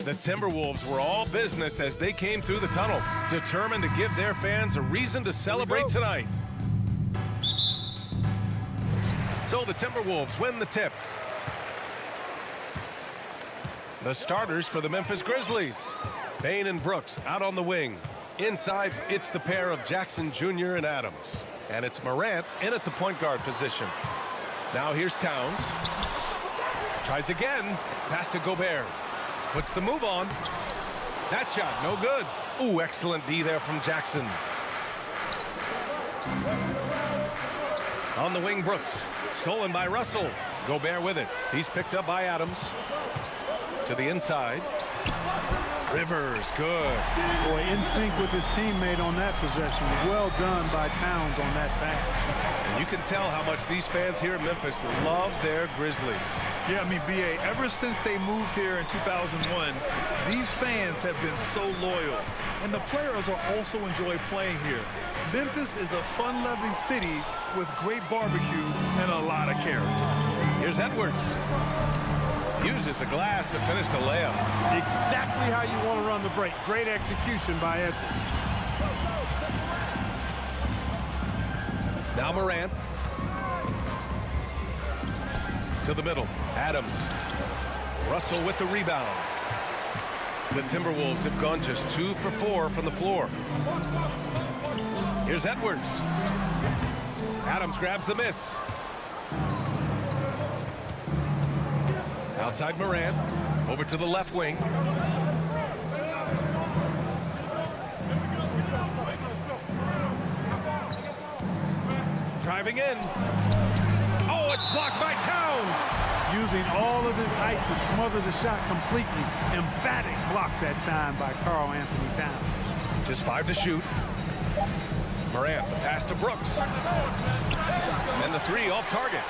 The Timberwolves were all business as they came through the tunnel, determined to give their fans a reason to celebrate tonight. So the Timberwolves win the tip. The starters for the Memphis Grizzlies. Bane and Brooks out on the wing. Inside, it's the pair of Jackson Jr. and Adams. And it's Morant in at the point guard position. Now here's Towns. Tries again. Pass to Gobert. Puts the move on. That shot, no good. Ooh, excellent D there from Jackson. On the wing, Brooks. Stolen by Russell. Gobert with it. He's picked up by Adams. To the inside. Rivers, good. Boy, in sync with his teammate on that possession. Well done by Towns on that pass. And you can tell how much these fans here in Memphis love their Grizzlies. Yeah, I mean, B.A., ever since they moved here in 2001, these fans have been so loyal. And the players are also enjoy playing here. Memphis is a fun-loving city with great barbecue and a lot of character. Here's Edwards. Uses the glass to finish the layup. Exactly how you want to run the break. Great execution by Edwards. Now Morant. To the middle. Adams. Russell with the rebound. The Timberwolves have gone just 2 for 4 from the floor. Here's Edwards. Adams grabs the miss. Outside Morant. Over to the left wing. Driving in. Oh, it's blocked by Towns. Using all of his height to smother the shot completely. Emphatic block that time by Karl Anthony Towns. Just 5 to shoot. Morant, the pass to Brooks. And the 3 off target.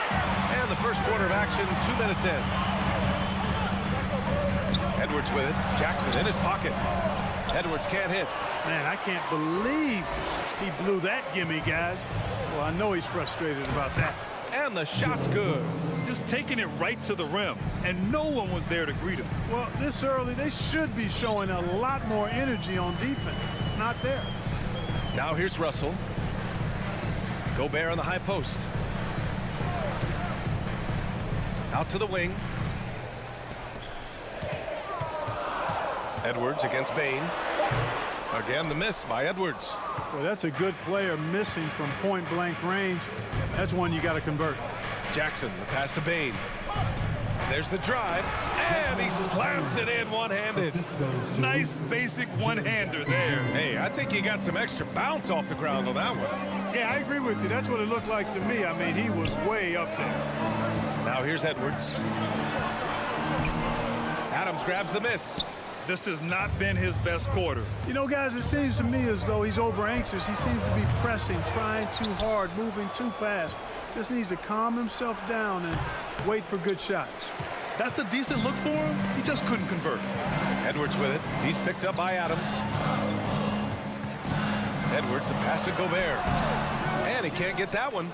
And the first quarter of action, 2 minutes in. Edwards with it. Jackson in his pocket. Edwards can't hit. Man, I can't believe he blew that gimme, guys. Well, I know he's frustrated about that. And the shot's good. Just taking it right to the rim, and no one was there to greet him. Well, this early, they should be showing a lot more energy on defense. It's not there. Now here's Russell. Gobert on the high post. Out to the wing. Edwards against Bane. Again, the miss by Edwards. Well, that's a good player missing from point-blank range. That's one you got to convert. Jackson, the pass to Bane. There's the drive, and he slams it in one-handed. Nice basic one-hander there. Hey, I think he got some extra bounce off the ground on that one. Yeah, I agree with you. That's what it looked like to me. I mean, he was way up there. Now here's Edwards. Adams grabs the miss. This has not been his best quarter. You know, guys, it seems to me as though he's over-anxious. He seems to be pressing, trying too hard, moving too fast. Just needs to calm himself down and wait for good shots. That's a decent look for him. He just couldn't convert. Edwards with it. He's picked up by Adams. Edwards, the pass to Gobert. And he can't get that one.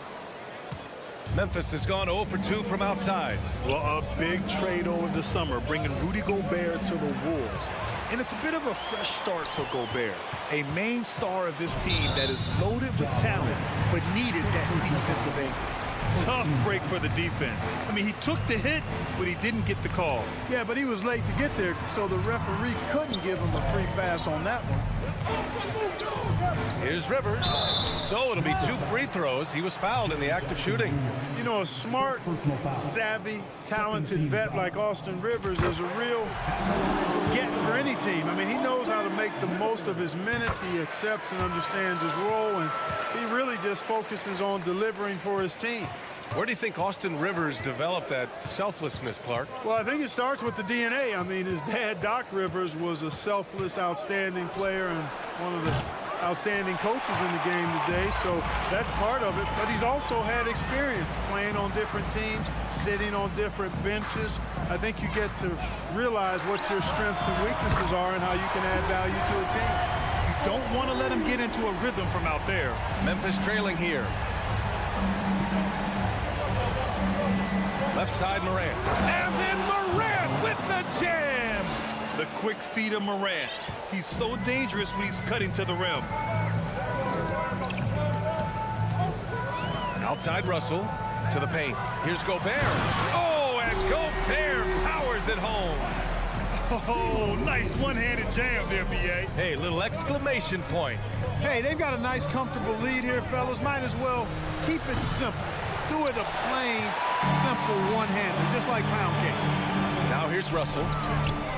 Memphis has gone 0 for 2 from outside. Well, a big trade over the summer, bringing Rudy Gobert to the Wolves. And it's a bit of a fresh start for Gobert, a main star of this team that is loaded with talent, but needed that defensive angle. Tough break for the defense. I mean, he took the hit, but he didn't get the call. Yeah, but he was late to get there, so the referee couldn't give him a free pass on that one. Here's Rivers. So it'll be 2 free throws. He was fouled in the act of shooting. You know, a smart, savvy, talented vet like Austin Rivers is a real get for any team. I mean, he knows how to make the most of his minutes. He accepts and understands his role, and he really just focuses on delivering for his team. Where do you think Austin Rivers developed that selflessness, Clark? Well, I think it starts with the DNA. I mean, his dad, Doc Rivers, was a selfless, outstanding player and one of the outstanding coaches in the game today, so that's part of it. But he's also had experience playing on different teams, sitting on different benches. I think you get to realize what your strengths and weaknesses are and how you can add value to a team. You don't want to let him get into a rhythm from out there. Memphis trailing here. Left side Morant. And then Morant with the jam. quick feet of Morant. He's so dangerous when he's cutting to the rim. Outside Russell to the paint. Here's Gobert. Oh, and Gobert powers it home. Oh, nice one-handed jam there, B.A. Hey, little exclamation point. Hey, they've got a nice, comfortable lead here, fellas. Might as well keep it simple. Do it a plain, simple one-hander, just like pound cake. Now here's Russell.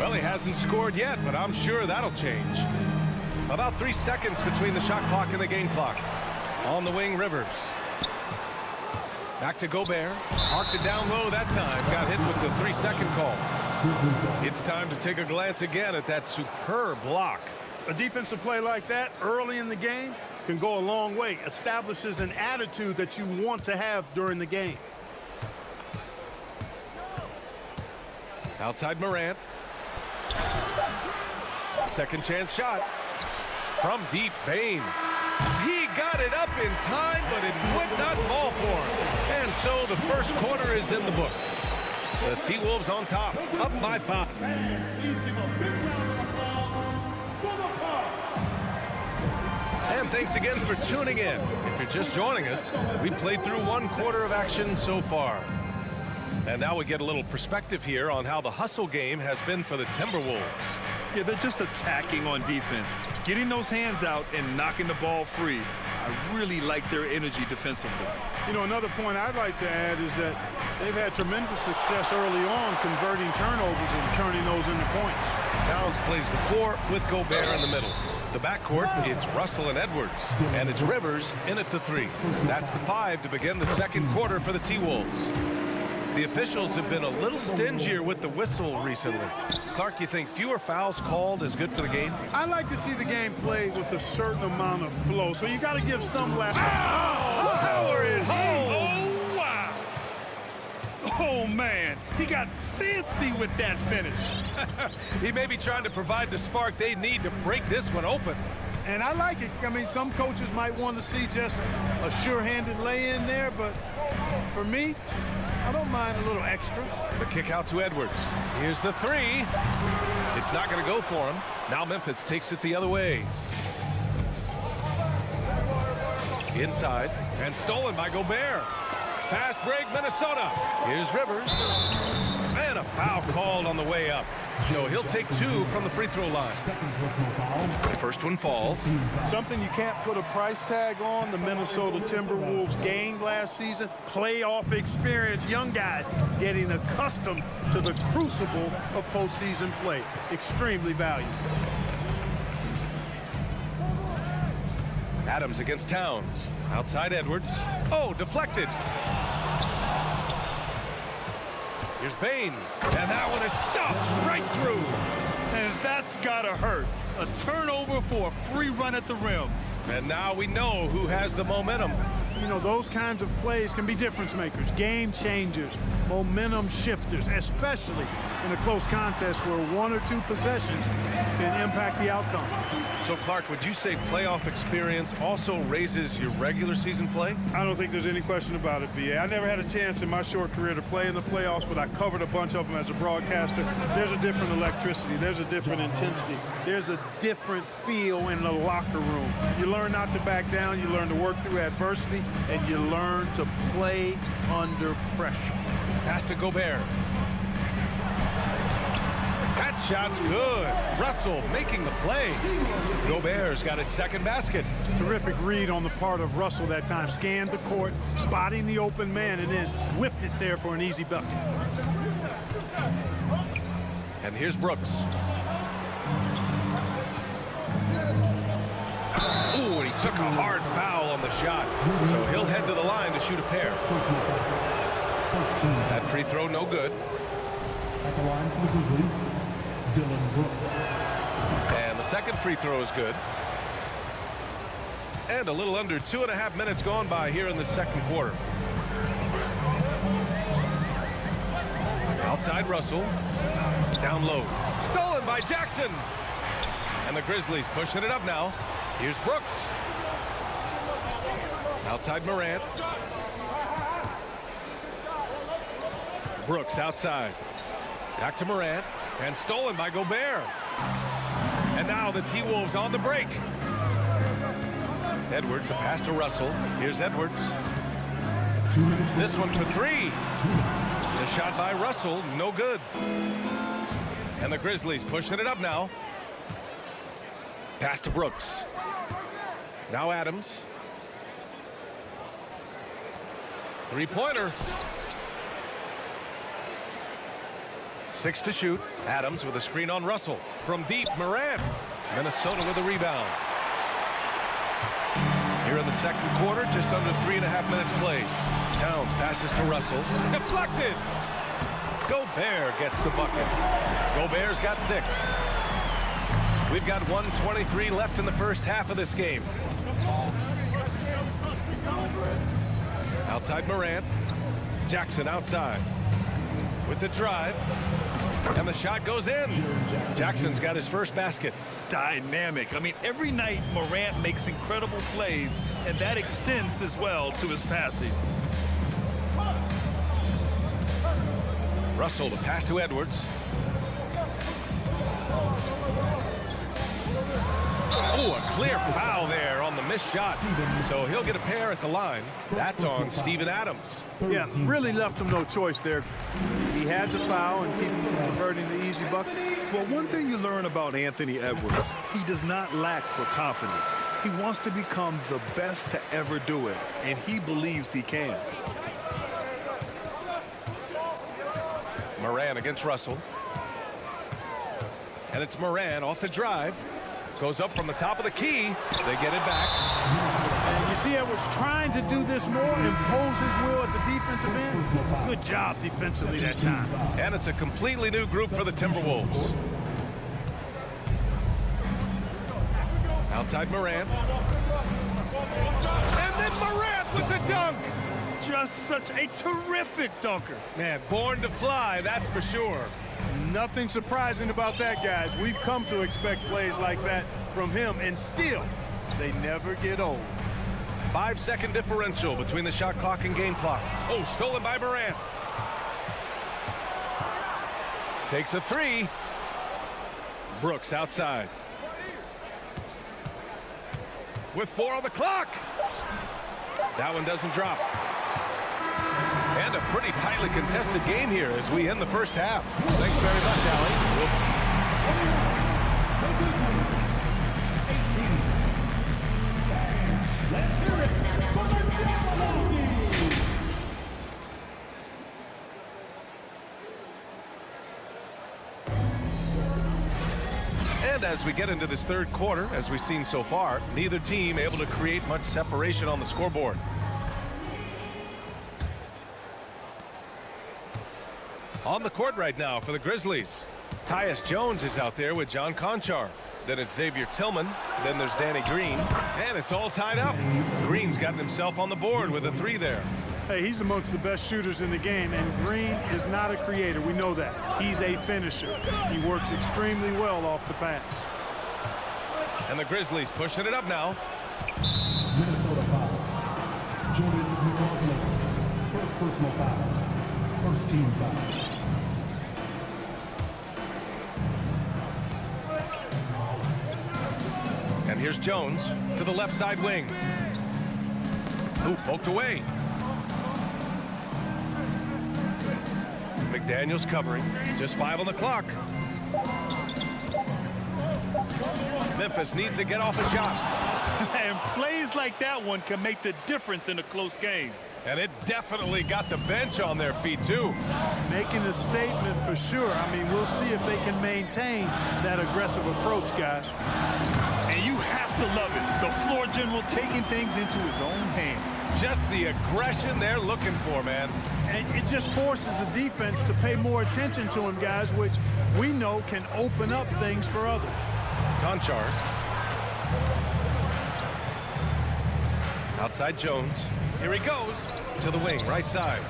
Well, he hasn't scored yet, but I'm sure that'll change. About 3 seconds between the shot clock and the game clock. On the wing, Rivers. Back to Gobert. Marked it down low that time. Got hit with the 3-second call. It's time to take a glance again at that superb block. A defensive play like that early in the game can go a long way. Establishes an attitude that you want to have during the game. Outside Morant. Second chance shot. From deep, Bane. He got it up in time, but it would not fall for him. And so the first quarter is in the books. The T-Wolves on top, up by 5. And thanks again for tuning in. If you're just joining us, we played through 1 quarter of action so far. And now we get a little perspective here on how the hustle game has been for the Timberwolves. Yeah, they're just attacking on defense, getting those hands out and knocking the ball free. I really like their energy defensively. You know, another point I'd like to add is that they've had tremendous success early on converting turnovers and turning those into points. Towns plays the 4 with Gobert in the middle. The backcourt, it's Russell and Edwards. And it's Rivers in at the 3. That's the 5 to begin the second quarter for the T-Wolves. The officials have been a little stingier with the whistle recently. Clark, you think fewer fouls called is good for the game? I like to see the game played with a certain amount of flow, so you got to give some last. Power it home! Oh, wow! Oh, man, he got fancy with that finish. He may be trying to provide the spark they need to break this one open. And I like it. I mean, some coaches might want to see just a sure-handed lay-in there, but for me, I don't mind a little extra. The kick out to Edwards. Here's the 3. It's not going to go for him. Now Memphis takes it the other way. Inside and stolen by Gobert. Fast break, Minnesota. Here's Rivers. And a foul called on the way up. So he'll take 2 from the free throw line. The first one falls. Something you can't put a price tag on, the Minnesota Timberwolves gained last season. Playoff experience, young guys getting accustomed to the crucible of postseason play. Extremely valuable. Adams against Towns. Outside Edwards. Oh, deflected. Here's Bane. And that one is stuffed right through. And that's gotta hurt. A turnover for a free run at the rim. And now we know who has the momentum. You know, those kinds of plays can be difference makers, game changers, momentum shifters, especially in a close contest where 1 or 2 possessions can impact the outcome. So, Clark, would you say playoff experience also raises your regular season play? I don't think there's any question about it, B.A. I never had a chance in my short career to play in the playoffs, but I covered a bunch of them as a broadcaster. There's a different electricity. There's a different intensity. There's a different feel in the locker room. You learn not to back down. You learn to work through adversity, and you learn to play under pressure. Pass to Gobert. That shot's good. Russell making the play. Gobert's got his second basket. Terrific read on the part of Russell that time. Scanned the court, spotting the open man, and then whipped it there for an easy bucket. And here's Brooks. Ooh, and he took a hard foul on the shot. So he'll head to the line to shoot a pair. That free throw no good. At the line for the Grizzlies, Dylan Brooks. And the second free throw is good. And a little under 2.5 minutes gone by here in the second quarter. Outside Russell. Down low. Stolen by Jackson. And the Grizzlies pushing it up now. Here's Brooks. Outside Morant. Brooks outside. Back to Morant. And stolen by Gobert. And now the T-Wolves on the break. Edwards, a pass to Russell. Here's Edwards. This one for three. The shot by Russell, no good. And the Grizzlies pushing it up now. Pass to Brooks. Now Adams. Three-pointer. 6 to shoot. Adams with a screen on Russell. From deep, Morant. Minnesota with a rebound. Here in the second quarter, just under 3.5 minutes played. Towns passes to Russell. Deflected. Gobert gets the bucket. Gobert's got 6. We've got 1:23 left in the first half of this game. Outside Morant. Jackson outside. With the drive. And the shot goes in. Jackson's got his first basket. Dynamic. I mean, every night Morant makes incredible plays, and that extends as well to his passing. Russell, the pass to Edwards. Oh, a clear foul there on the missed shot. So he'll get a pair at the line. That's on Steven Adams. Yeah, really left him no choice there. He had to foul and keep converting the easy bucket. Well, one thing you learn about Anthony Edwards, he does not lack for confidence. He wants to become the best to ever do it, and he believes he can. Morant against Russell. And it's Morant off the drive. Goes up from the top of the key. They get it back. And you see Edwards trying to do this more, impose his will at the defensive end. Good job defensively that time. And it's a completely new group for the Timberwolves. Outside Morant. And then Morant with the dunk. Just such a terrific dunker. Man, born to fly, that's for sure. Nothing surprising about that, guys. We've come to expect plays like that from him, and still, they never get old. 5-second differential between the shot clock and game clock. Oh, stolen by Morant. Takes a three. Brooks outside. With 4 on the clock. That one doesn't drop. And a pretty tightly contested game here as we end the first half. Thanks very much, Allie. And as we get into this third quarter, as we've seen so far, neither team able to create much separation on the scoreboard. On the court right now for the Grizzlies. Tyus Jones is out there with John Conchar. Then it's Xavier Tillman. Then there's Danny Green. And it's all tied up. Green's gotten himself on the board with a 3 there. Hey, he's amongst the best shooters in the game, and Green is not a creator. We know that. He's a finisher. He works extremely well off the pass. And the Grizzlies pushing it up now. Minnesota foul. Jordan McLaughlin. First personal foul. First team foul. And here's Jones to the left side wing. Ooh, poked away. McDaniels covering. Just 5 on the clock. Memphis needs to get off a shot. And plays like that one can make the difference in a close game. And it definitely got the bench on their feet, too. Making a statement for sure. I mean, we'll see if they can maintain that aggressive approach, guys. And you have to love it. The floor general taking things into his own hands. Just the aggression they're looking for, man. And it just forces the defense to pay more attention to him, guys, which we know can open up things for others. Conchar. Outside Jones. Here he goes to the wing, right side.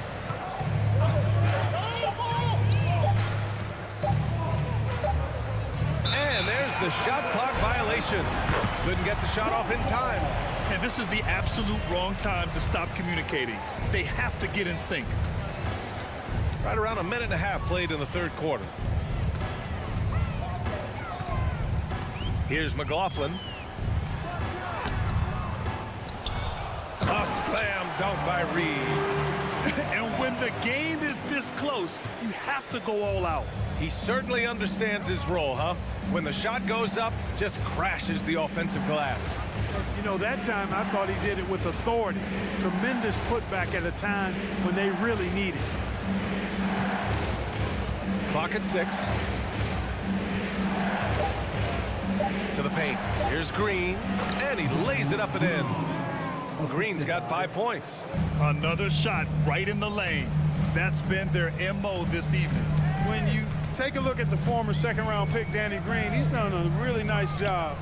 And there's the shot clock violation. Couldn't get the shot off in time. And this is the absolute wrong time to stop communicating. They have to get in sync. Right around a minute and a half played in the third quarter. Here's McLaughlin. A slam dunk by Reed. And when the game is this close, you have to go all out. He certainly understands his role, huh? When the shot goes up, just crashes the offensive glass. You know, that time I thought he did it with authority. Tremendous putback at a time when they really need it. Clock at 6. To the paint. Here's Green, and he lays it up and in. Green's got 5 points. Another shot right in the lane. That's been their MO this evening. When you take a look at the former second-round pick, Danny Green, he's done a really nice job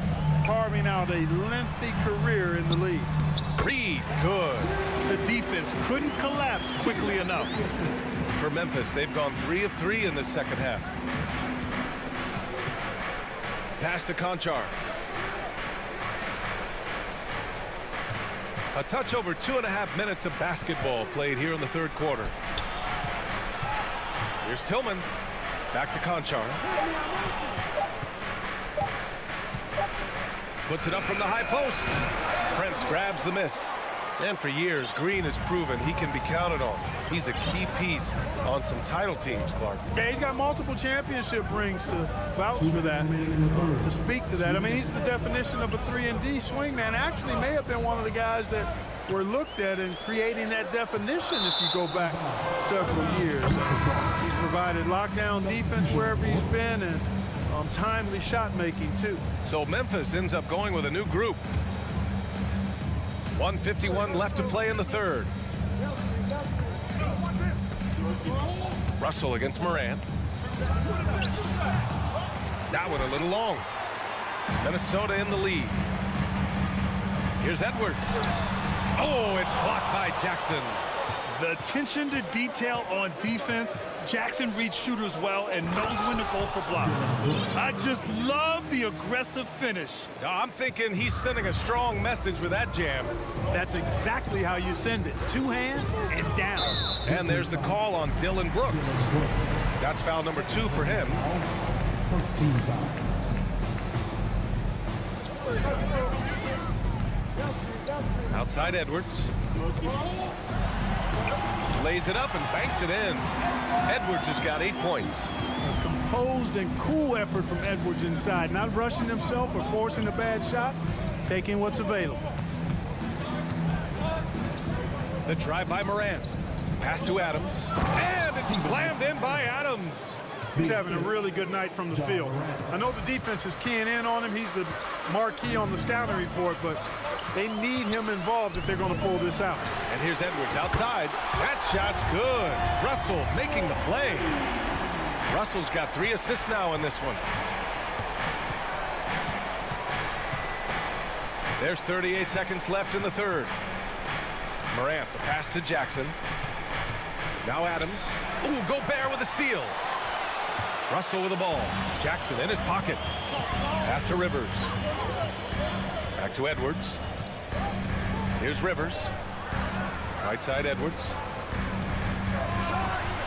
carving out a lengthy career in the league. Reed, good. The defense couldn't collapse quickly enough. For Memphis, they've gone 3 of 3 in the second half. Pass to Conchar. A touch over 2.5 minutes of basketball played here in the third quarter. Here's Tillman. Back to Conchar. Puts it up from the high post. Prince grabs the miss. And for years, Green has proven he can be counted on. He's a key piece on some title teams, Clark. Yeah, he's got multiple championship rings to vouch for that, to speak to that. I mean, he's the definition of a 3-and-D swingman. Actually may have been one of the guys that were looked at in creating that definition if you go back several years. He's provided lockdown defense wherever he's been and timely shot making, too. So Memphis ends up going with a new group. 1:51 left to play in the third. Russell against Morant. That one a little long. Minnesota in the lead. Here's Edwards. Oh, it's blocked by Jackson. The attention to detail on defense. Jackson reads shooters well and knows when to go for blocks. I just love the aggressive finish. I'm thinking he's sending a strong message with that jam. That's exactly how you send it. 2 hands and down. And there's the call on Dylan Brooks. That's foul number 2 for him. First team foul. Outside Edwards. Lays it up and banks it in. Edwards has got 8 points. A composed and cool effort from Edwards inside. Not rushing himself or forcing a bad shot. Taking what's available. The drive by Morant. Pass to Adams. And it's slammed in by Adams. He's having a really good night from the field. I know the defense is keying in on him. He's the marquee on the scouting report, but they need him involved if they're going to pull this out. And here's Edwards outside. That shot's good. Russell making the play. Russell's got 3 assists now in this one. There's 38 seconds left in the third. Morant, the pass to Jackson. Now Adams. Ooh, Gobert with a steal. Russell with the ball. Jackson in his pocket. Pass to Rivers. Back to Edwards. Here's Rivers. Right side Edwards.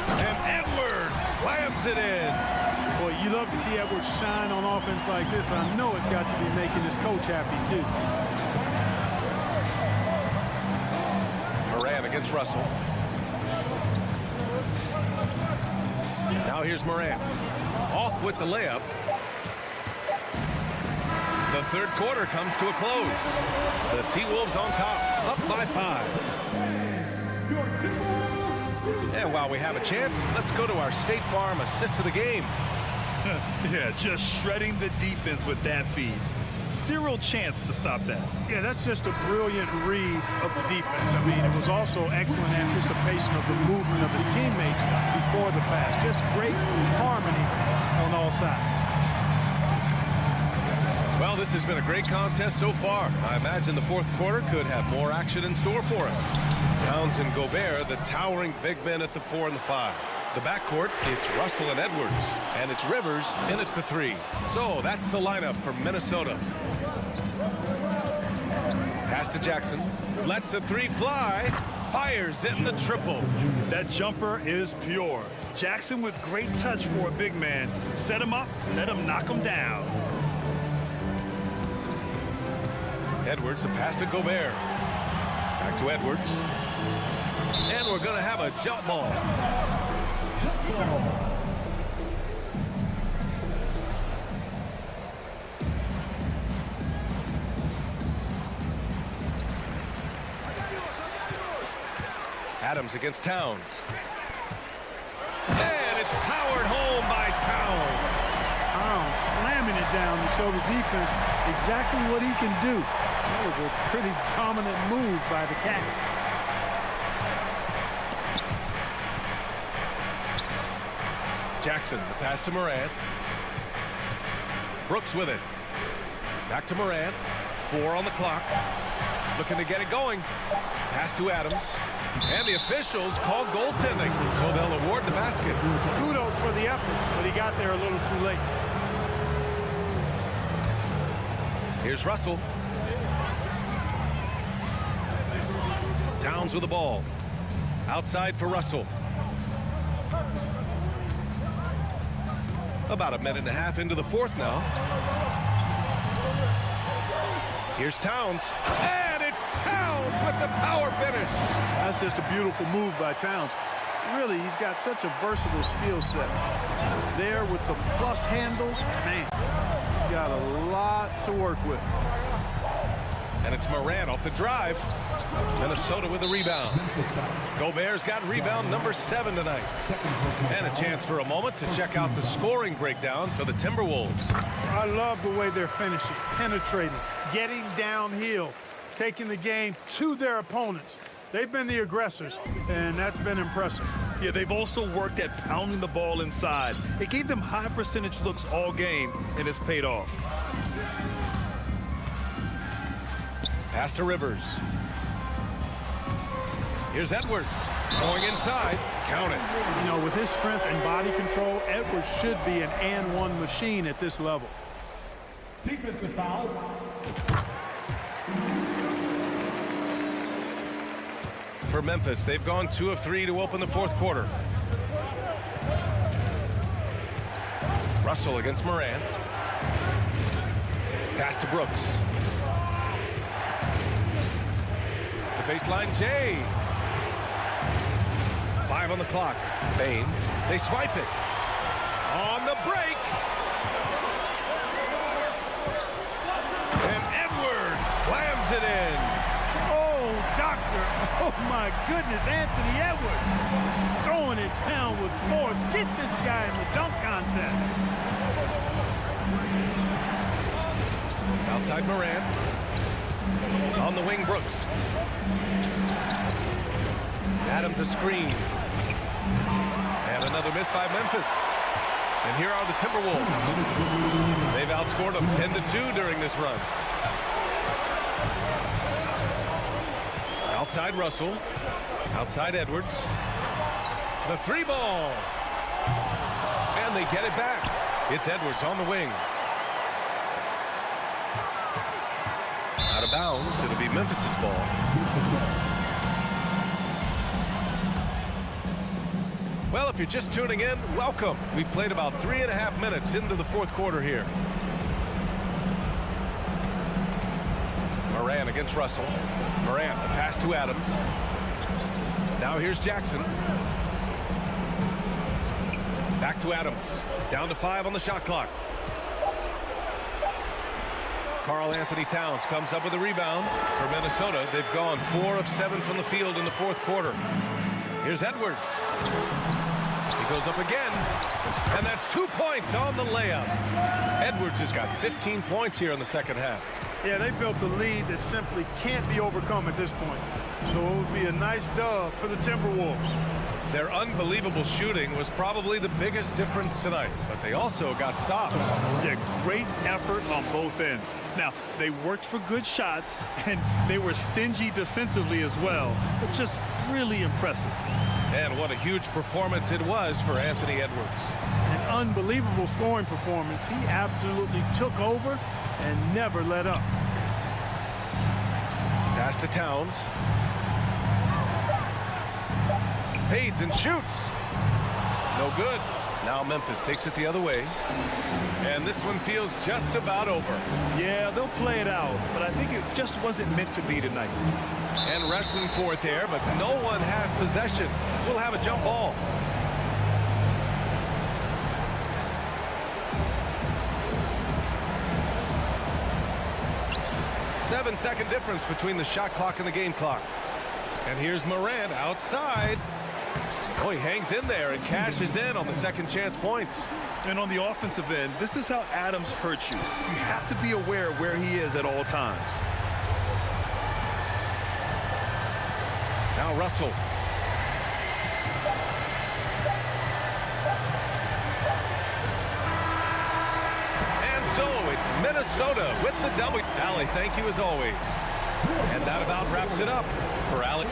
And Edwards slams it in. Boy, you love to see Edwards shine on offense like this. I know it's got to be making his coach happy, too. Morant against Russell. Now here's Morant. Off with the layup. The third quarter comes to a close. The T-Wolves on top, up by 5. And while we have a chance, let's go to our State Farm assist of the game. Yeah, just shredding the defense with that feed. Zero chance to stop that. Yeah, that's just a brilliant read of the defense. I mean, it was also excellent anticipation of the movement of his teammates before the pass. Just great harmony on all sides. Well, this has been a great contest so far. I imagine the fourth quarter could have more action in store for us. Towns and Gobert, the towering big men at the 4 and the 5. The backcourt, it's Russell and Edwards, and it's Rivers in at the 3. So that's the lineup for Minnesota. Pass to Jackson, lets the 3 fly, fires in the triple. That jumper is pure. Jackson with great touch for a big man. Set him up, let him knock him down. Edwards, the pass to Gobert. Back to Edwards. And we're going to have a jump ball. Adams against Towns. And it's powered home by Towns. Slamming it down to show the defense exactly what he can do. That was a pretty dominant move by the Cat. Jackson, the pass to Morant. Brooks with it. Back to Morant. 4 on the clock. Looking to get it going. Pass to Adams. And the officials called goaltending, so they'll award the basket. Kudos for the effort, but he got there a little too late. Here's Russell. Towns with the ball. Outside for Russell. About a minute and a half into the fourth now. Here's Towns. And it's Towns with the power finish. That's just a beautiful move by Towns. Really, he's got such a versatile skill set. There with the plus handles, man, he's got a lot to work with. And it's Morant off the drive. Minnesota with the rebound. Gobert's got rebound number 7 tonight. And a chance for a moment to check out the scoring breakdown for the Timberwolves. I love the way they're finishing, penetrating, getting downhill, taking the game to their opponents. They've been the aggressors, and that's been impressive. Yeah, they've also worked at pounding the ball inside. It gave them high percentage looks all game, and it's paid off. Pass to Rivers. Here's Edwards. Going inside. Count it. You know, with his strength and body control, Edwards should be an and-one machine at this level. Defensive foul. For Memphis, they've gone 2 of 3 to open the fourth quarter. Russell against Morant. Pass to Brooks. The baseline, Jay. 5 on the clock. Bain. They swipe it. On the break. And Edwards slams it in. Oh, doctor. Oh, my goodness. Anthony Edwards throwing it down with force. Get this guy in the dunk contest. Outside Morant. On the wing, Brooks. Adams a screen. And another miss by Memphis. And here are the Timberwolves. They've outscored them 10-2 during this run. Outside Russell. Outside Edwards. The 3 ball. And they get it back. It's Edwards on the wing. Out of bounds. It'll be Memphis's ball. Well, if you're just tuning in, welcome. We've played about 3.5 minutes into the fourth quarter here. Morant against Russell. Morant, the pass to Adams. Now here's Jackson. Back to Adams. Down to 5 on the shot clock. Karl Anthony Towns comes up with a rebound for Minnesota. They've gone 4 of 7 from the field in the fourth quarter. Here's Edwards. He goes up again, and that's 2 points on the layup. Edwards has got 15 points here in the second half. Yeah, they built a lead that simply can't be overcome at this point. So it would be a nice dub for the Timberwolves. Their unbelievable shooting was probably the biggest difference tonight, but they also got stops. Yeah, great effort on both ends. Now, they worked for good shots, and they were stingy defensively as well, but just really impressive. And what a huge performance it was for Anthony Edwards. An unbelievable scoring performance. He absolutely took over and never let up. Pass to Towns. Fades and shoots. No good. Now Memphis takes it the other way. And this one feels just about over. Yeah, they'll play it out, but I think it just wasn't meant to be tonight. And wrestling for it there, but no one has possession. We'll have a jump ball. Seven-second difference between the shot clock and the game clock. And here's Morant outside. Oh, he hangs in there and cashes in on the second chance points. And on the offensive end, this is how Adams hurts you. You have to be aware of where he is at all times. Now Russell. And so it's Minnesota with the W. Allie, thank you as always. And that about wraps it up for Allie.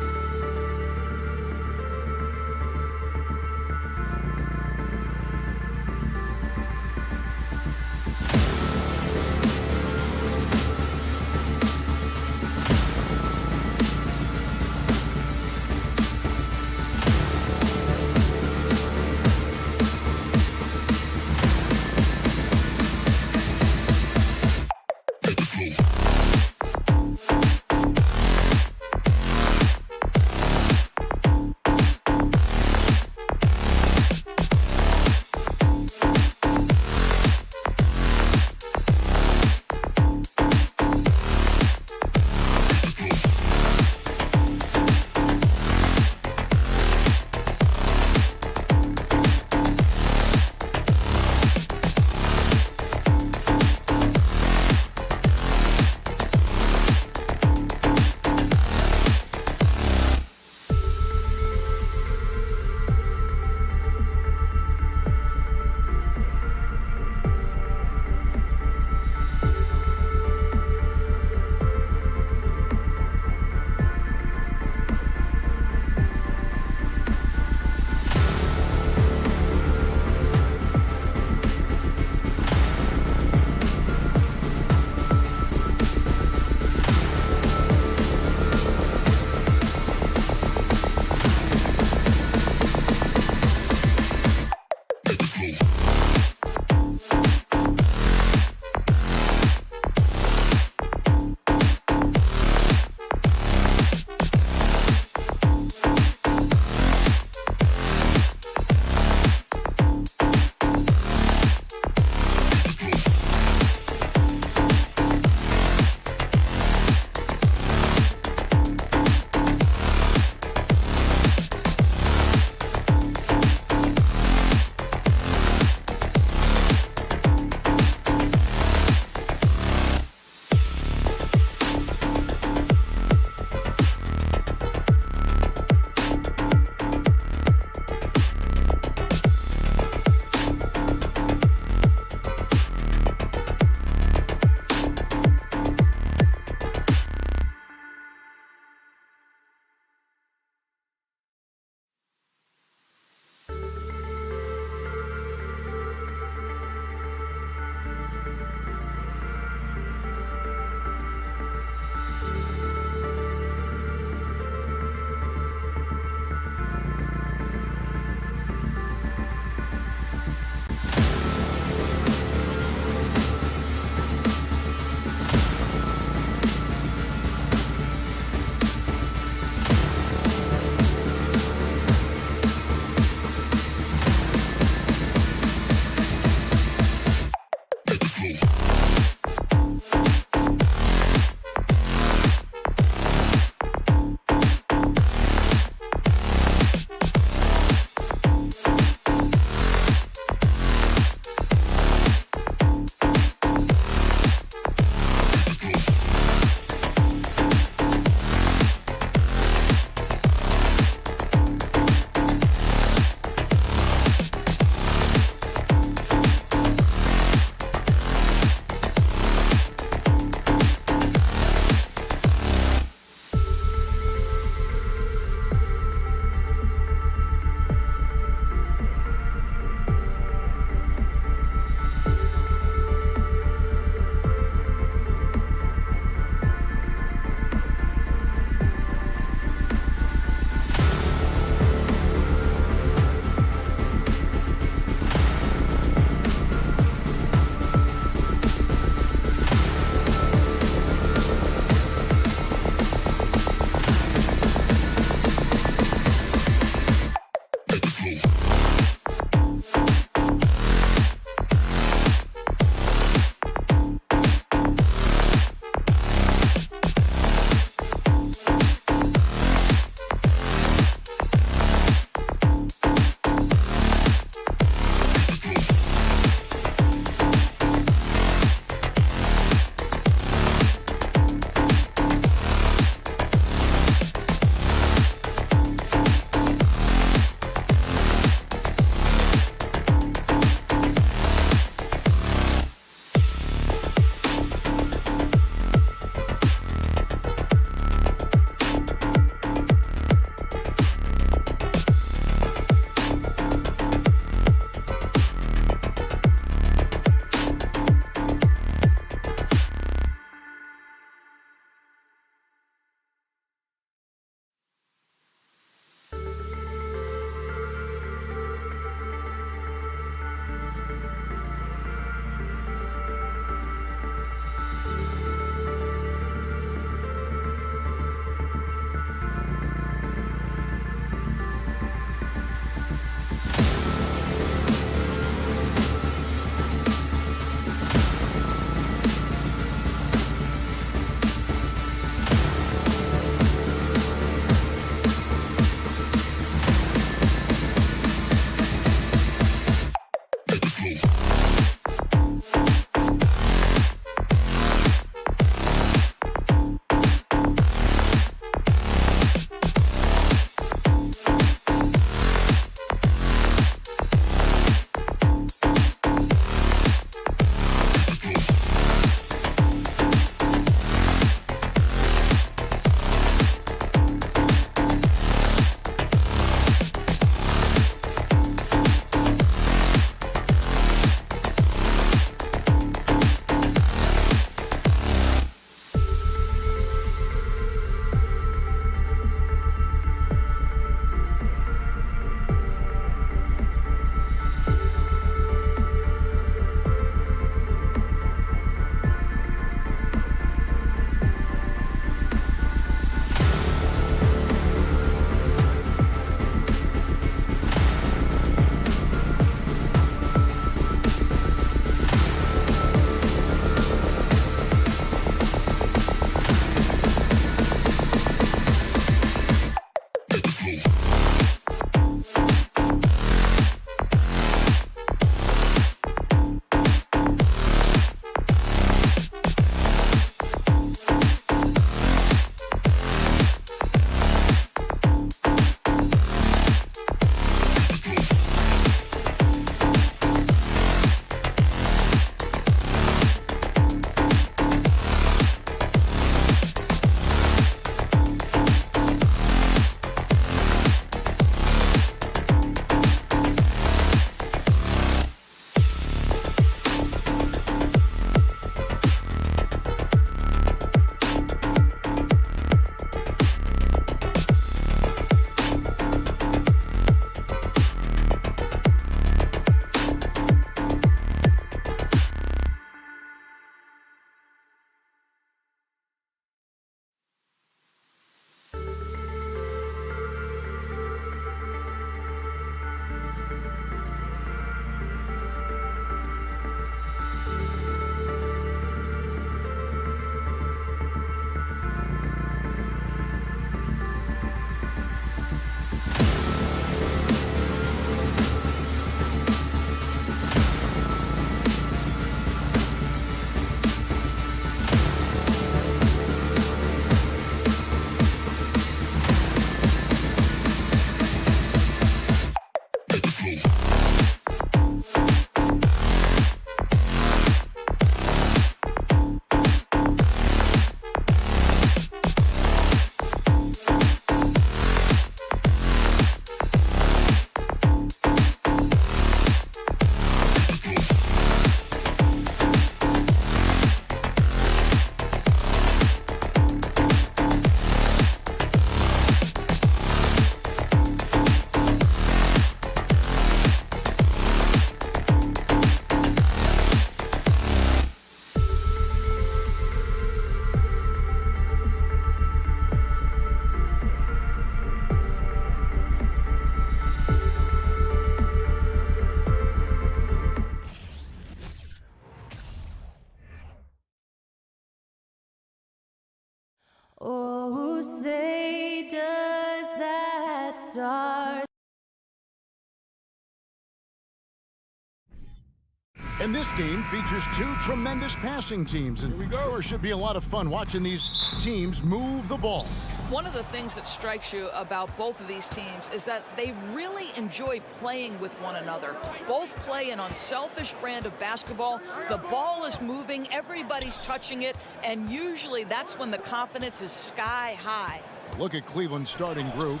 And this game features two tremendous passing teams. And it should be a lot of fun watching these teams move the ball. One of the things that strikes you about both of these teams is that they really enjoy playing with one another. Both play an unselfish brand of basketball. The ball is moving, everybody's touching it, and usually that's when the confidence is sky high. Look at Cleveland's starting group.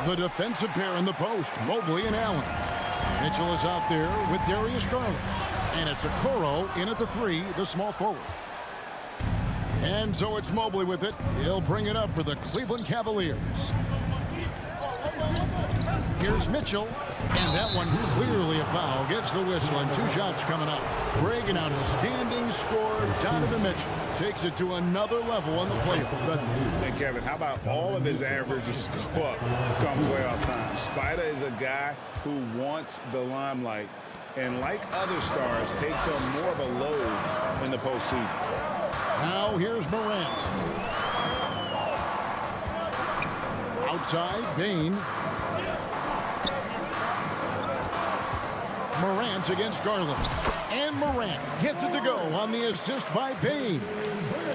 The defensive pair in the post, Mobley and Allen. Mitchell is out there with Darius Garland. And it's Okoro in at the 3, the small forward. And so it's Mobley with it. He'll bring it up for the Cleveland Cavaliers. Here's Mitchell. And that one clearly a foul. Gets the whistle and 2 shots coming up. Greg, an outstanding score. Donovan Mitchell takes it to another level on the playoff. And Kevin, how about all of his averages go up come playoff time? Spider is a guy who wants the limelight. And like other stars, takes on more of a load in the postseason. Now here's Morant. Outside, Bain. Morant against Garland. And Morant gets it to go on the assist by Bain.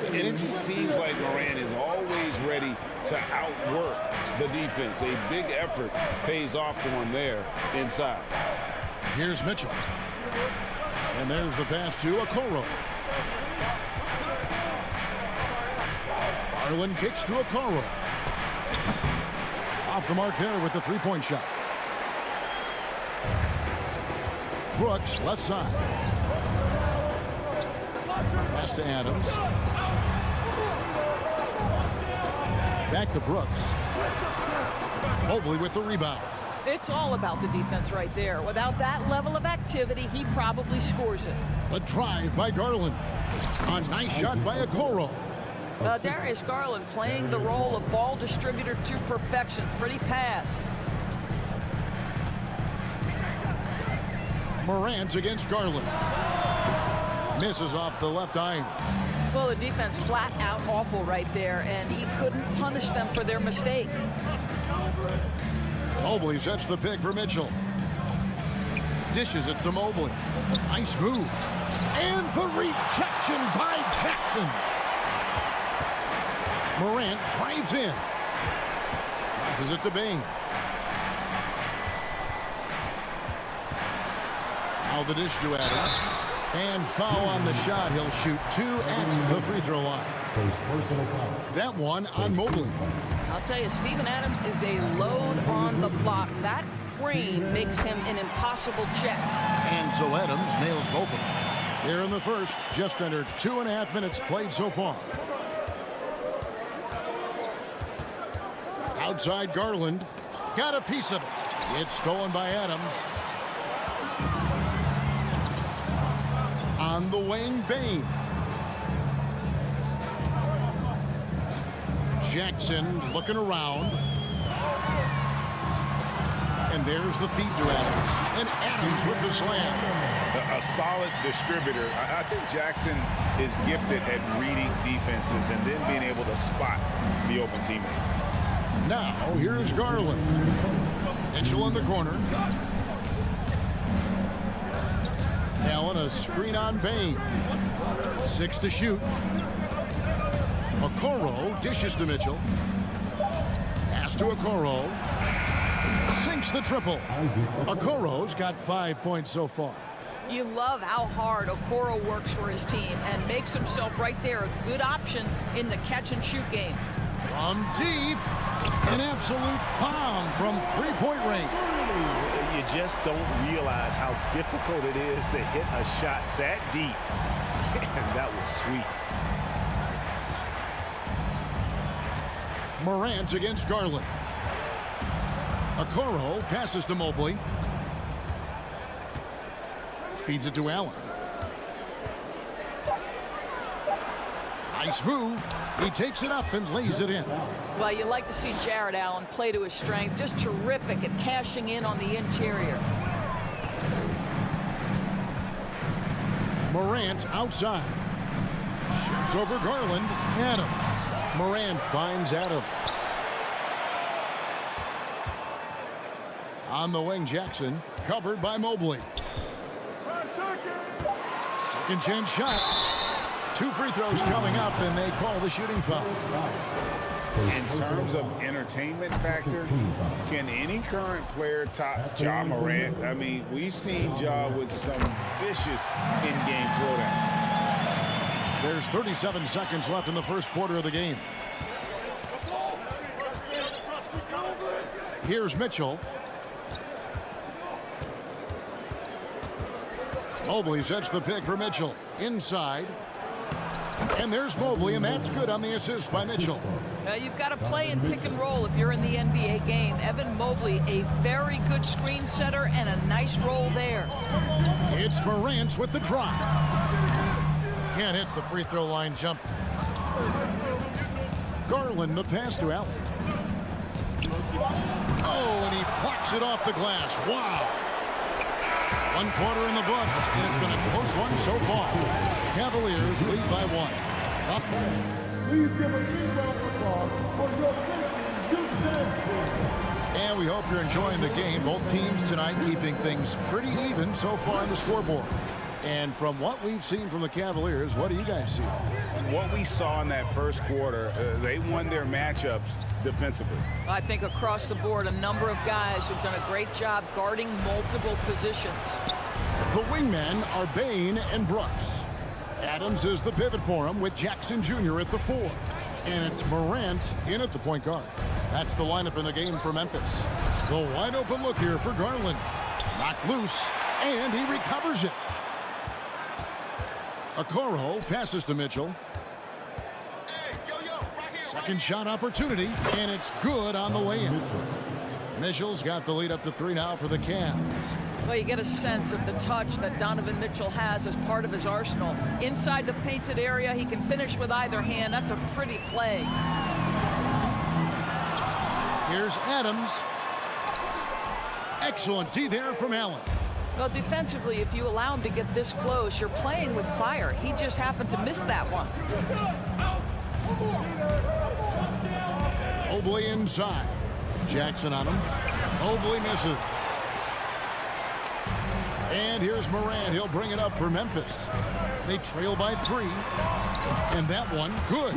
And it just seems like Morant is always ready to outwork the defense. A big effort pays off for him there inside. Here's Mitchell. And there's the pass to Okoro. Garland kicks to Okoro. Off the mark there with the three-point shot. Brooks, left side. Pass to Adams. Back to Brooks. Mobley with the rebound. It's all about the defense right there. Without that level of activity, he probably scores it. A drive by Garland. A nice shot by Okoro. Darius Garland playing the role of ball distributor to perfection. Pretty pass. Morant against Garland. Misses off the left iron. Well, the defense flat out awful right there, and he couldn't punish them for their mistake. Mobley sets the pick for Mitchell. Dishes it to Mobley. Nice move. And the rejection by Jackson. Morant drives in. Passes it to Bain. Now the dish to Adams. And foul on the shot. He'll shoot 2 at the free throw line. That one on Mobley. I'll tell you, Steven Adams is a load on the block. That frame makes him an impossible check. And so Adams nails both of them. Here in the first, just under 2.5 minutes played so far. Outside Garland. Got a piece of it. It's stolen by Adams. On the wing, Bain. Jackson looking around. And there's the feed to Adams. And Adams with the slam. A solid distributor. I think Jackson is gifted at reading defenses and then being able to spot the open teammate. Now, here's Garland. Mitchell in the corner. Allen, a screen on Bain. 6 to shoot. Okoro dishes to Mitchell. Pass to Okoro. Sinks the triple. Okoro's got 5 points so far. You love how hard Okoro works for his team and makes himself right there a good option in the catch-and-shoot game. From deep, an absolute bomb from three-point range. You just don't realize how difficult it is to hit a shot that deep. And that was sweet. Morant against Garland. Okoro passes to Mobley. Feeds it to Allen. Nice move. He takes it up and lays it in. Well, you like to see Jared Allen play to his strength. Just terrific at cashing in on the interior. Morant outside. Shoots over Garland. Adams. Morant finds Adams. On the wing, Jackson. Covered by Mobley. Second chance shot. 2 free throws coming up, and they call the shooting foul. In terms of entertainment factor, can any current player top Ja Morant? I mean, we've seen Ja with some vicious in-game throwdown. There's 37 seconds left in the first quarter of the game. Here's Mitchell. Mobley sets the pick for Mitchell. Inside. And there's Mobley, and that's good on the assist by Mitchell. You've got to play in pick and roll if you're in the NBA game. Evan Mobley, a very good screen setter and a nice roll there. It's Morant with the drive. Can't hit the free throw line jump. Garland, the pass to Allen. Oh, and he blocks it off the glass. Wow. 1 quarter in the books, and it's been a close one so far. Cavaliers lead by 1. Please give a big round of applause for your Grizzlies. And we hope you're enjoying the game. Both teams tonight keeping things pretty even so far on the scoreboard. And from what we've seen from the Cavaliers, what do you guys see? What we saw in that first quarter, they won their matchups defensively. I think across the board, a number of guys have done a great job guarding multiple positions. The wingmen are Bane and Brooks. Adams is the pivot for him with Jackson Jr. at the 4. And it's Morant in at the point guard. That's the lineup in the game for Memphis. The wide open look here for Garland. Knocked loose, and he recovers it. Okoro passes to Mitchell. Second shot opportunity, and it's good on the way-in. Mitchell's got the lead up to 3 now for the Cavs. Well, you get a sense of the touch that Donovan Mitchell has as part of his arsenal. Inside the painted area, he can finish with either hand. That's a pretty play. Here's Adams. Excellent D there from Allen. Well, defensively, if you allow him to get this close, you're playing with fire. He just happened to miss that one. Mobley inside. Jackson on him. Mobley misses. And here's Morant. He'll bring it up for Memphis. They trail by 3. And that one, good.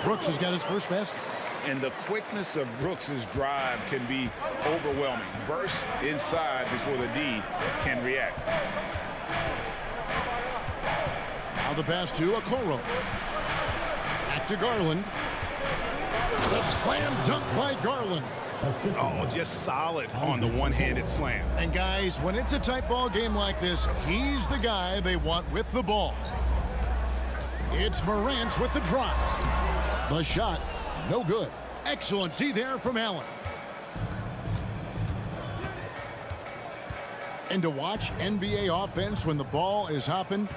Brooks has got his first basket. And the quickness of Brooks' drive can be overwhelming. Burst inside before the D can react. Now the pass to Okoro. Back to Garland. The slam dunk by Garland. Oh, just solid on the one-handed slam. And guys, when it's a tight ball game like this, he's the guy they want with the ball. It's Morant with the drive. The shot, no good. Excellent D there from Allen. And to watch NBA offense when the ball is hopping,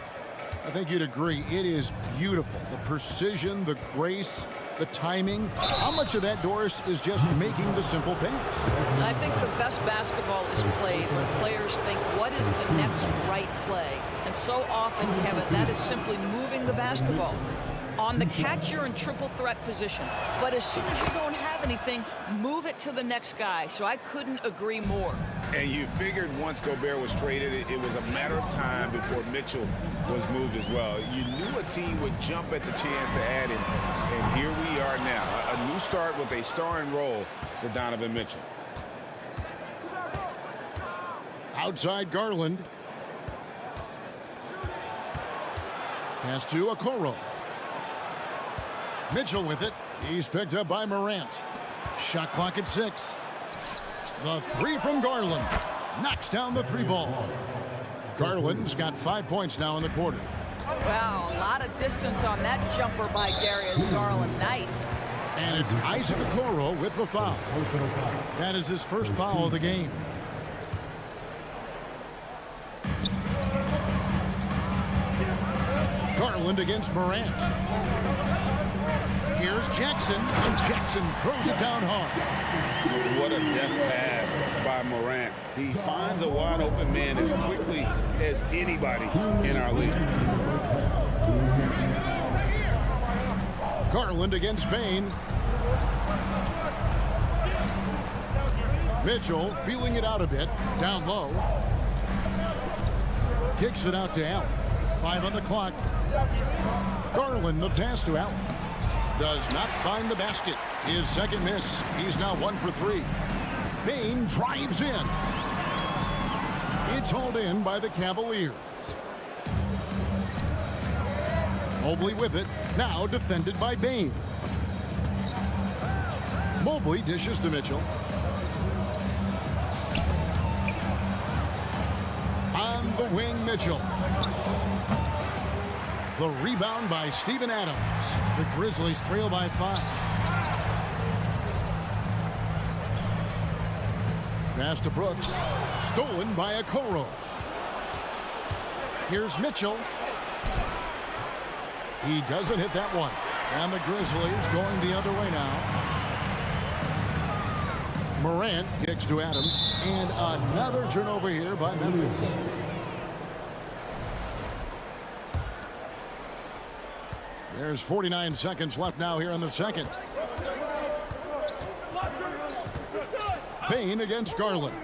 I think you'd agree, it is beautiful. The precision, the grace, the timing. How much of that, Doris, is just making the simple pass? I think the best basketball is played when players think, what is the next right play? And so often, Kevin, that is simply moving the basketball. On the catch, you're in triple threat position. But as soon as you don't have anything, move it to the next guy. So I couldn't agree more. And you figured once Gobert was traded, it was a matter of time before Mitchell was moved as well. You knew a team would jump at the chance to add him. And here we are now. A new start with a starring role for Donovan Mitchell. Outside Garland. Pass to Okoro. Mitchell with it. He's picked up by Morant. Shot clock at 6. The 3 from Garland. Knocks down the 3 ball. Garland's got 5 points now in the quarter. Wow, a lot of distance on that jumper by Darius Garland. Nice. And it's Isaac Okoro with the foul. That is his first foul of the game. Garland against Morant. Here's Jackson, and Jackson throws it down hard. What a deft pass by Morant. He finds a wide open man as quickly as anybody in our league. Garland against Bane. Mitchell feeling it out a bit, down low. Kicks it out to Allen. 5 on the clock. Garland, the pass to Allen. Does not find the basket. His second miss. He's now 1 for 3. Bane drives in. It's hauled in by the Cavaliers. Mobley with it. Now defended by Bane. Mobley dishes to Mitchell. On the wing, Mitchell. The rebound by Steven Adams. The Grizzlies trail by 5. Pass to Brooks. Stolen by Okoro. Here's Mitchell. He doesn't hit that one. And the Grizzlies going the other way now. Morant kicks to Adams. And another turnover here by Memphis. There's 49 seconds left now here in the second. Bane against Garland.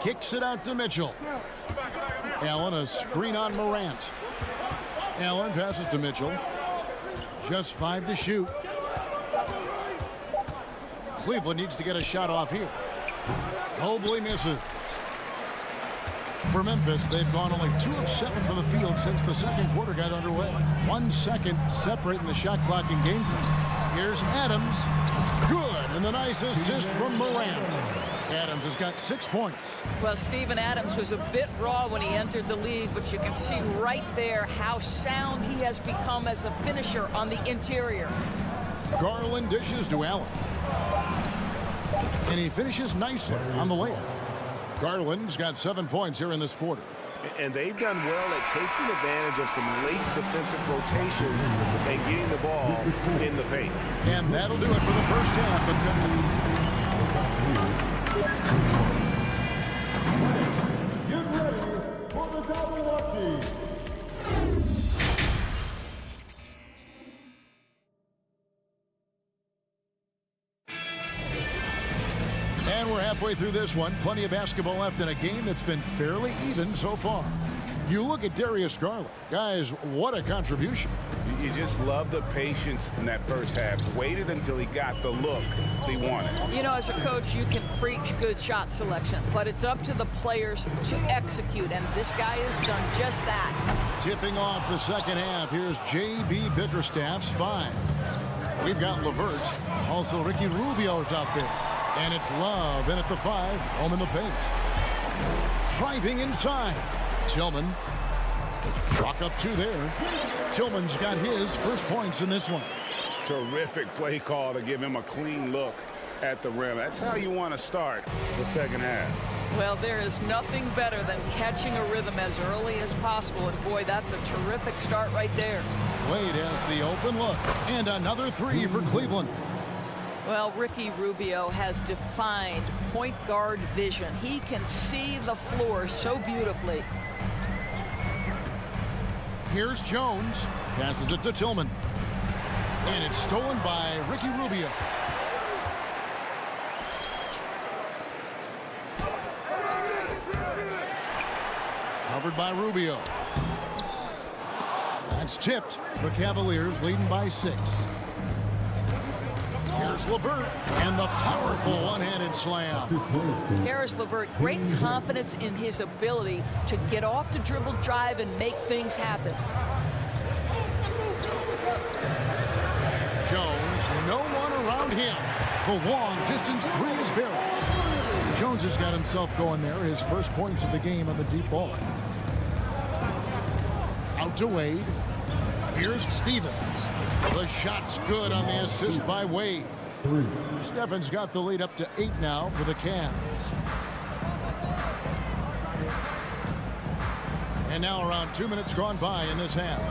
Kicks it out to Mitchell. Allen, a screen on Morant. Allen passes to Mitchell. Just 5 to shoot. Cleveland needs to get a shot off here. Mobley misses. For Memphis, they've gone only 2 of 7 from the field since the second quarter got underway. 1 second separating the shot clock in game time. Here's Adams. Good. And the nice assist from Morant. Adams has got 6 points. Well, Steven Adams was a bit raw when he entered the league, but you can see right there how sound he has become as a finisher on the interior. Garland dishes to Allen. And he finishes nicely on the layup. Garland's got 7 points here in this quarter. And they've done well at taking advantage of some late defensive rotations and getting the ball in the paint. And that'll do it for the first half. Get ready for the double lefty. And we're halfway through this one. Plenty of basketball left in a game that's been fairly even so far. You look at Darius Garland. Guys, what a contribution. You just love the patience in that first half. Waited until he got the look he wanted. You know, as a coach, you can preach good shot selection, but it's up to the players to execute, and this guy has done just that. Tipping off the second half, here's J.B. Bickerstaff's 5. We've got LeVert. Also, Ricky Rubio's out there. And it's Love in at the 5, home in the paint. Driving inside. Tillman. Chalk up 2 there. Tillman's got his first points in this one. Terrific play call to give him a clean look at the rim. That's how you want to start the second half. Well, there is nothing better than catching a rhythm as early as possible. And boy, that's a terrific start right there. Wade has the open look. And another 3 for Cleveland. Well, Ricky Rubio has defined point guard vision. He can see the floor so beautifully. Here's Jones. Passes it to Tillman. And it's stolen by Ricky Rubio. Covered by Rubio. That's tipped. The Cavaliers leading by 6. Here's LeVert and the powerful one-handed slam. Harris LeVert, great confidence in his ability to get off the dribble drive and make things happen. Jones, no one around him. The long distance 3 is buried. Jones has got himself going there. His first points of the game on the deep ball. Out to Wade. Here's Stevens. The shot's good on the assist by Wade. 3. Steffens got the lead up to 8 now for the Cavs. And now around 2 minutes gone by in this half.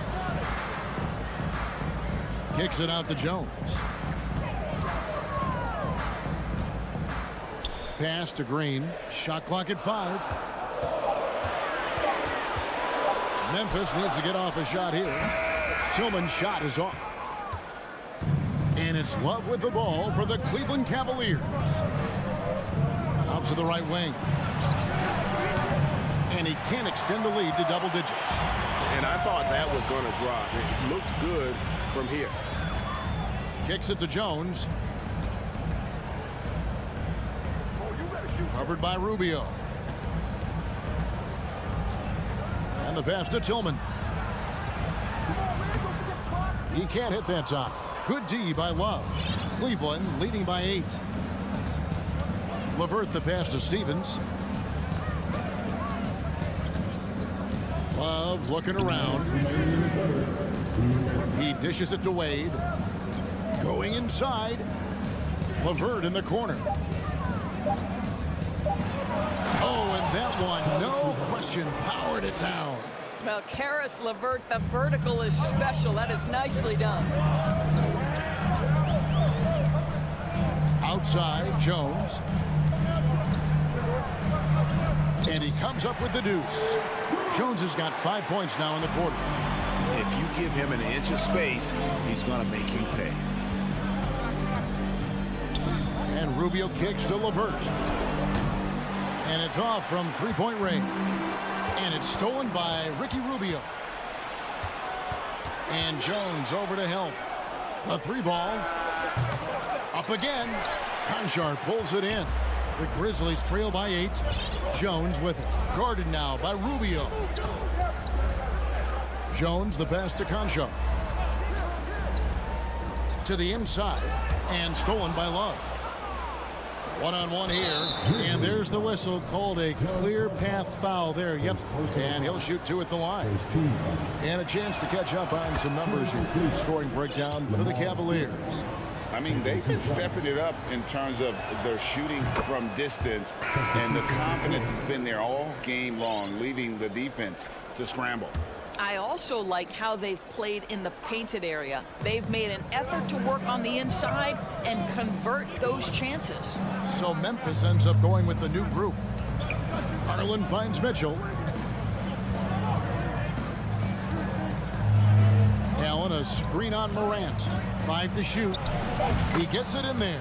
Kicks it out to Jones. Pass to Green. Shot clock at 5. Memphis needs to get off a shot here. Tillman's shot is off. And it's Love with the ball for the Cleveland Cavaliers. Out to the right wing. And and he can't extend the lead to double digits. And I thought that was going to drop. It looked good from here. Kicks it to Jones. Covered by Rubio. And the pass to Tillman. He can't hit that time. Good D by Love. Cleveland leading by 8. LeVert the pass to Stevens. Love looking around. He dishes it to Wade. Going inside. LeVert in the corner. Oh, and that one, no question, powered it down. Well, Karis LeVert, the vertical is special. That is nicely done. Outside, Jones. And he comes up with the deuce. Jones has got 5 points now in the quarter. If you give him an inch of space, he's going to make you pay. And Rubio kicks to LeVert. And it's off from three-point range. And it's stolen by Ricky Rubio. And Jones over to help. A 3-ball. Up again. Conchar pulls it in. The Grizzlies trail by 8. Jones with it. Guarded now by Rubio. Jones, the pass to Conchar. To the inside. And stolen by Love. One-on-one here, and there's the whistle, called a clear path foul there. Yep, and he'll shoot 2 at the line. And a chance to catch up on some numbers here. Scoring breakdown for the Cavaliers. I mean, they've been stepping it up in terms of their shooting from distance, and the confidence has been there all game long, leaving the defense to scramble. I also like how they've played in the painted area. They've made an effort to work on the inside and convert those chances. So Memphis ends up going with the new group. Garland finds Mitchell. Allen, a screen on Morant. 5 to shoot. He gets it in there.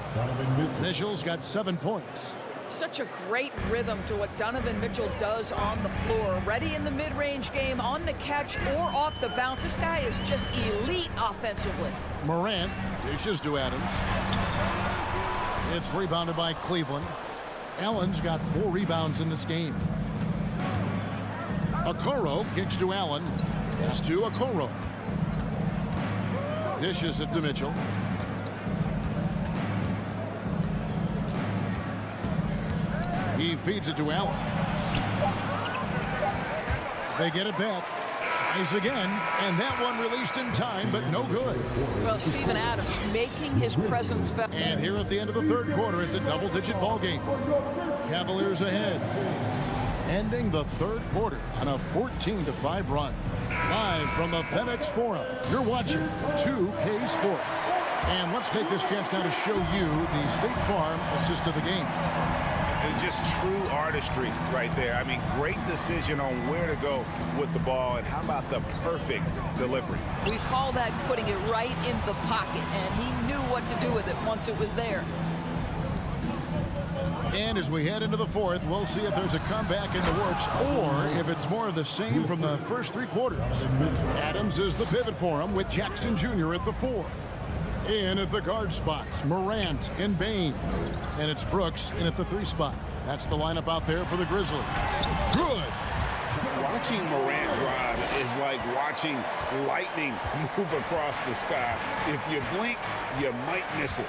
Mitchell's got 7 points. Such a great rhythm to what Donovan Mitchell does on the floor. Ready in the mid-range game, on the catch or off the bounce. This guy is just elite offensively. Morant dishes to Adams. It's rebounded by Cleveland. Allen's got 4 rebounds in this game. Okoro kicks to Allen. Pass to Okoro. Dishes it to Mitchell. He feeds it to Allen. They get it back. Tries again, and that one released in time, but no good. Well, Steven Adams making his presence felt. And here at the end of the third quarter, it's a double-digit ball game. Cavaliers ahead. Ending the third quarter on a 14-5 run. Live from the FedEx Forum, you're watching 2K Sports. And let's take this chance now to show you the State Farm assist of the game. And just true artistry right there. I mean, great decision on where to go with the ball, and how about the perfect delivery? We call that putting it right in the pocket, and he knew what to do with it once it was there. And as we head into the fourth, we'll see if there's a comeback in the works or if it's more of the same from the first 3 quarters. Adams is the pivot for him with Jackson Jr. at the 4. In at the guard spots, Morant and Bain. And it's Brooks in at the 3 spot. That's the lineup out there for the Grizzlies. Good. Watching Morant drive is like watching lightning move across the sky. If you blink, you might miss it.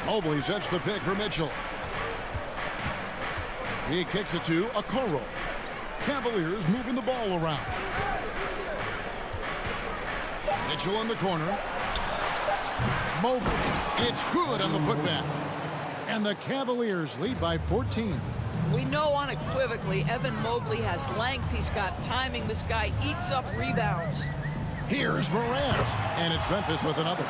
Mobley sets the pick for Mitchell. He kicks it to Okoro. Cavaliers moving the ball around. Mitchell in the corner. Mobley. It's good on the putback. And the Cavaliers lead by 14. We know unequivocally Evan Mobley has length. He's got timing. This guy eats up rebounds. Here's Morant. And it's Memphis with another.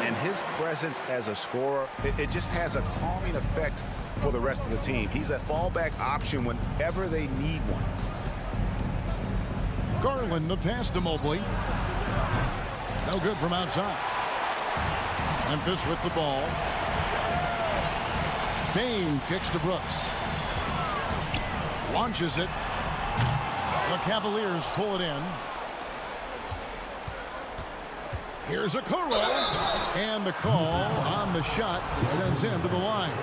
And his presence as a scorer, it just has a calming effect for the rest of the team. He's a fallback option whenever they need one. Garland, the pass to Mobley. No good from outside. Memphis with the ball. Bain kicks to Brooks. Launches it. The Cavaliers pull it in. Here's Okoro. And the call on the shot that sends him to the line.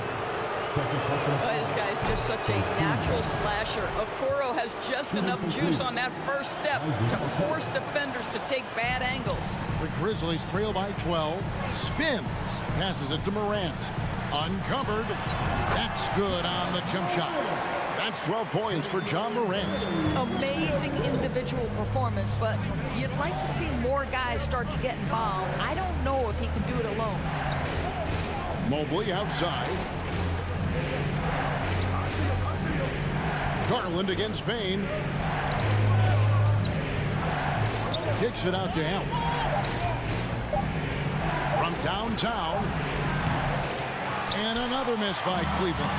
Well, this guy's just such a natural slasher. Okoro has just enough juice on that first step to force defenders to take bad angles. The Grizzlies trail by 12. Spins. Passes it to Morant. Uncovered. That's good on the jump shot. That's 12 points for John Morant. Amazing individual performance, but you'd like to see more guys start to get involved. I don't know if he can do it alone. Mobley outside. Garland against Bain. Kicks it out to Allen. From downtown. And another miss by Cleveland.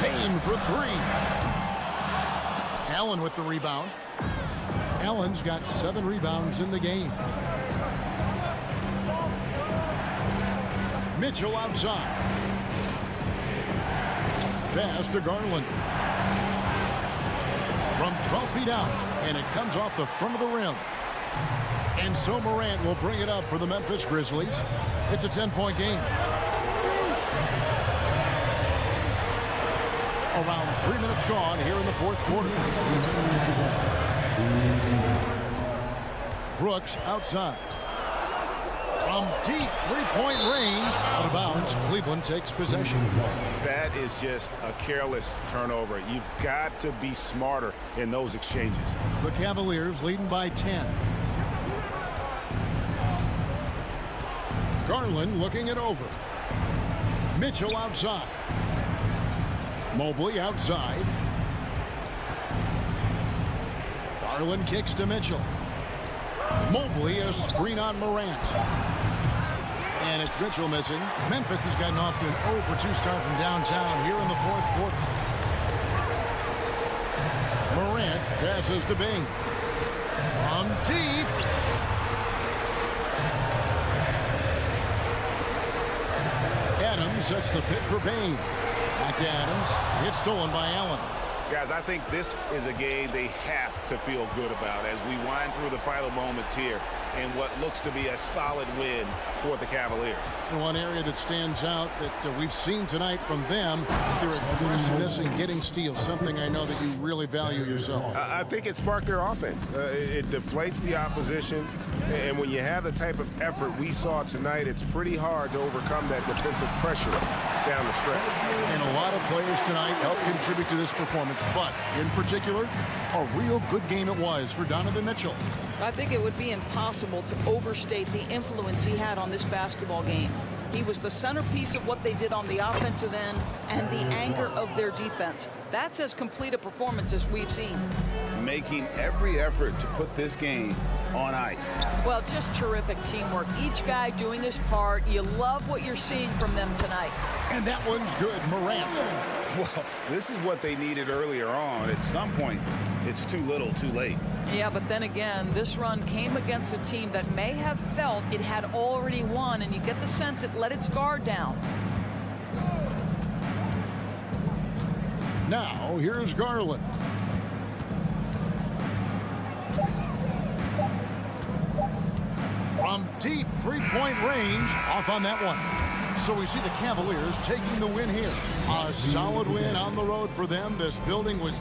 Bain for three. Allen with the rebound. Allen's got 7 rebounds in the game. Mitchell outside. Pass to Garland. From 12 feet out. And it comes off the front of the rim. And so Morant will bring it up for the Memphis Grizzlies. It's a 10-point game. Around 3 minutes gone here in the fourth quarter. Brooks outside. From deep three-point range. Out of bounds. Cleveland takes possession. That is just a careless turnover. You've got to be smarter in those exchanges. The Cavaliers leading by 10. Garland looking it over. Mitchell outside. Mobley outside. Garland kicks to Mitchell. Mobley a screen on Morant. And it's Mitchell missing. Memphis has gotten off to an 0 for 2 start from downtown here in the fourth quarter. Morant passes to Bing. On deep. Adams sets the pick for Bain. Back to Adams. It's stolen by Allen. Guys, I think this is a game they have to feel good about as we wind through the final moments here in what looks to be a solid win for the Cavaliers. And one area that stands out that we've seen tonight from them, their aggressiveness in getting steals, something I know that you really value yourself. I think it sparked their offense. It deflates the opposition, and when you have the type of effort we saw tonight, it's pretty hard to overcome that defensive pressure down the stretch. And a lot of players tonight helped contribute to this performance, but in particular, a real good game it was for Donovan Mitchell. I think it would be impossible to overstate the influence he had on this basketball game. He was the centerpiece of what they did on the offensive end and the anchor of their defense. That's as complete a performance as we've seen. Making every effort to put this game on ice. Well, just terrific teamwork. Each guy doing his part. You love what you're seeing from them tonight. And that one's good. Morant. Well, this is what they needed earlier on. At some point, it's too little, too late. Yeah, but then again, this run came against a team that may have felt it had already won, and you get the sense it let its guard down. Now, here's Garland. From deep three-point range, off on that one. So we see the Cavaliers taking the win here. A solid win on the road for them. This building was...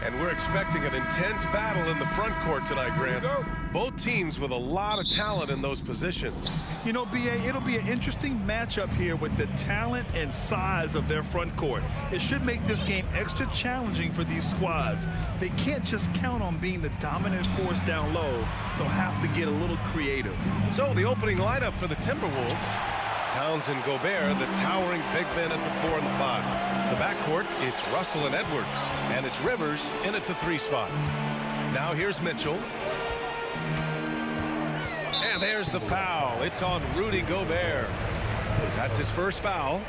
And we're expecting an intense battle in the front court tonight, Grant. Both teams with a lot of talent in those positions. You know, B.A., it'll be an interesting matchup here with the talent and size of their front court. It should make this game extra challenging for these squads. They can't just count on being the dominant force down low. They'll have to get a little creative. So the opening lineup for the Timberwolves: Towns and Gobert, the towering big men at the 4 and the 5. The backcourt, it's Russell and Edwards. And it's Rivers in at the 3 spot. Now here's Mitchell. And there's the foul. It's on Rudy Gobert. That's his first foul.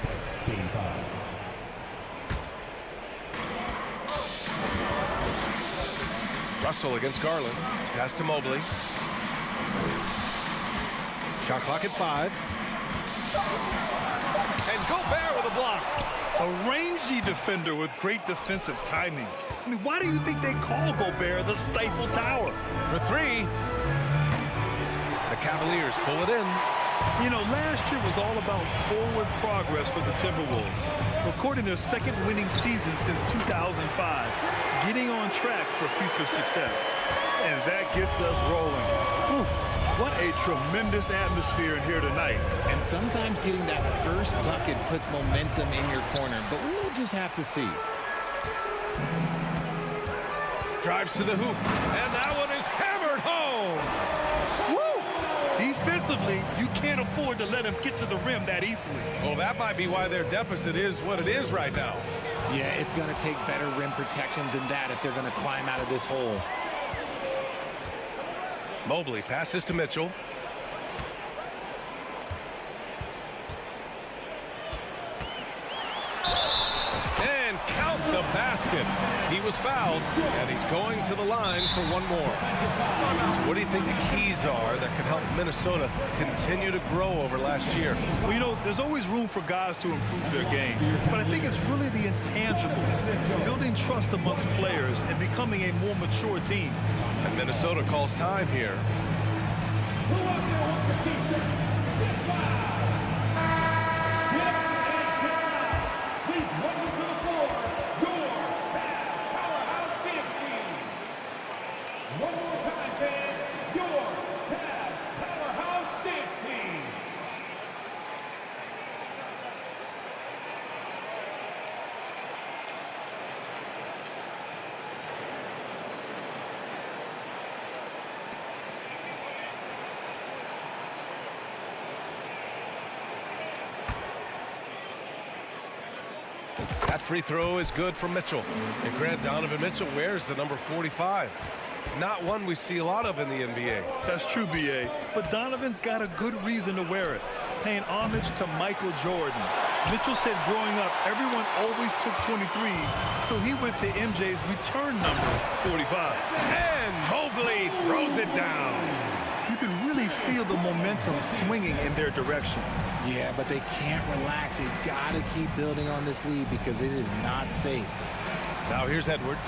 Russell against Garland. Pass to Mobley. Shot clock at 5. And Gobert with a block. A rangy defender with great defensive timing. I mean, why do you think they call Gobert the Stifle Tower? For 3. The Cavaliers pull it in. You know, last year was all about forward progress for the Timberwolves, recording their second winning season since 2005, getting on track for future success. And that gets us rolling. Whew, what a tremendous atmosphere in here tonight. And sometimes getting that first bucket puts momentum in your corner, but we'll just have to see. Drives to the hoop, and that one is hammered home. Defensively, you can't afford to let him get to the rim that easily. Well, that might be why their deficit is what it is right now. Yeah, it's going to take better rim protection than that if they're going to climb out of this hole. Mobley passes to Mitchell. And count the basket. He was fouled, and he's going to the line for one more. What do you think the keys are that can help Minnesota continue to grow over last year? Well, you know, there's always room for guys to improve their game, but I think it's really the intangibles, building trust amongst players and becoming a more mature team. And Minnesota calls time here. That free throw is good from Mitchell. And Grant, Donovan Mitchell wears the number 45. Not one we see a lot of in the NBA. That's true, B.A., but Donovan's got a good reason to wear it, paying homage to Michael Jordan. Mitchell said growing up, everyone always took 23, so he went to MJ's return number, 45. And Mobley throws it down. You can really feel the momentum swinging in their direction. Yeah, but they can't relax. They've got to keep building on this lead because it is not safe. Now here's Edwards,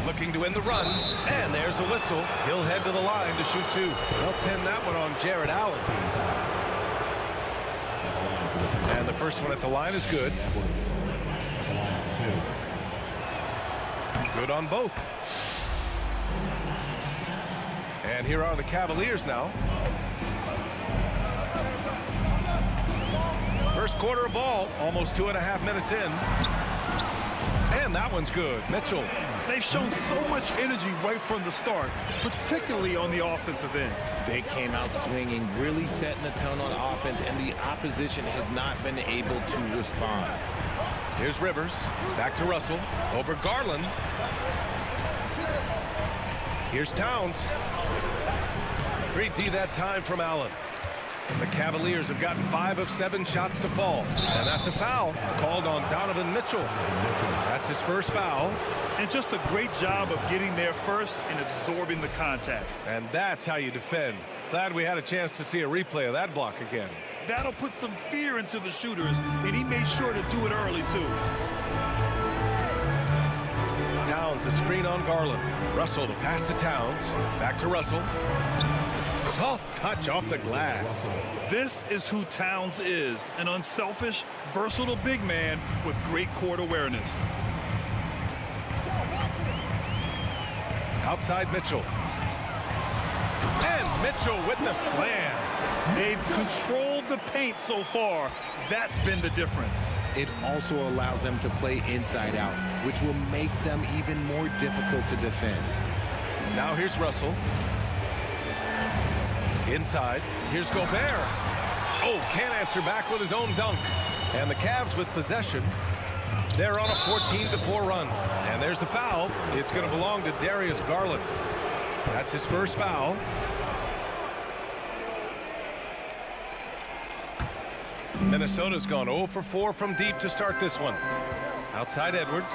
looking to end the run, and there's a whistle. He'll head to the line to shoot 2. They'll pin that one on Jared Allen. And the first one at the line is good. Good on both. And here are the Cavaliers now. First quarter of ball, almost 2.5 minutes in. And that one's good. Mitchell. They've shown so much energy right from the start, particularly on the offensive end. They came out swinging, really setting the tone on offense, and the opposition has not been able to respond. Here's Rivers. Back to Russell. Over Garland. Here's Towns. Great D that time from Allen. The Cavaliers have gotten 5 of 7 shots to fall. And that's a foul called on Donovan Mitchell. That's his first foul. And just a great job of getting there first and absorbing the contact. And that's how you defend. Glad we had a chance to see a replay of that block again. That'll put some fear into the shooters, and he made sure to do it early, too. Towns, a screen on Garland. Russell to pass to Towns. Back to Russell. Soft touch off the glass. This is who Towns is, an unselfish, versatile big man with great court awareness. Outside Mitchell. And Mitchell with the slam. They've controlled the paint so far. That's been the difference. It also allows them to play inside out, which will make them even more difficult to defend. Now here's Russell. Inside. Here's Gobert. Oh, can't answer back with his own dunk. And the Cavs with possession. They're on a 14-4 run. And there's the foul. It's going to belong to Darius Garland. That's his first foul. Minnesota's gone 0 for 4 from deep to start this one. Outside Edwards.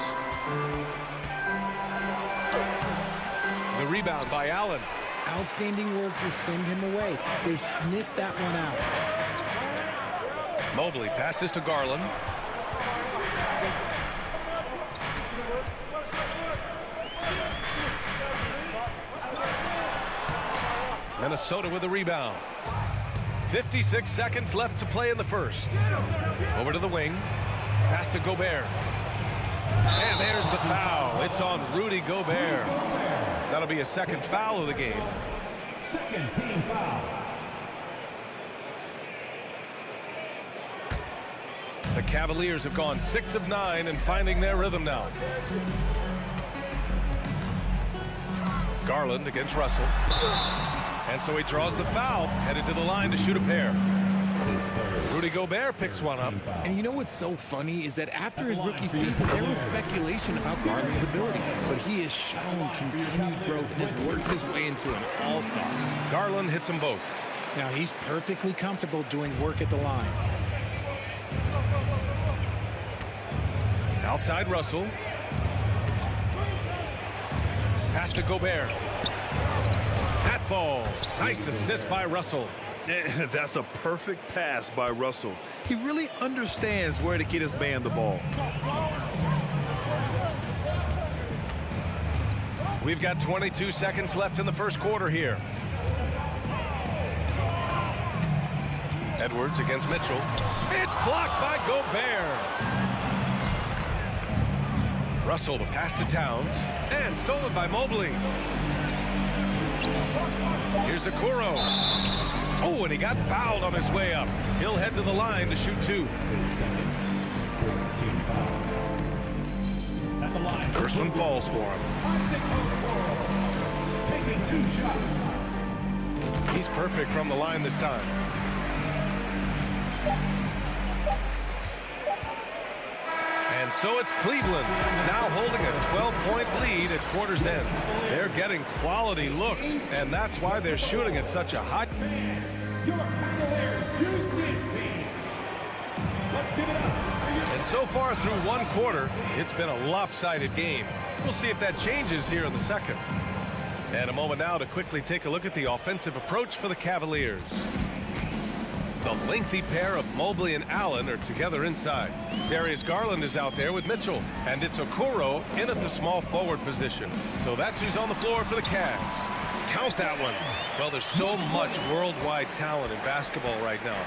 The rebound by Allen. Outstanding work to send him away. They sniffed that one out. Mobley passes to Garland. Minnesota with a rebound. 56 seconds left to play in the first. Over to the wing. Pass to Gobert. And there's the foul. It's on Rudy Gobert. That'll be a second foul of the game. Second team foul. The Cavaliers have gone 6 of 9 and finding their rhythm now. Garland against Russell. And so he draws the foul, headed to the line to shoot a pair. Rudy Gobert picks one up. And you know what's so funny is that after his rookie season, there was speculation about Garland's ability, but he has shown continued growth and has worked his way into an all-star. Garland hits them both. Now he's perfectly comfortable doing work at the line. Outside Russell. Pass to Gobert. That falls. Nice assist by Russell. That's a perfect pass by Russell. He really understands where to get his man the ball. We've got 22 seconds left in the first quarter here. Edwards against Mitchell. It's blocked by Gobert. Russell to pass to Towns. And stolen by Mobley. Here's Okoro. Oh, and he got fouled on his way up. He'll head to the line to shoot 2. First one falls for him. Taking 2 shots. He's perfect from the line this time. And so it's Cleveland now holding a 12-point lead at quarter's end. They're getting quality looks, and that's why they're shooting at such a high. Your Cavaliers use this team. Let's give it up. And so far through one quarter, it's been a lopsided game. We'll see if that changes here in the second. And a moment now to quickly take a look at the offensive approach for the Cavaliers. The lengthy pair of Mobley and Allen are together inside. Darius Garland is out there with Mitchell. And it's Okoro in at the small forward position. So that's who's on the floor for the Cavs. Count that one. Well, there's so much worldwide talent in basketball right now.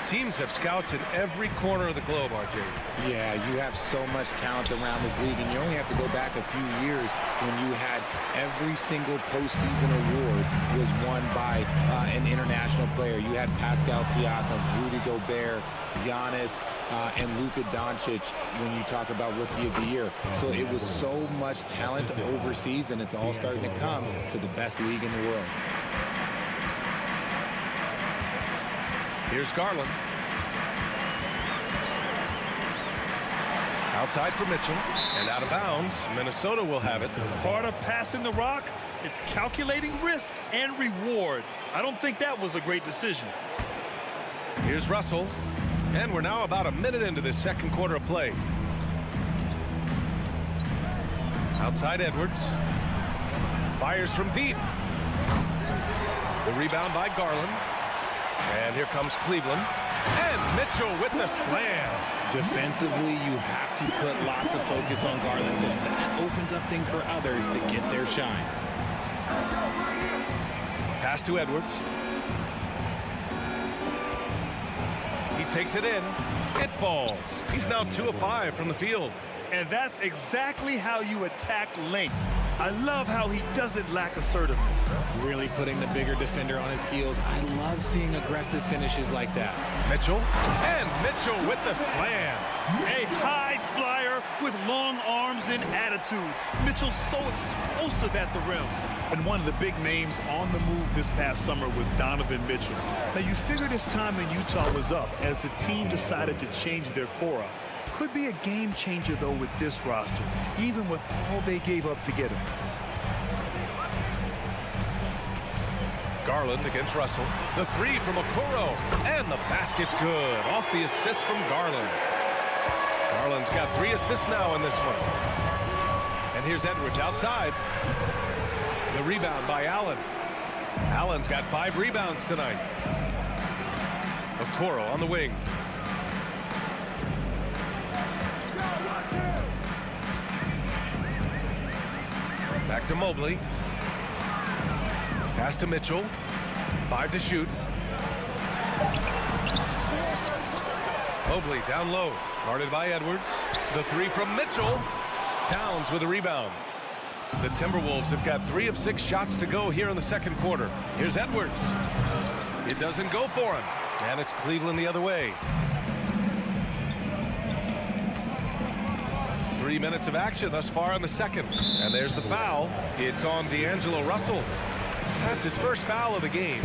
Teams have scouts in every corner of the globe, RJ. Yeah, you have so much talent around this league, and you only have to go back a few years when you had every single postseason award was won by an international player. You had Pascal Siakam, Rudy Gobert, Giannis, and Luka Doncic when you talk about Rookie of the Year. So it was so much talent overseas, and it's all starting to come to the best league in the world. Here's Garland. Outside for Mitchell. And out of bounds. Minnesota will have it. Part of passing the rock, it's calculating risk and reward. I don't think that was a great decision. Here's Russell. And we're now about a minute into this second quarter of play. Outside Edwards. Fires from deep. The rebound by Garland. And here comes Cleveland. And Mitchell with the slam. Defensively, you have to put lots of focus on Garland, so that opens up things for others to get their shine. Pass to Edwards. He takes it in. It falls. He's now 2 of 5 from the field. And that's exactly how you attack length. I love how he doesn't lack assertiveness. Really putting the bigger defender on his heels. I love seeing aggressive finishes like that. Mitchell, and Mitchell with the slam. A high flyer with long arms and attitude. Mitchell's so explosive at the rim. And one of the big names on the move this past summer was Donovan Mitchell. Now, you figured his time in Utah was up as the team decided to change their core up. Could be a game changer, though, with this roster, even with all they gave up to get him. Garland against Russell. The three from Okoro. And the basket's good. Off the assist from Garland. Garland's got 3 assists now in this one. And here's Edwards outside. The rebound by Allen. Allen's got 5 rebounds tonight. Okoro on the wing. Back to Mobley. Pass to Mitchell. 5 to shoot. Mobley down low. Guarded by Edwards. The 3 from Mitchell. Towns with a rebound. The Timberwolves have got 3 of 6 shots to go here in the second quarter. Here's Edwards. It doesn't go for him. And it's Cleveland the other way. 3 minutes of action thus far in the second. And there's the foul. It's on D'Angelo Russell. That's his first foul of the game.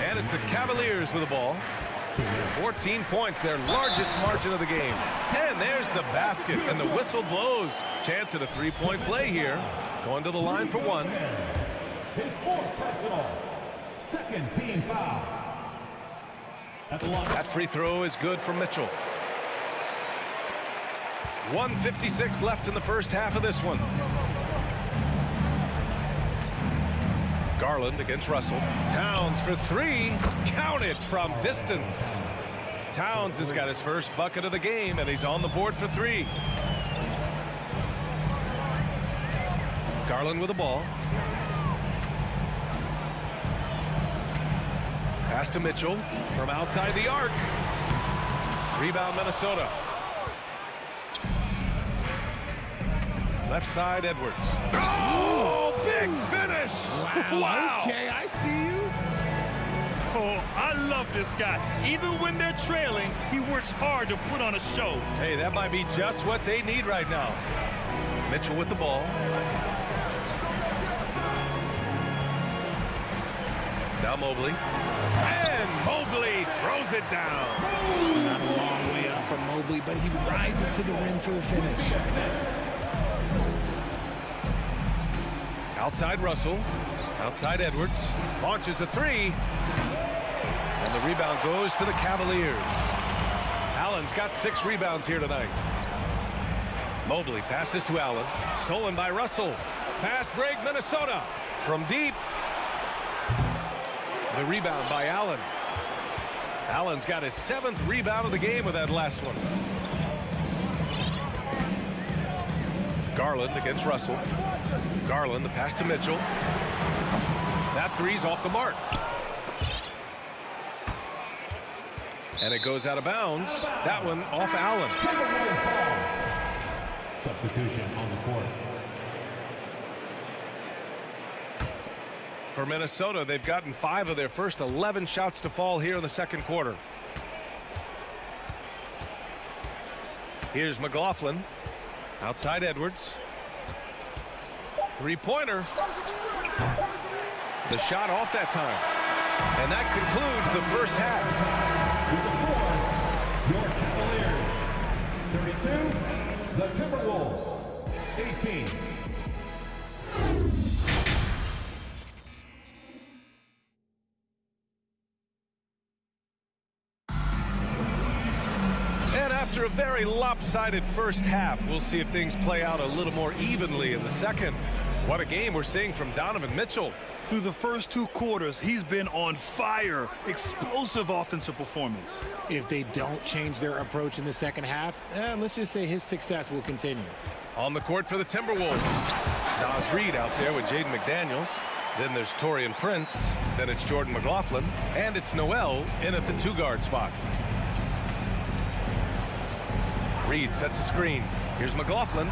And it's the Cavaliers with the ball. 14 points, their largest margin of the game. And there's the basket, and the whistle blows. Chance at a 3-point play here. Going to the line for 1. His 4th personal. Second team foul. That free throw is good for Mitchell. 1:56 left in the first half of this one. Garland against Russell. Towns for 3. Count it from distance. Towns has got his first bucket of the game, and he's on the board for 3. Garland with the ball. Pass to Mitchell from outside the arc. Rebound Minnesota. Left side Edwards. Oh, big finish. Wow. Okay, I see you. Oh, I love this guy. Even when they're trailing, he works hard to put on a show. Hey, that might be just what they need right now. Mitchell with the ball. Now Mobley. And Mobley throws it down. Not a long way up from Mobley, but he rises to the rim for the finish. Outside Russell. Outside Edwards. Launches a 3. And the rebound goes to the Cavaliers. Allen's got 6 rebounds here tonight. Mobley passes to Allen. Stolen by Russell. Fast break Minnesota. From deep. The rebound by Allen. Allen's got his 7th rebound of the game with that last one. Garland against Russell. Garland, the pass to Mitchell. That 3's off the mark. And it goes out of bounds. That one off Allen. Substitution on the court. For Minnesota, they've gotten 5 of their first 11 shots to fall here in the second quarter. Here's McLaughlin. Outside Edwards. 3-pointer. The shot off that time. And that concludes the first half. With the score, your Cavaliers 32, the Timberwolves 18. After a very lopsided first half, we'll see if things play out a little more evenly in the second. What a game we're seeing from Donovan Mitchell. Through the first 2 quarters, he's been on fire. Explosive offensive performance. If they don't change their approach in the second half, let's just say his success will continue. On the court for the Timberwolves. Nas Reed out there with Jaden McDaniels. Then there's Taurean Prince. Then it's Jordan McLaughlin. And it's Noel in at the 2-guard spot. Reed sets a screen. Here's McLaughlin.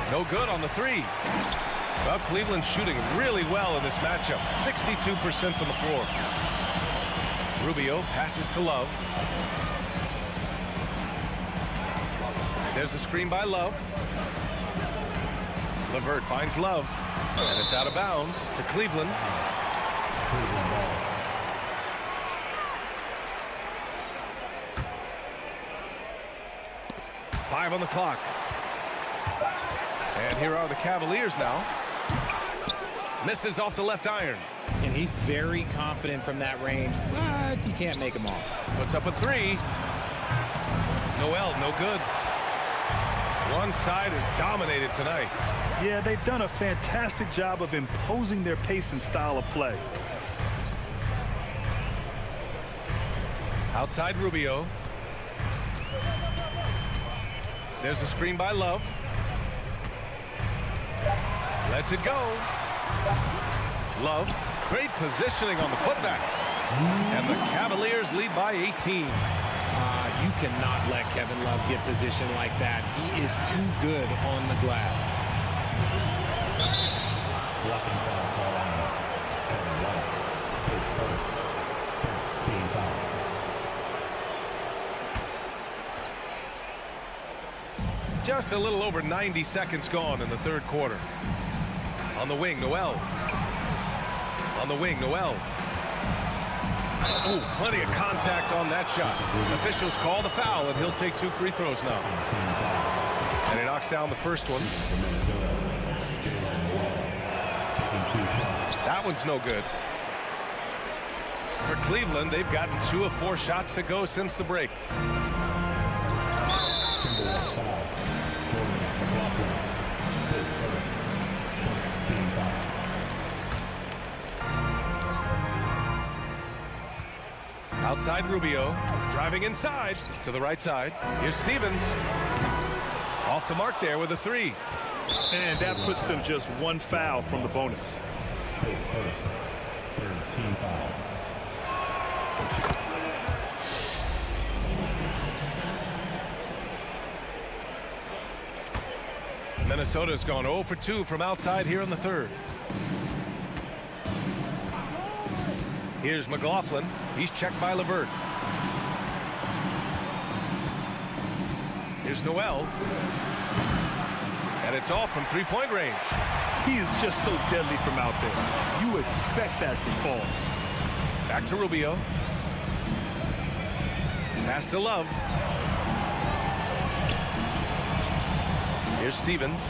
No good on the three. Well, Cleveland's shooting really well in this matchup. 62% from the floor. Rubio passes to Love. There's a screen by Love. LeVert finds Love. And it's out of bounds to Cleveland. Five on the clock. And here are the Cavaliers now. Misses off the left iron. And he's very confident from that range, but you can't make him all. Puts up a three. Noel, no good. One side is dominated tonight. Yeah, they've done a fantastic job of imposing their pace and style of play. Outside Rubio. There's a screen by Love. Lets it go. Love, great positioning on the putback. And the Cavaliers lead by 18. You cannot let Kevin Love get positioned like that. He is too good on the glass. Blocking foul call on Kevin Love. His first team foul. Just a little over 90 seconds gone in the third quarter. On the wing, Noel. On the wing, Noel. Ooh, plenty of contact on that shot. Officials call the foul, and he'll take 2 free throws now. And he knocks down the first one. That one's no good. For Cleveland, they've gotten 2 of 4 shots to go since the break. Outside Rubio, driving inside to the right side. Here's Stevens. Off the mark there with a 3. And that puts them just 1 foul from the bonus. His first team foul. Minnesota's gone 0 for 2 from outside here in the third. Here's McLaughlin. He's checked by LeVert. Here's Noel. And it's off from 3-point range. He is just so deadly from out there. You expect that to fall. Back to Rubio. Pass to Love. Here's Stevens.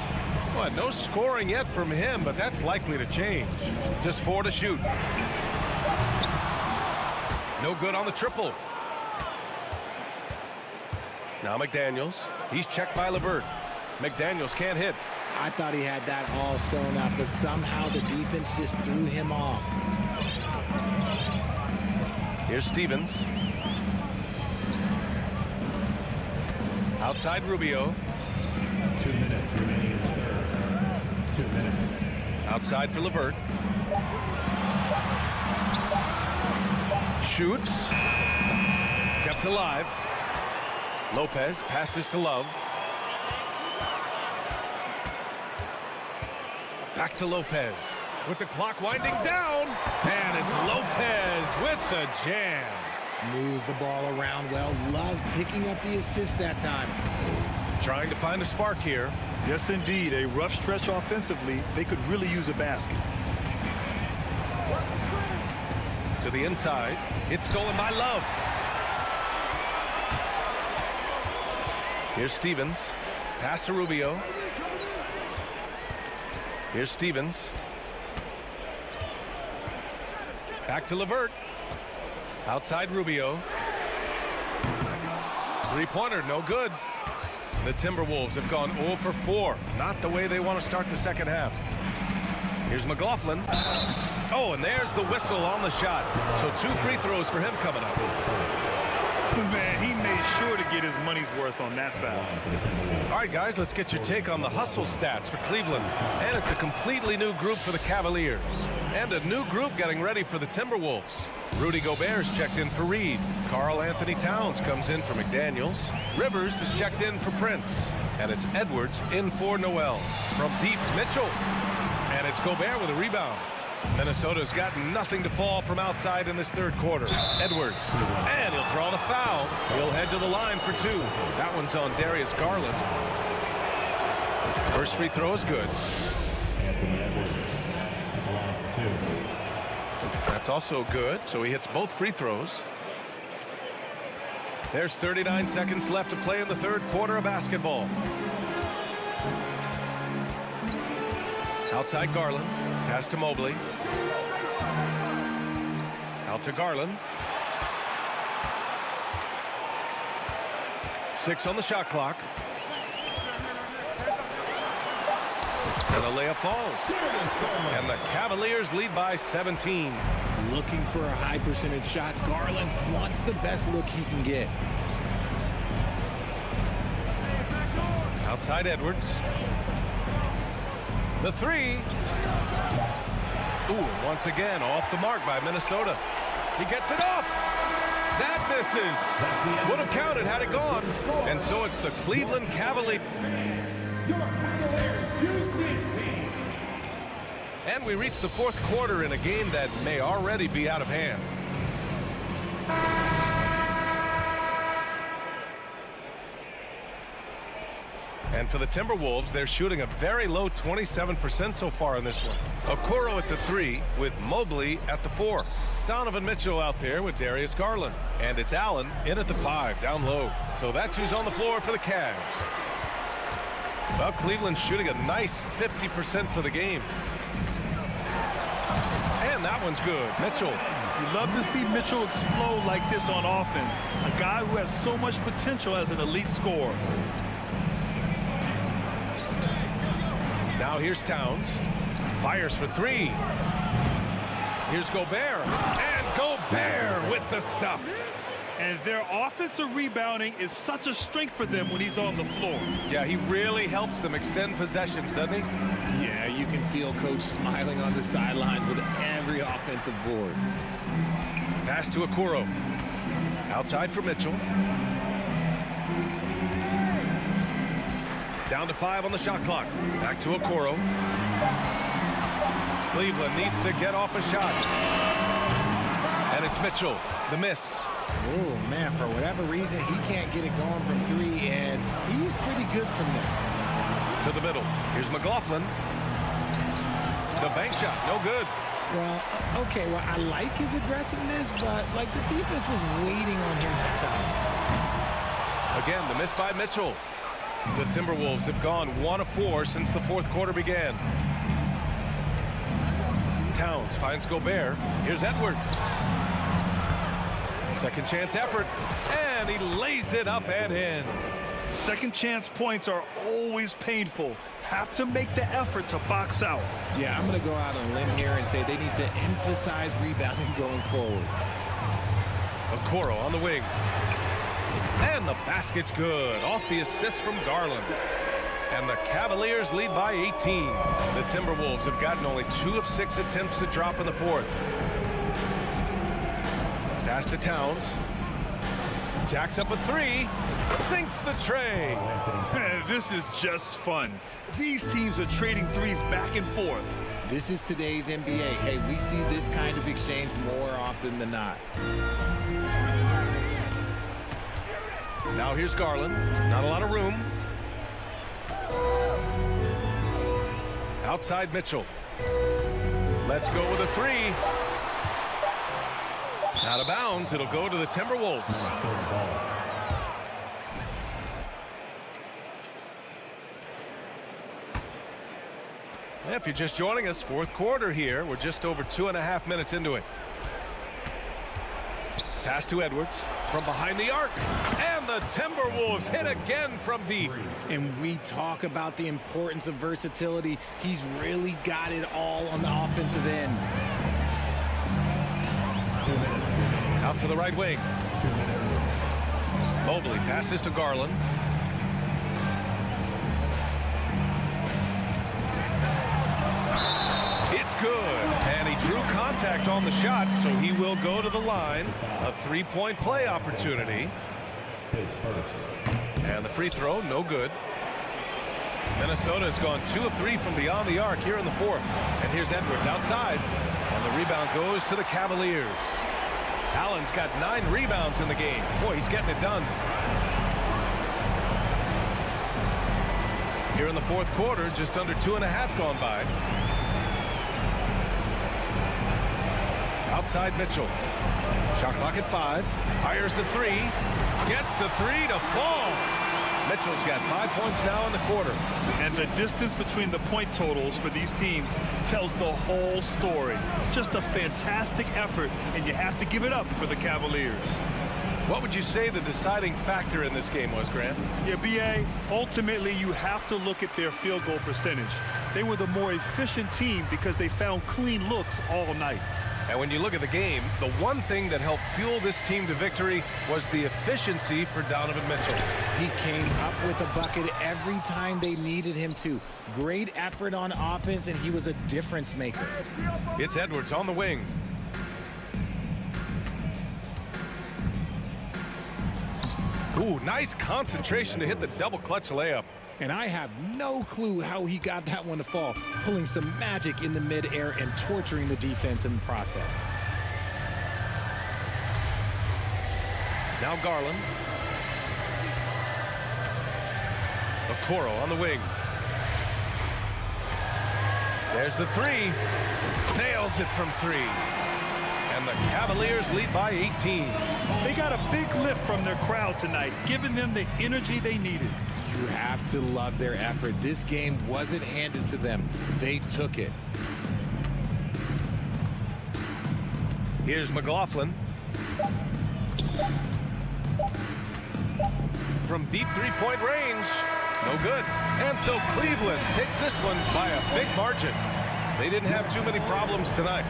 Well, no scoring yet from him, but that's likely to change. Just 4 to shoot. No good on the triple. Now McDaniels. He's checked by LeVert. McDaniels can't hit. I thought he had that all sewn up, but somehow the defense just threw him off. Here's Stevens. Outside Rubio. 2 minutes remaining in the third. 2 minutes. Outside for LeVert. Shoots. Kept alive. Lopez passes to Love. Back to Lopez. With the clock winding down. And it's Lopez with the jam. Moves the ball around well. Love picking up the assist that time. Trying to find a spark here. Yes, indeed. A rough stretch offensively. They could really use a basket. To the inside. It's stolen by Love. Here's Stevens. Pass to Rubio. Here's Stevens. Back to LeVert. Outside Rubio. 3-pointer, no good. The Timberwolves have gone 0 for 4. Not the way they want to start the second half. Here's McLaughlin. Oh, and there's the whistle on the shot. So 2 free throws for him coming up. Man, he made sure to get his money's worth on that foul. All right, guys, let's get your take on the hustle stats for Cleveland. And it's a completely new group for the Cavaliers. And a new group getting ready for the Timberwolves. Rudy Gobert's checked in for Reed. Karl Anthony Towns comes in for McDaniels. Rivers is checked in for Prince. And it's Edwards in for Noel. From deep, Mitchell. And it's Gobert with a rebound. Minnesota's got nothing to fall from outside in this third quarter. Edwards. And he'll draw the foul. He'll head to the line for two. That one's on Darius Garland. First free throw is good. Anthony Edwards at the line for 2. That's also good, so he hits both free throws. There's 39 seconds left to play in the third quarter of basketball. Outside Garland. Pass to Mobley. Out to Garland. 6 on the shot clock. And the layup falls. And the Cavaliers lead by 17. Looking for a high percentage shot. Garland wants the best look he can get. Outside Edwards. The three. Ooh, once again off the mark by Minnesota. He gets it off. That misses. Would have counted had it gone. And so it's the Cleveland Cavaliers. And we reach the fourth quarter in a game that may already be out of hand. And for the Timberwolves, they're shooting a very low 27% so far in this one. Okoro at the 3 with Mobley at the 4. Donovan Mitchell out there with Darius Garland. And it's Allen in at the 5, down low. So that's who's on the floor for the Cavs. Well, Cleveland's shooting a nice 50% for the game. And that one's good. Mitchell. You love to see Mitchell explode like this on offense. A guy who has so much potential as an elite scorer. Now here's Towns. Fires for 3. Here's Gobert. And Gobert with the stuff. And their offensive rebounding is such a strength for them when he's on the floor. Yeah, he really helps them extend possessions, doesn't he? Yeah, you can feel Coach smiling on the sidelines with every offensive board. Pass to Okoro. Outside for Mitchell. Down to 5 on the shot clock. Back to Okoro. Cleveland needs to get off a shot. And it's Mitchell. The miss. Oh, man, for whatever reason, he can't get it going from 3, and he's pretty good from there. To the middle. Here's McLaughlin. The bank shot. No good. Well, okay, well, I like his aggressiveness, but, like, the defense was waiting on him that time. Again, the miss by Mitchell. The Timberwolves have gone 1 of 4 since the fourth quarter began. Towns finds Gobert. Here's Edwards. Second chance effort. And he lays it up and in. Second chance points are always painful. Have to make the effort to box out. Yeah, I'm going to go out on a limb here and say they need to emphasize rebounding going forward. Okoro on the wing. And the basket's good. Off the assist from Garland. And the Cavaliers lead by 18. The Timberwolves have gotten only 2 of 6 attempts to drop in the fourth. Pass to Towns. Jacks up a 3. Sinks the tray. This is just fun. These teams are trading threes back and forth. This is today's NBA. Hey, we see this kind of exchange more often than not. Now here's Garland. Not a lot of room. Outside Mitchell. Let's go with a 3. Out of bounds. It'll go to the Timberwolves. If you're just joining us, fourth quarter here. We're just over 2.5 minutes into it. Pass to Edwards from behind the arc. And the Timberwolves hit again from deep. And we talk about the importance of versatility. He's really got it all on the offensive end. Out to the right wing. Mobley passes to Garland. It's good. And he drew contact on the shot, so he will go to the line. A three-point play opportunity. And the free throw, no good. Minnesota has gone 2 of 3 from beyond the arc here in the fourth. And here's Edwards outside. And the rebound goes to the Cavaliers. Allen's got 9 rebounds in the game. Boy, he's getting it done. Here in the fourth quarter, just under 2.5 gone by. Outside Mitchell. Shot clock at 5. Fires the 3. Gets the 3 to fall. Mitchell's got 5 points now in the quarter. And the distance between the point totals for these teams tells the whole story. Just a fantastic effort, and you have to give it up for the Cavaliers. What would you say the deciding factor in this game was, Grant? Yeah, B.A., ultimately you have to look at their field goal percentage. They were the more efficient team because they found clean looks all night. And when you look at the game, the one thing that helped fuel this team to victory was the efficiency for Donovan Mitchell. He came up with a bucket every time they needed him to. Great effort on offense, and he was a difference maker. It's Edwards on the wing. Ooh, nice concentration to hit the double clutch layup. And I have no clue how he got that one to fall, pulling some magic in the midair and torturing the defense in the process. Now Garland. Okoro on the wing. There's the 3. Nails it from 3. And the Cavaliers lead by 18. They got a big lift from their crowd tonight, giving them the energy they needed. You have to love their effort. This game wasn't handed to them. They took it. Here's McLaughlin. From deep three-point range. No good. And so Cleveland takes this one by a big margin. They didn't have too many problems tonight.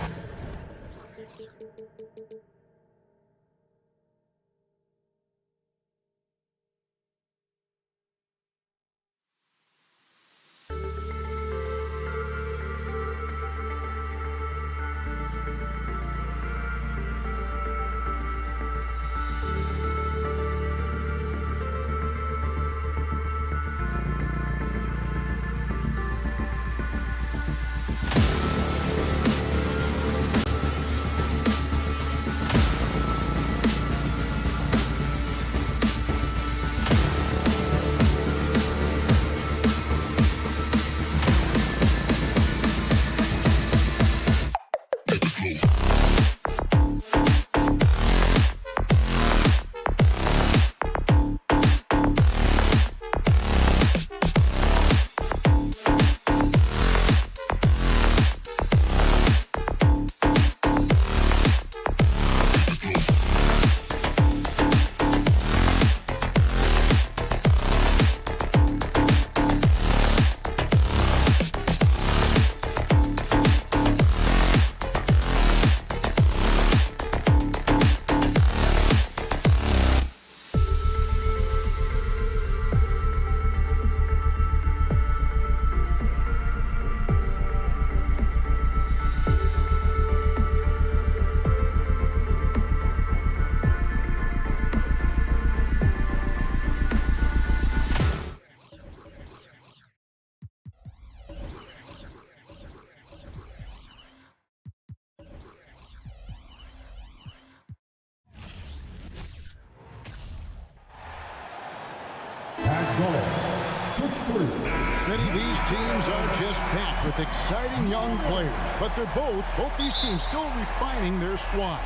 Many of these teams are just packed with exciting young players, but they're both these teams still refining their squads.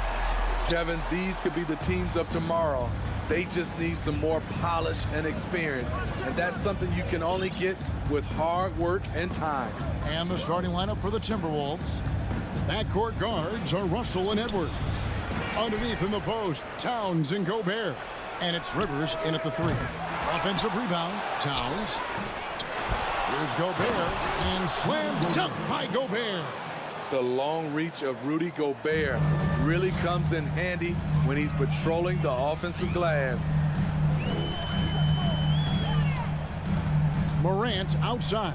Kevin, these could be the teams of tomorrow. They just need some more polish and experience, and that's something you can only get with hard work and time. And the starting lineup for the Timberwolves. Backcourt guards are Russell and Edwards. Underneath in the post, Towns and Gobert. And it's Rivers in at the 3. Offensive rebound, Towns. Here's Gobert, and slammed dunk by Gobert. The long reach of Rudy Gobert really comes in handy when he's patrolling the offensive glass. Morant outside.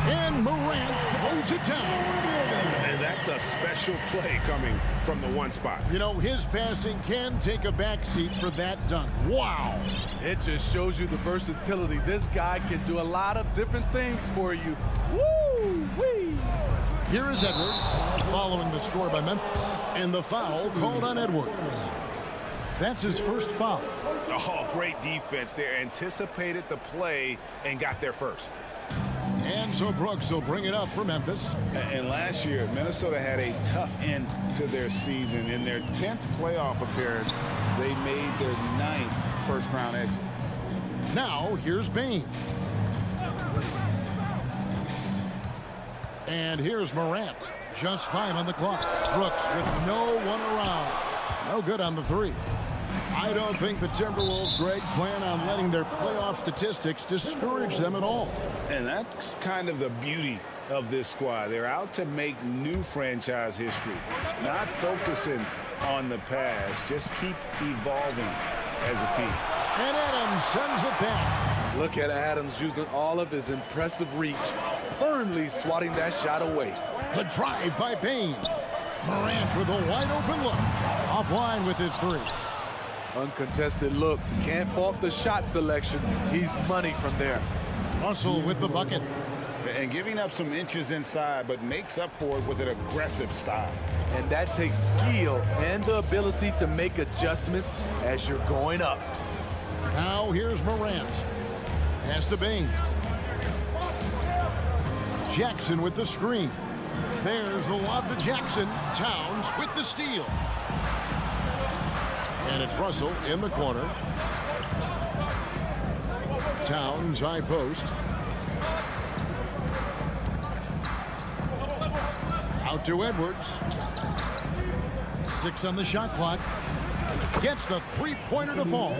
And Morant throws it down. And that's a special play coming from the one spot. You know, his passing can take a backseat for that dunk. Wow. It just shows you the versatility. This guy can do a lot of different things for you. Woo-wee! Here is Edwards following the score by Memphis. And the foul called on Edwards. That's his first foul. Oh, great defense there. Anticipated the play and got there first. And so Brooks will bring it up for Memphis. And last year, Minnesota had a tough end to their season. In their 10th playoff appearance, they made their 9th first-round exit. Now, here's Bain. And here's Morant. Just 5 on the clock. Brooks with no one around. No good on the 3. I don't think the Timberwolves, Greg, plan on letting their playoff statistics discourage them at all. And that's kind of the beauty of this squad. They're out to make new franchise history, not focusing on the past. Just keep evolving as a team. And Adams sends it back. Look at Adams using all of his impressive reach, firmly swatting that shot away. The drive by Bain. Morant with a wide open look. Offline with his 3. Uncontested look. Can't fault the shot selection. He's money from there. Russell with the bucket. And giving up some inches inside, but makes up for it with an aggressive style. And that takes skill and the ability to make adjustments as you're going up. Now here's Morant. Pass to Bain. Jackson with the screen. There's the lob to Jackson. Towns with the steal. And it's Russell in the corner. Towns high post. Out to Edwards. 6 on the shot clock. Gets the 3-pointer to fall.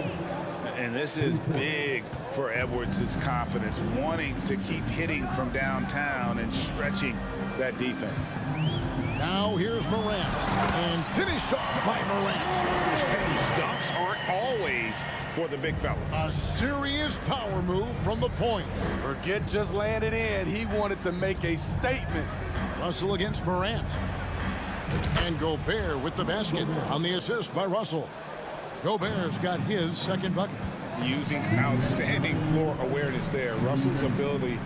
And this is big for Edwards' confidence, wanting to keep hitting from downtown and stretching that defense. Now here's Morant. And finished off by Morant. Dunks aren't always for the big fella. A serious power move from the point. Forget just laying it in. He wanted to make a statement. Russell against Morant. And Gobert with the basket on the assist by Russell. Gobert's got his second bucket. Using outstanding floor awareness there. Russell's ability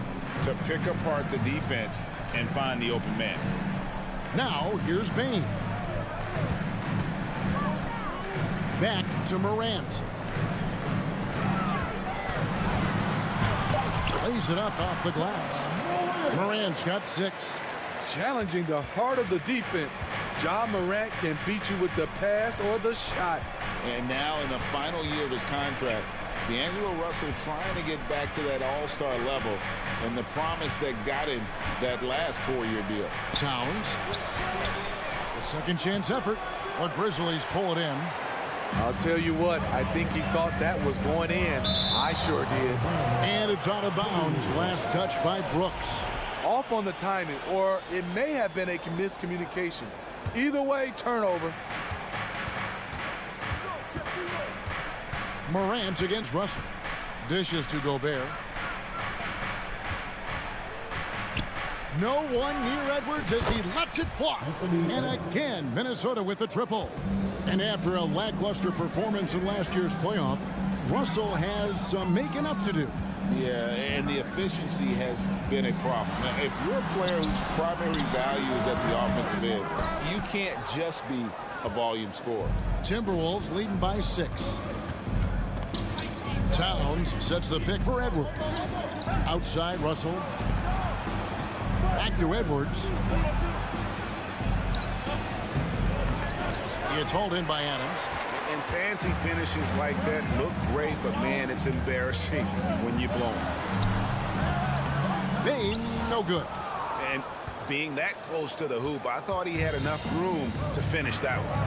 to pick apart the defense and find the open man. Now here's Bain. Back to Morant. Lays it up off the glass. Morant's got 6. Challenging the heart of the defense. Ja Morant can beat you with the pass or the shot. And now in the final year of his contract, D'Angelo Russell trying to get back to that all-star level and the promise that got him that last 4-year deal. Towns. The second chance effort. The Grizzlies pull it in. I'll tell you what, I think he thought that was going in. I sure did. And it's out of bounds. Last touch by Brooks. Off on the timing, or it may have been a miscommunication. Either way, turnover. Morant against Russell. Dishes to Gobert. No one near Edwards as he lets it fly. And again, Minnesota with the triple. And after a lackluster performance in last year's playoff, Russell has some making up to do. Yeah, and the efficiency has been a problem. Now, if you're a player whose primary value is at the offensive end, you can't just be a volume scorer. Timberwolves leading by 6. Towns sets the pick for Edwards. Outside, Russell. Back to Edwards. It's hauled in by Adams. And fancy finishes like that look great, but man, it's embarrassing when you blow them. Bain, no good. And being that close to the hoop, I thought he had enough room to finish that one.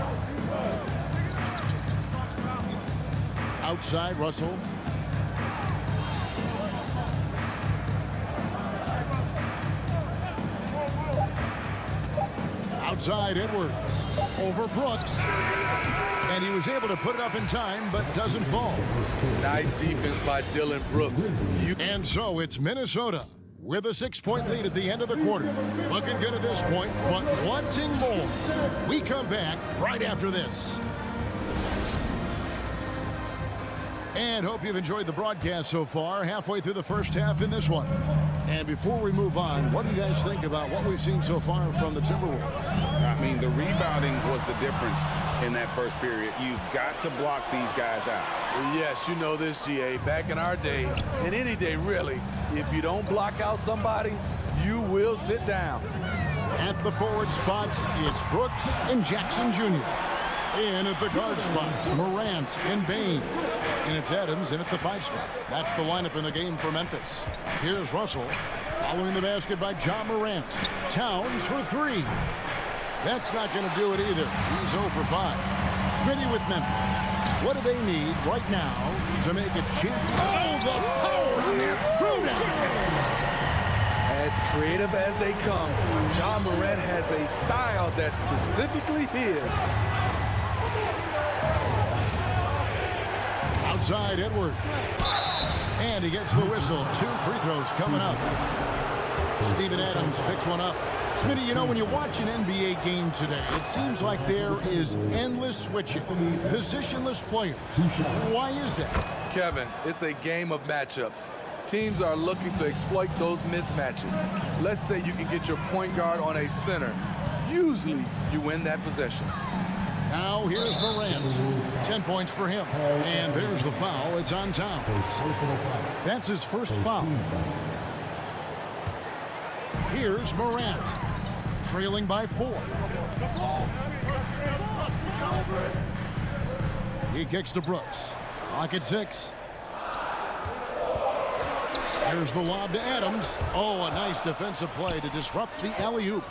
Outside, Russell. Outside Edwards. Over Brooks. And he was able to put it up in time, but doesn't fall. Nice defense by Dylan Brooks. And so it's Minnesota with a 6-point lead at the end of the quarter. Looking good at this point, but wanting more. We come back right after this. And hope you've enjoyed the broadcast so far. Halfway through the first half in this one. And before we move on, what do you guys think about what we've seen so far from the Timberwolves? I mean, the rebounding was the difference in that first period. You've got to block these guys out. Yes, you know this, GA. Back in our day, and any day really, if you don't block out somebody, you will sit down. At the forward spots, it's Brooks and Jackson Jr. In at the guard spots, Morant and Bain. And it's Adams in at the 5 spot. That's the lineup in the game for Memphis. Here's Russell, following the basket by John Morant. Towns for 3. That's not going to do it either. He's 0 for 5. Smitty with Memphis. What do they need right now to make a champ? Oh, the power on that throwdown. As creative as they come, John Morant has a style that's specifically his. Outside Edwards. And he gets the whistle. 2 free throws coming up. Steven Adams picks one up. Smitty, you know, when you watch an NBA game today, it seems like there is endless switching, positionless players. Why is that? Kevin, it's a game of matchups. Teams are looking to exploit those mismatches. Let's say you can get your point guard on a center. Usually, you win that possession. Now here's Morant. 10 points for him. And there's the foul. It's on Towns. That's his first foul. Here's Morant. Trailing by 4. He kicks to Brooks. Clock at 6. Here's the lob to Adams. Oh, a nice defensive play to disrupt the alley-oop.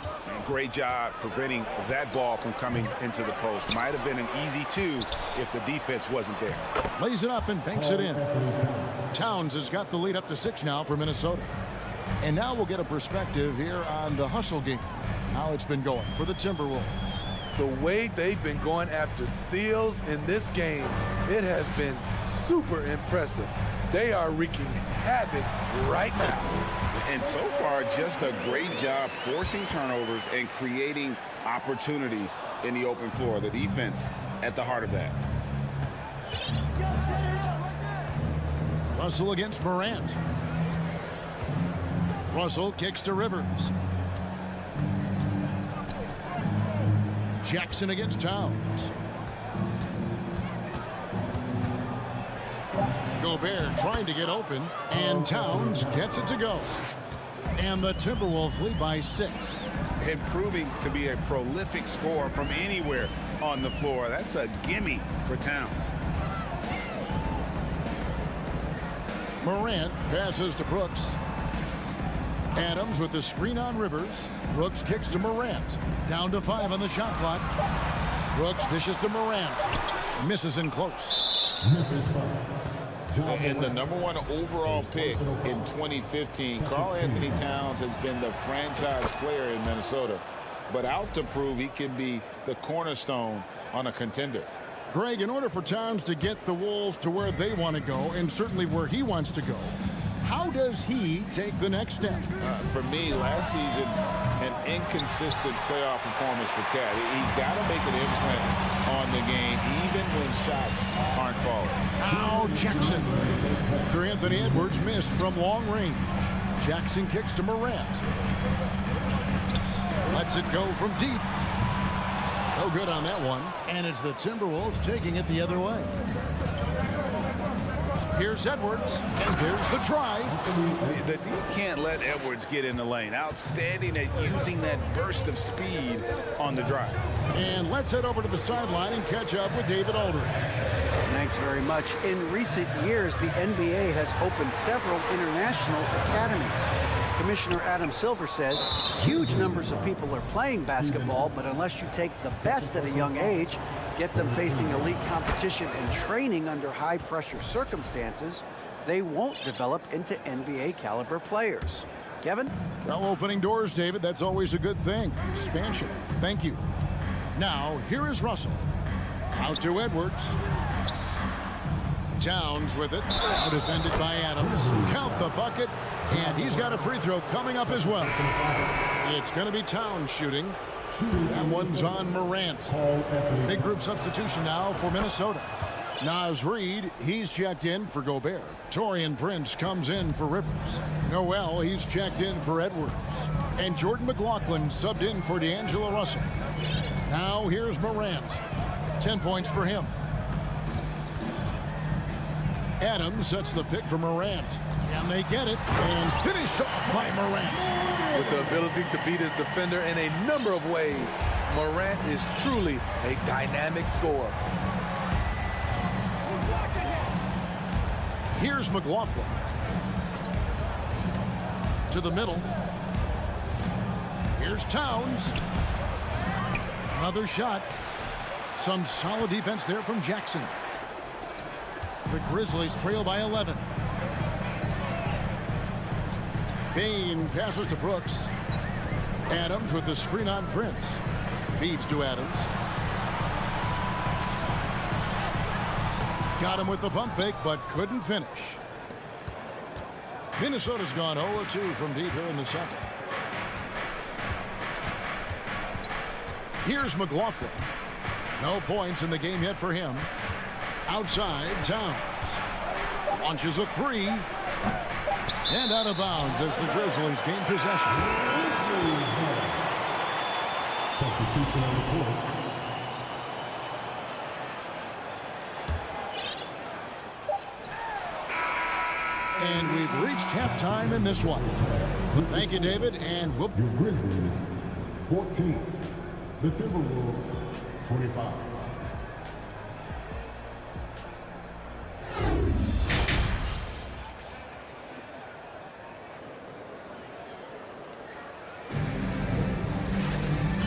Great job preventing that ball from coming into the post. Might have been an easy 2 if the defense wasn't there. Lays it up and banks it in. Towns has got the lead up to 6 now for Minnesota. And now we'll get a perspective here on the hustle game. How it's been going for the Timberwolves. The way they've been going after steals in this game, it has been super impressive. They are wreaking havoc right now. And so far, just a great job forcing turnovers and creating opportunities in the open floor. The defense at the heart of that. Russell against Morant. Russell kicks to Rivers. Jackson against Towns. Gobert trying to get open, and Towns gets it to go. And the Timberwolves lead by 6. And proving to be a prolific scorer from anywhere on the floor. That's a gimme for Towns. Morant passes to Brooks. Adams with the screen on Rivers. Brooks kicks to Morant. Down to 5 on the shot clock. Brooks dishes to Morant. Misses in close. And the #1 overall pick in 2015, Karl-Anthony Towns has been the franchise player in Minnesota, but out to prove he can be the cornerstone on a contender. Greg, in order for Towns to get the Wolves to where they want to go, and certainly where he wants to go, how does he take the next step? For me, last season, an inconsistent playoff performance for Cat. He's got to make an imprint on the game, even when shots aren't falling. Now Jackson. After Anthony Edwards missed from long range. Jackson kicks to Morant. Lets it go from deep. No good on that one. And it's the Timberwolves taking it the other way. Here's Edwards, and there's the drive. You can't let Edwards get in the lane. Outstanding at using that burst of speed on the drive. And let's head over to the sideline and catch up with David Aldridge. Thanks very much. In recent years, the NBA has opened several international academies. Commissioner Adam Silver says huge numbers of people are playing basketball, but unless you take the best at a young age, get them facing elite competition and training under high-pressure circumstances, they won't develop into NBA-caliber players. Kevin? Well, opening doors, David, that's always a good thing. Expansion. Thank you. Now, here is Russell. Out to Edwards. Towns with it. Now defended by Adams. Count the bucket. And he's got a free throw coming up as well. It's going to be Towns shooting. That one's on Morant. Big group substitution now for Minnesota. Naz Reid, he's checked in for Gobert. Taurean Prince comes in for Rivers. Noel, he's checked in for Edwards. And Jordan McLaughlin subbed in for D'Angelo Russell. Now here's Morant. 10 points for him. Adams sets the pick for Morant. And they get it. And finished off by Morant. With the ability to beat his defender in a number of ways, Morant is truly a dynamic scorer. Here's McLaughlin. To the middle. Here's Towns. Another shot. Some solid defense there from Jackson. The Grizzlies trail by 11. Bain passes to Brooks. Adams with the screen on Prince. Feeds to Adams. Got him with the pump fake, but couldn't finish. Minnesota's gone 0-2 from deep here in the second. Here's McLaughlin. No points in the game yet for him. Outside, Towns. Launches a three. And out of bounds as the Grizzlies gain possession. Substitution on the court. And we've reached halftime in this one. Thank you, David, and we'll... Your Grizzlies, 14. The Timberwolves, 25.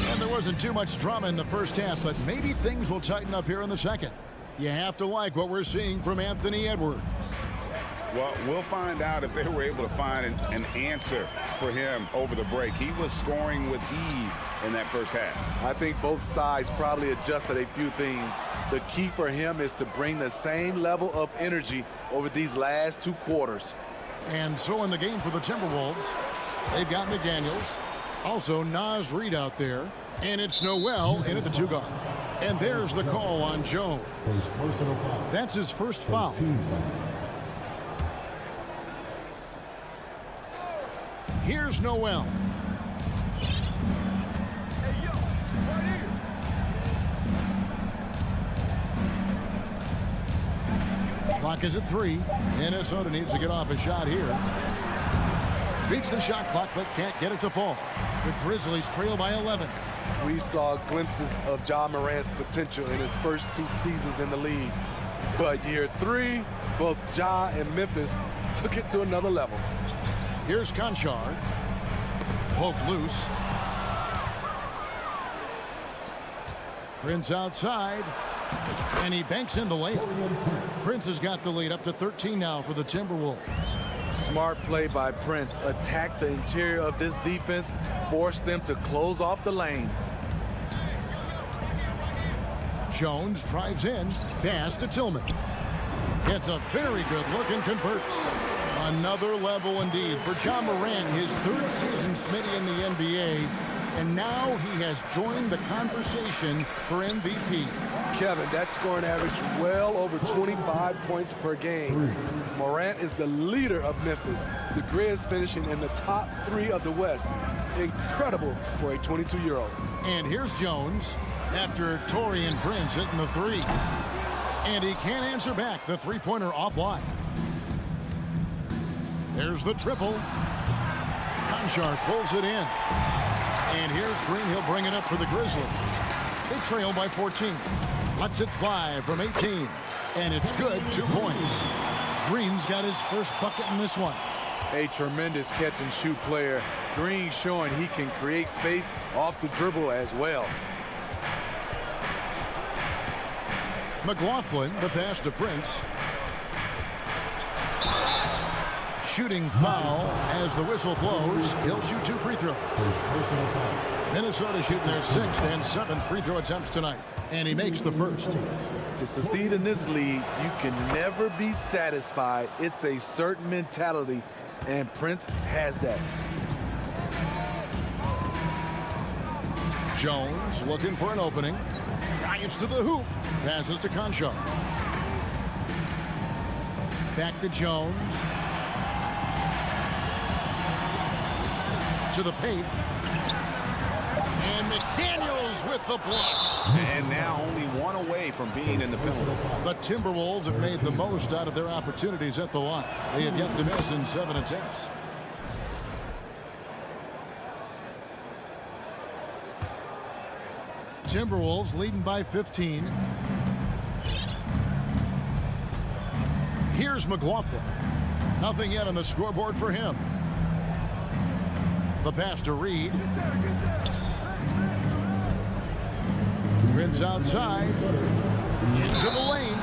And there wasn't too much drama in the first half, but maybe things will tighten up here in the second. You have to like what we're seeing from Anthony Edwards. Well, we'll find out if they were able to find an answer for him over the break. He was scoring with ease in that first half. I think both sides probably adjusted a few things. The key for him is to bring the same level of energy over these last two quarters. And so in the game for the Timberwolves, they've got McDaniels. Also Naz Reid out there. And it's Noel in at the two guard. And there's the call on Jones. That's his first foul. Here's Noel. Clock is at 3. Minnesota needs to get off a shot here. Beats the shot clock, but can't get it to fall. The Grizzlies trail by 11. We saw glimpses of Ja Morant's potential in his first 2 seasons in the league. But year 3, both Ja and Memphis took it to another level. Here's Conchar. Poke loose. Prince outside. And he banks in the layup. Prince has got the lead up to 13 now for the Timberwolves. Smart play by Prince. Attack the interior of this defense. Force them to close off the lane. Jones drives in. Pass to Tillman. Gets a very good look and converts. Another level indeed for Ja Morant, his 3rd season Smitty in the NBA, and now he has joined the conversation for MVP. Kevin, that scoring average well over 25 points per game. Morant is the leader of Memphis. The Grizz finishing in the top 3 of the West. Incredible for a 22-year-old. And here's Jones after Taurean Prince hitting the 3. And he can't answer back. The three-pointer offline. There's the triple. Conchar pulls it in. And here's Green. He'll bring it up for the Grizzlies. They trail by 14. Lets it fly from 18. And it's good. 2 points. Green's got his first bucket in this one. A tremendous catch-and-shoot player. Green showing he can create space off the dribble as well. McLaughlin, the pass to Prince. Shooting foul as the whistle blows. He'll shoot 2 free throws. Minnesota shooting their 6th and 7th free throw attempts tonight. And he makes the first. To succeed in this league, you can never be satisfied. It's a certain mentality, and Prince has that. Jones looking for an opening. Drives to the hoop. Passes to Concho. Back to Jones. To the paint. And McDaniels with the block. And now only one away from being in the penalty. The Timberwolves have made the most out of their opportunities at the line. They have yet to miss in 7 attempts. Timberwolves leading by 15. Here's McLaughlin. Nothing yet on the scoreboard for him. The pass to Reed. Prince outside. Into the lane.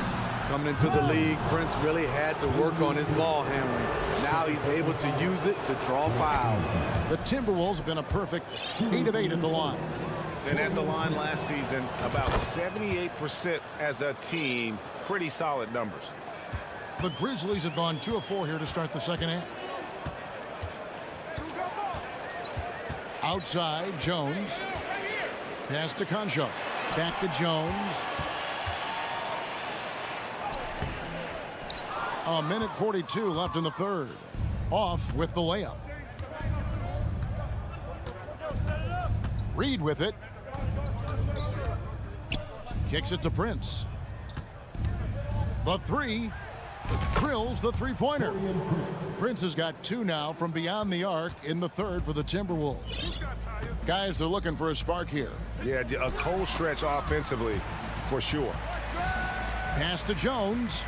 Coming into the league, Prince really had to work on his ball handling. Now he's able to use it to draw fouls. The Timberwolves have been a perfect 8 of 8 at the line. And at the line last season, about 78% as a team. Pretty solid numbers. The Grizzlies have gone 2 of 4 here to start the second half. Outside, Jones. Pass to Concho. Back to Jones. A minute 42 left in the third. Off with the layup. Reed with it. Kicks it to Prince. The 3. Drills the three-pointer. Prince has got 2 now from beyond the arc in the third for the Timberwolves. Guys, they're looking for a spark here. Yeah, a cold stretch offensively for sure. Pass to Jones.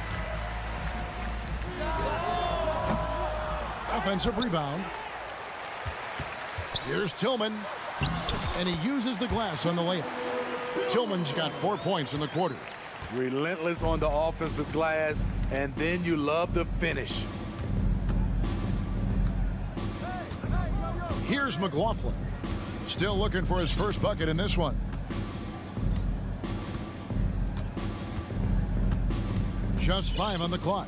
Offensive rebound. Here's Tillman. And he uses the glass on the layup. Tillman's got 4 points in the quarter. Relentless on the offensive glass, and then you love the finish. Here's McLaughlin. Still looking for his first bucket in this one. Just 5 on the clock.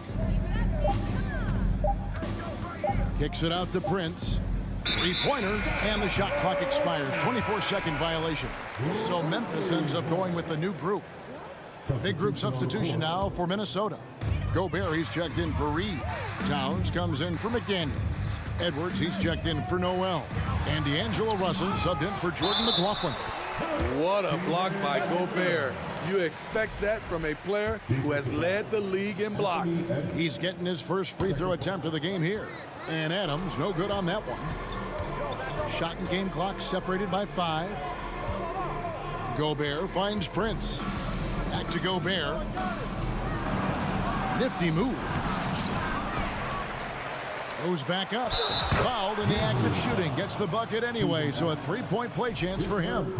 Kicks it out to Prince. 3-pointer, and the shot clock expires. 24-second violation. So Memphis ends up going with the new group. Big group substitution now for Minnesota. Gobert, he's checked in for Reed. Towns comes in for McDaniels. Edwards, he's checked in for Noel. And D'Angelo Russell subbed in for Jordan McLaughlin. What a block by Gobert. You expect that from a player who has led the league in blocks. He's getting his first free throw attempt of the game here. And Adams, no good on that one. Shot and game clock separated by 5. Gobert finds Prince. Back to Gobert. Nifty move. Goes back up. Fouled in the act of shooting. Gets the bucket anyway, so a 3-point play chance for him.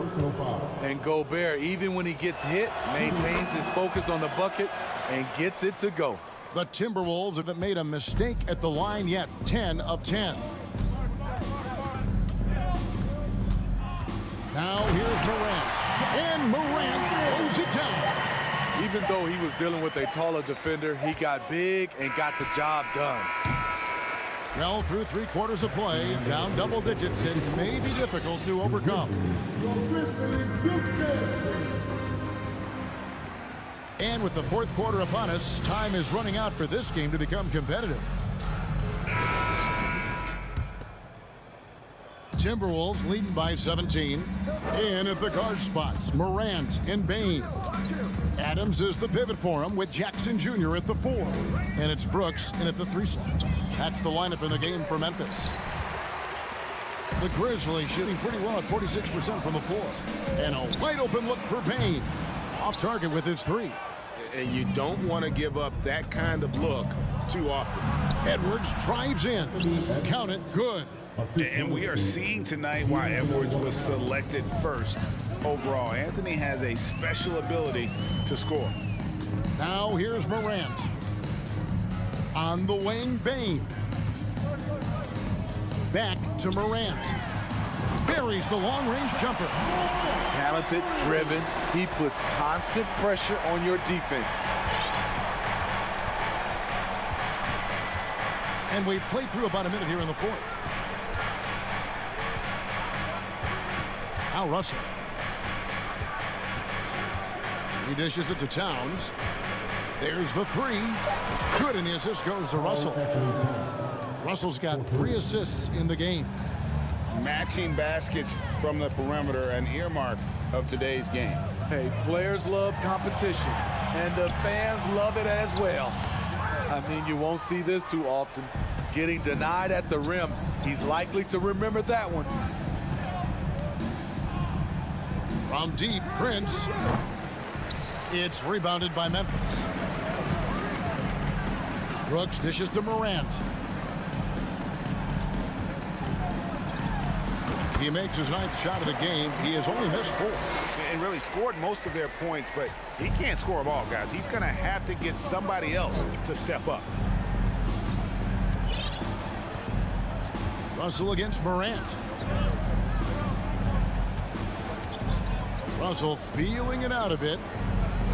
And Gobert, even when he gets hit, maintains his focus on the bucket and gets it to go. The Timberwolves haven't made a mistake at the line yet. 10 of 10. Now here's Morant. And Morant throws it down. Even though he was dealing with a taller defender, he got big and got the job done. Well, through 3 quarters of play, down double digits, it may be difficult to overcome. And with the 4th quarter upon us, time is running out for this game to become competitive. Timberwolves leading by 17. In at the guard spots, Morant and Bane. Adams is the pivot for him with Jackson Jr. at the 4. And it's Brooks in at the 3 slot. That's the lineup in the game for Memphis. The Grizzlies shooting pretty well at 46% from the floor. And a wide open look for Bane. Off target with his 3. And you don't want to give up that kind of look too often. Edwards drives in. Count it, good. And we are seeing tonight why Edwards was selected first overall. Anthony has a special ability to score. Now here's Morant. On the wing, Bane. Back to Morant. Buries the long-range jumper. Talented, driven. He puts constant pressure on your defense. And we've played through about a minute here in the fourth. Al Russell. He dishes it to Towns. There's the three. Good, and the assist goes to Russell. Russell's got 3 assists in the game. Matching baskets from the perimeter, an earmark of today's game. Hey, players love competition, and the fans love it as well. I mean, you won't see this too often. Getting denied at the rim, he's likely to remember that one. From deep, Prince. It's rebounded by Memphis. Brooks dishes to Morant. He makes his 9th shot of the game. He has only missed 4. And really scored most of their points, but he can't score them all, guys. He's going to have to get somebody else to step up. Russell against Morant. Russell feeling it out a bit.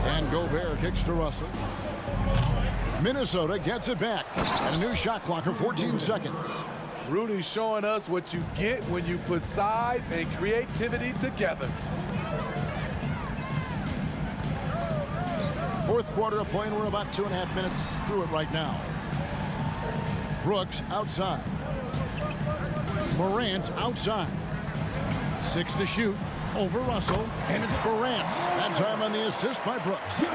And Gobert kicks to Russell. Minnesota gets it back. And a new shot clock of 14 seconds. Rudy's showing us what you get when you put size and creativity together. Fourth quarter of play, and we're about 2.5 minutes through it right now. Brooks outside. Morant outside. 6 to shoot. Over Russell, and it's Morant. That time on the assist by Brooks.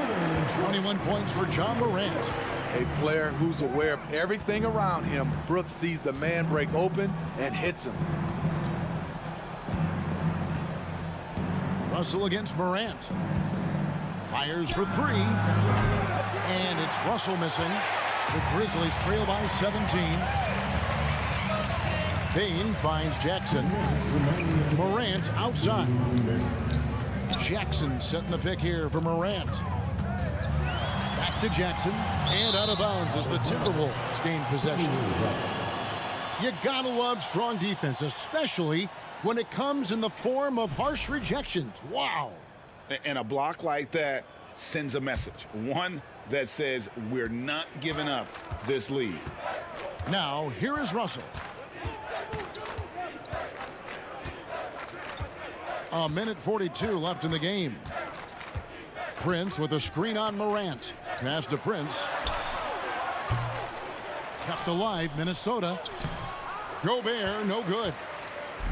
21 points for John Morant. A player who's aware of everything around him. Brooks sees the man break open and hits him. Russell against Morant. Fires for 3. And it's Russell missing. The Grizzlies trail by 17. Payne finds Jackson. Morant outside. Jackson setting the pick here for Morant. Back to Jackson. And out of bounds as the Timberwolves gain possession. You gotta love strong defense, especially when it comes in the form of harsh rejections. Wow. And a block like that sends a message. One that says we're not giving up this lead. Now, here is Russell. A minute 42 left in the game. Prince with a screen on Morant. Pass to Prince. Kept alive, Minnesota. Gobert, no good.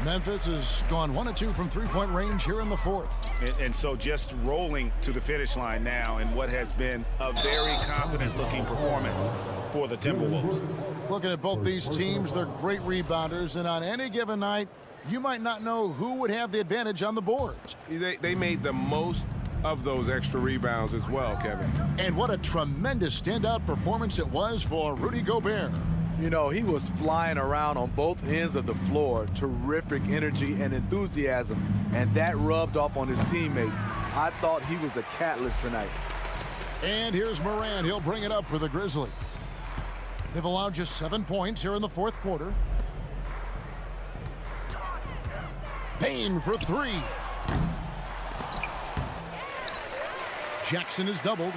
Memphis has gone 1 of 2 from three-point range here in the fourth. And so just rolling to the finish line now in what has been a very confident-looking performance for the Timberwolves. Looking at both these teams, they're great rebounders, and on any given night, you might not know who would have the advantage on the boards. They made the most of those extra rebounds as well, Kevin. And what a tremendous standout performance it was for Rudy Gobert. You know, he was flying around on both ends of the floor. Terrific energy and enthusiasm, and that rubbed off on his teammates. I thought he was a catalyst tonight. And here's Morant. He'll bring it up for the Grizzlies. They've allowed just 7 points here in the fourth quarter. Payne for 3. Jackson is doubled.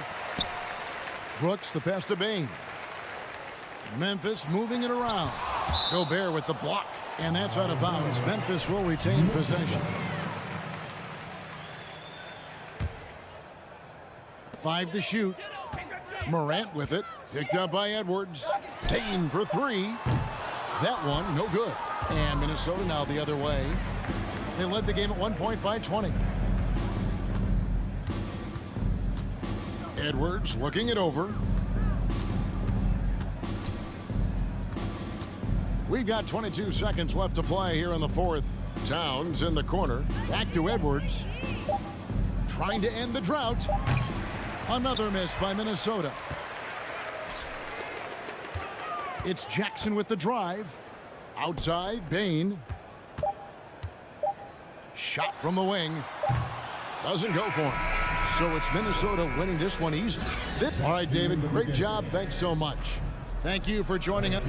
Brooks the pass to Bane. Memphis moving it around. Gobert with the block, and that's out of bounds. Memphis will retain possession. 5 to shoot. Morant with it. Picked up by Edwards. Payne for 3. That one, no good. And Minnesota now the other way. They led the game at 1 point by 20. Edwards looking it over. We've got 22 seconds left to play here in the fourth. Towns in the corner. Back to Edwards. Trying to end the drought. Another miss by Minnesota. It's Jackson with the drive. Outside, Bane. Shot from the wing. Doesn't go for him. So it's Minnesota winning this one easily. All right, David, great job. Thanks so much. Thank you for joining us.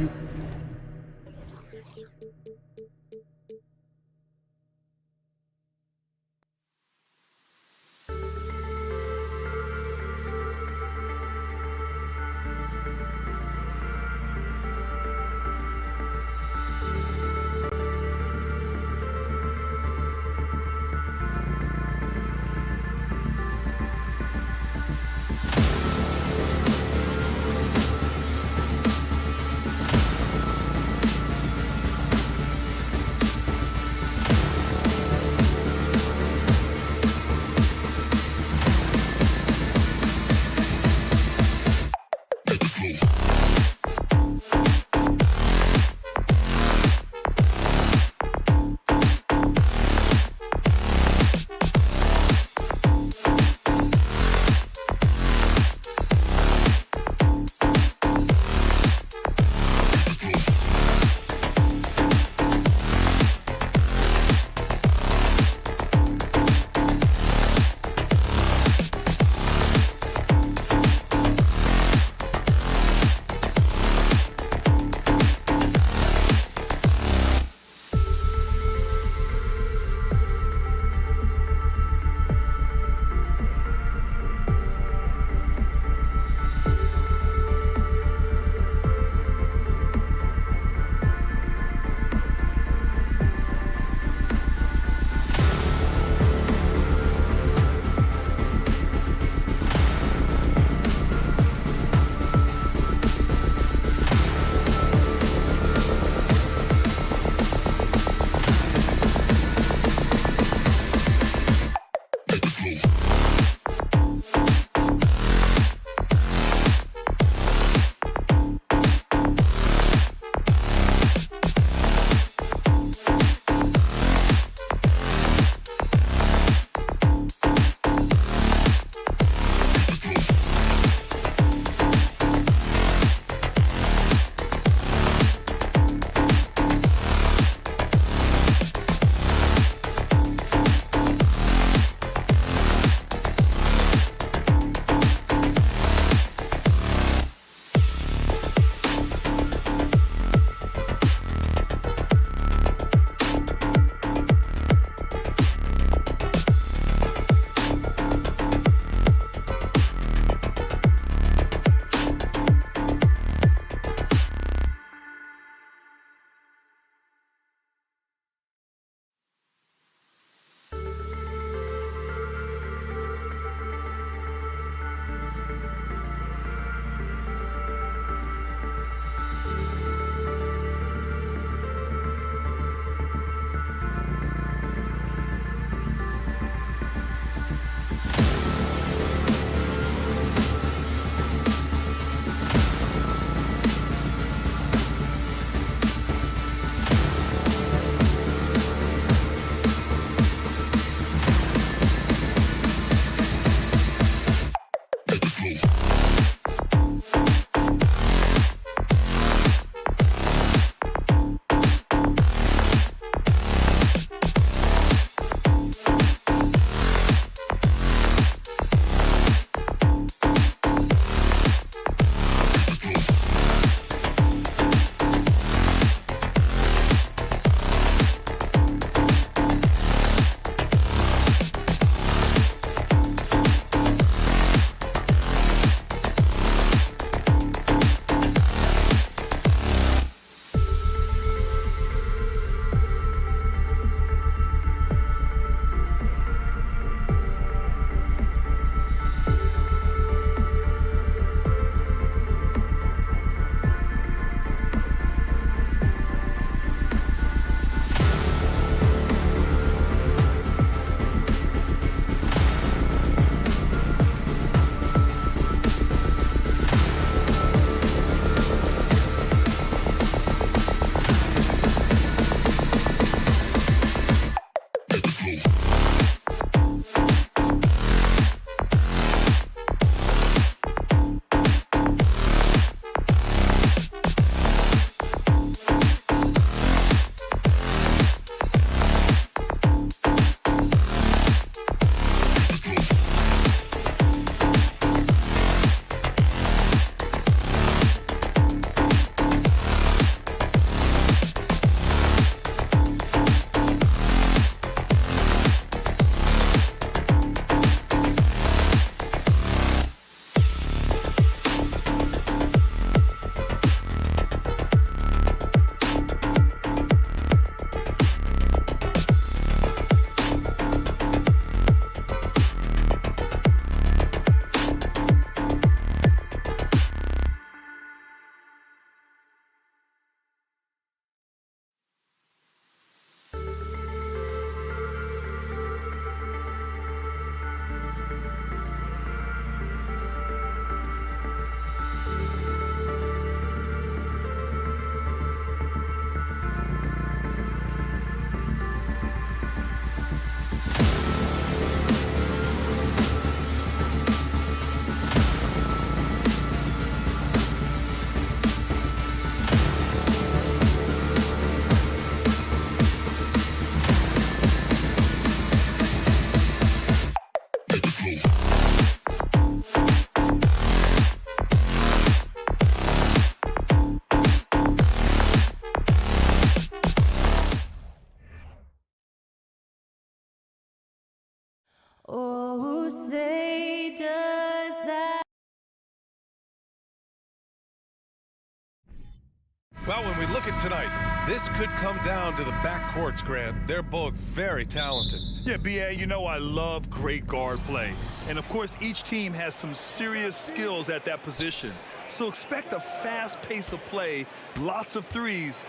Well, when we look at tonight, this could come down to the backcourts, Grant. They're both very talented. Yeah, B.A., you know I love great guard play. And, of course, each team has some serious skills at that position. So expect a fast pace of play, lots of threes.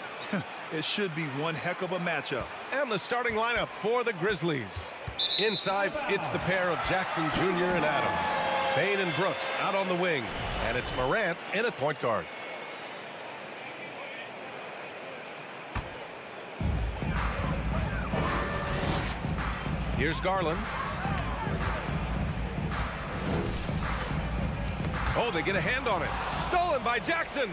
It should be one heck of a matchup. And the starting lineup for the Grizzlies. Inside, it's the pair of Jackson Jr. and Adams. Bane and Brooks out on the wing. And it's Morant in at point guard. Here's Garland. Oh, they get a hand on it. Stolen by Jackson.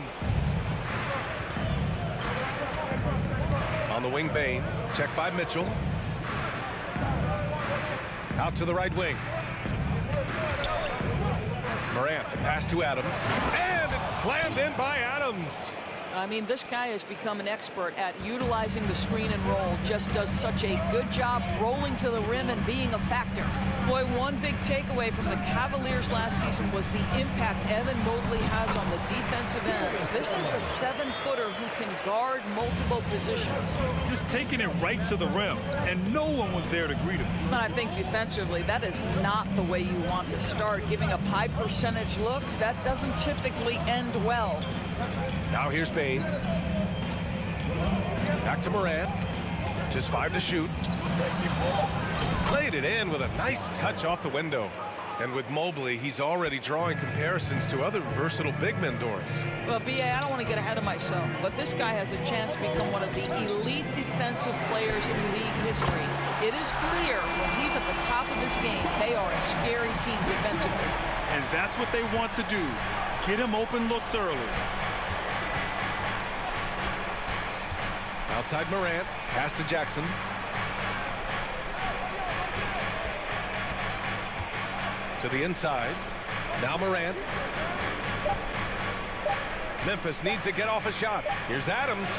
On the wing, Bane. Check by Mitchell. Out to the right wing. Morant, the pass to Adams. And it's slammed in by Adams. I mean, this guy has become an expert at utilizing the screen and roll. Just does such a good job rolling to the rim and being a factor. Boy, one big takeaway from the Cavaliers last season was the impact Evan Mobley has on the defensive end. This is a 7-footer who can guard multiple positions. Just taking it right to the rim, and no one was there to greet him. I think defensively, that is not the way you want to start. Giving up high percentage looks, that doesn't typically end well. Now here's Bane. Back to Morant. Just 5 to shoot. Played it in with a nice touch off the window. And with Mobley, he's already drawing comparisons to other versatile big men doors. Well, B.A., I don't want to get ahead of myself, but this guy has a chance to become one of the elite defensive players in league history. It is clear when he's at the top of his game, they are a scary team defensively. And that's what they want to do. Get him open looks early. Outside Morant, pass to Jackson. To the inside. Now Morant. Memphis needs to get off a shot. Here's Adams.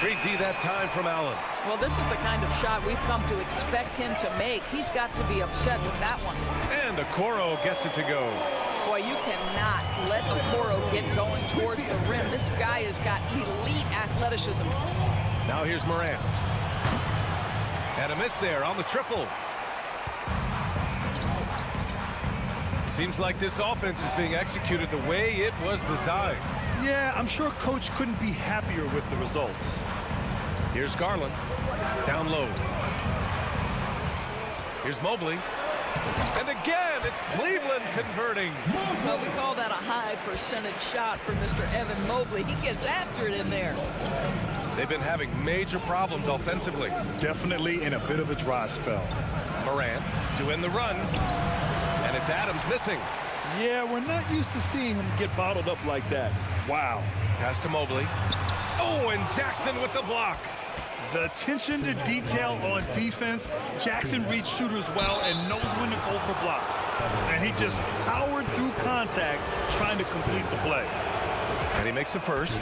Great D that time from Allen. Well, this is the kind of shot we've come to expect him to make. He's got to be upset with that one. And Okoro gets it to go. Boy, you cannot let Okoro get going towards the rim. This guy has got elite athleticism. Now here's Morant. And a miss there on the triple. Seems like this offense is being executed the way it was designed. Yeah, I'm sure Coach couldn't be happier with the results. Here's Garland. Down low. Here's Mobley. And again, it's Cleveland converting. Well, we call that a high percentage shot for Mr. Evan Mobley. He gets after it in there. They've been having major problems offensively. Definitely in a bit of a dry spell. Morant to end the run. And it's Adams missing. Yeah, we're not used to seeing him get bottled up like that. Wow. Pass to Mobley. Oh, and Jackson with the block. The attention to detail on defense. Jackson reads shooters well and knows when to go for blocks. And he just powered through contact trying to complete the play. And he makes the first.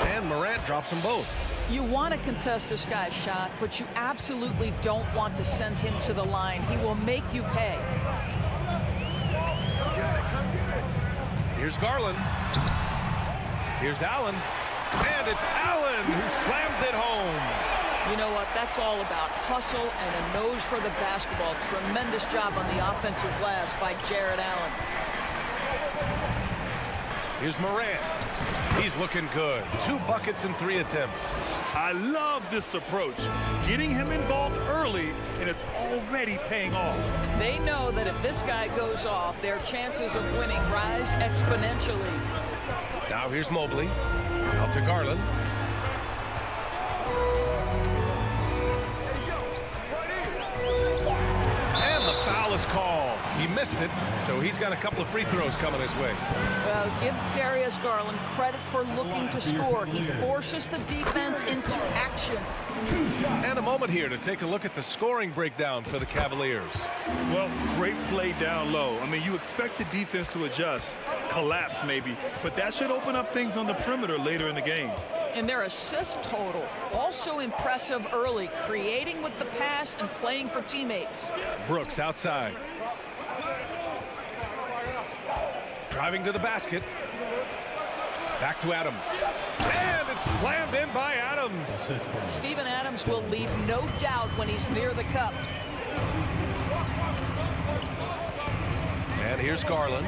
And Morant drops them both. You want to contest this guy's shot, but you absolutely don't want to send him to the line. He will make you pay. Here's Garland. Here's Allen. And it's Allen who slams it home. You know what? That's all about hustle and a nose for the basketball. Tremendous job on the offensive glass by Jared Allen. Here's Morant. He's looking good. 2 buckets and 3 attempts. I love this approach. Getting him involved early, and it's already paying off. They know that if this guy goes off, their chances of winning rise exponentially. Now here's Mobley. Out to Garland. And the foul is called. He missed it, so he's got a couple of free throws coming his way. Well, give Darius Garland credit for looking to score. He forces the defense into action. And a moment here to take a look at the scoring breakdown for the Cavaliers. Well, great play down low. I mean, you expect the defense to adjust, collapse maybe, but that should open up things on the perimeter later in the game. And their assist total, also impressive early, creating with the pass and playing for teammates. Brooks outside. Driving to the basket. Back to Adams. And it's slammed in by Adams. Steven Adams will leave no doubt when he's near the cup. And here's Garland.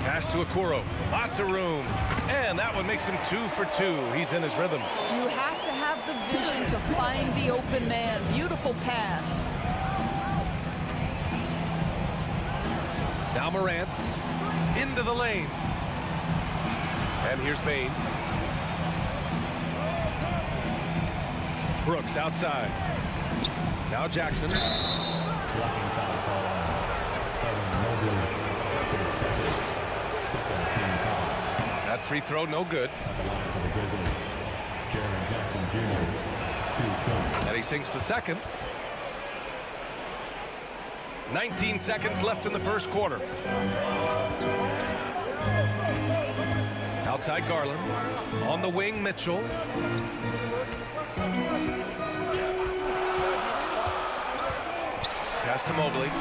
Pass to Okoro. Lots of room. And that one makes him 2 for 2. He's in his rhythm. You have to have the vision to find the open man. Beautiful pass. Now Morant. Into the lane. And here's Bane. Brooks outside. Now Jackson. Blocking foul called on Mobley. Second team foul. That free throw no good. At the line for the Grizzlies, Jaren Jackson Jr. 2 points. And he sinks the second. 19 seconds left in the first quarter. Outside Garland. On the wing, Mitchell. Pass to Mobley.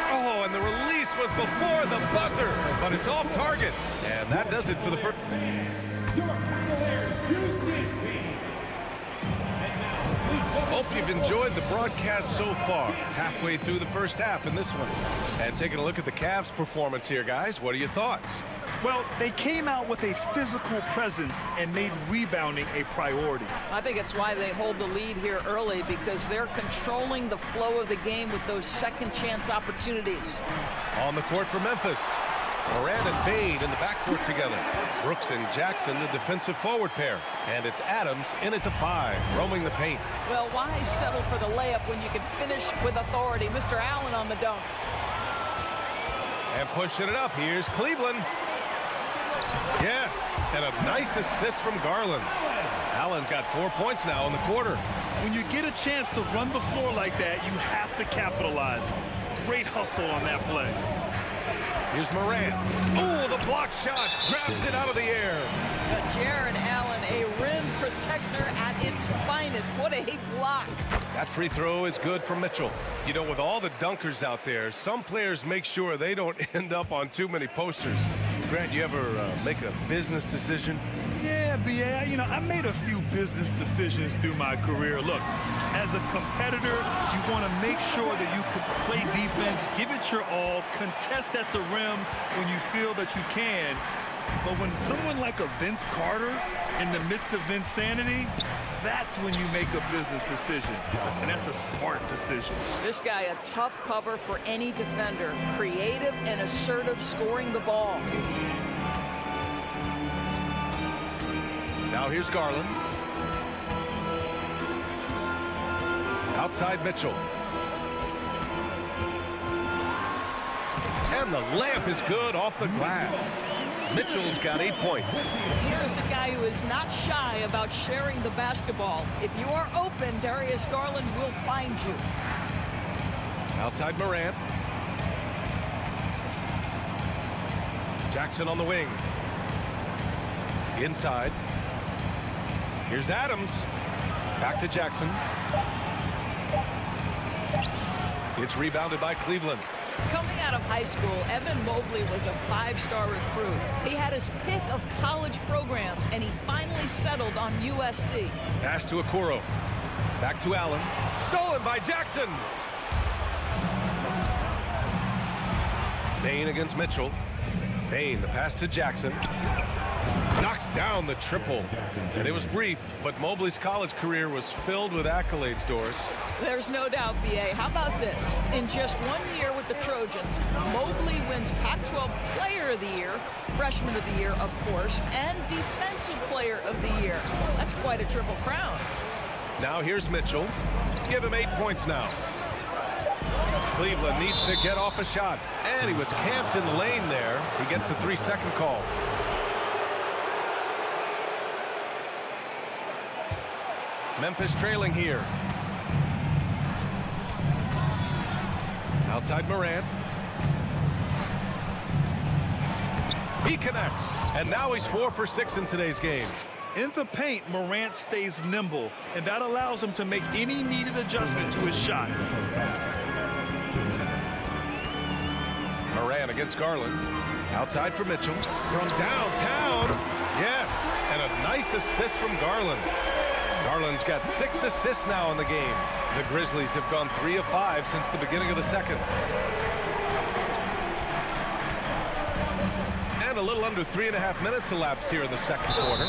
Oh, and the release was before the buzzer, but it's off target. And that does it for the first. Hope you've enjoyed the broadcast so far. Halfway through the first half in this one. And taking a look at the Cavs' performance here, guys. What are your thoughts? Well, they came out with a physical presence and made rebounding a priority. I think it's why they hold the lead here early, because they're controlling the flow of the game with those second chance opportunities. On the court for Memphis. Morant and Bane in the backcourt together. Brooks and Jackson, the defensive forward pair. And it's Adams in at the 5, roaming the paint. Well, why settle for the layup when you can finish with authority? Mr. Allen on the dunk. And pushing it up, here's Cleveland. Yes, and a nice assist from Garland. Allen's got 4 points now in the quarter. When you get a chance to run the floor like that, you have to capitalize. Great hustle on that play. Here's Morant. Oh, the block shot. Grabs it out of the air. Jared Allen, a rim protector at its finest. What a block. That free throw is good for Mitchell. You know, with all the dunkers out there, some players make sure they don't end up on too many posters. Grant, you ever make a business decision? Yeah, B.A., I made a few business decisions through my career. Look, as a competitor, you want to make sure that you can play defense, give it your all, contest at the rim when you feel that you can. But when someone like a Vince Carter in the midst of insanity, that's when you make a business decision. And that's a smart decision. This guy, a tough cover for any defender. Creative and assertive scoring the ball. Now here's Garland. Outside Mitchell. And the layup is good off the glass. Mitchell's got 8 points. Here's a guy who is not shy about sharing the basketball. If you are open, Darius Garland will find you. Outside Morant. Jackson on the wing. Inside. Here's Adams. Back to Jackson. It's rebounded by Cleveland. Coming out of high school, Evan Mobley was a 5-star recruit. He had his pick of college programs, and he finally settled on USC. Pass to Okoro. Back to Allen. Stolen by Jackson. Bane against Mitchell. Bane, the pass to Jackson. Knocks down the triple. And it was brief, but Mobley's college career was filled with accolades, Doris. There's no doubt, B.A. How about this? In just 1 year with the Trojans, Mobley wins Pac-12 Player of the Year, Freshman of the Year, of course, and Defensive Player of the Year. That's quite a triple crown. Now here's Mitchell. Give him 8 points now. Cleveland needs to get off a shot. And he was camped in the lane there. He gets a 3-second call. Memphis trailing here. Outside Morant. He connects. And now he's 4 for 6 in today's game. In the paint, Morant stays nimble, and that allows him to make any needed adjustment to his shot. man against Garland. Outside for Mitchell. From downtown. Yes, and a nice assist from Garland. Garland's got 6 assists now in the game. The Grizzlies have gone 3 of 5 since the beginning of the second. And a little under 3.5 minutes elapsed here in the second quarter.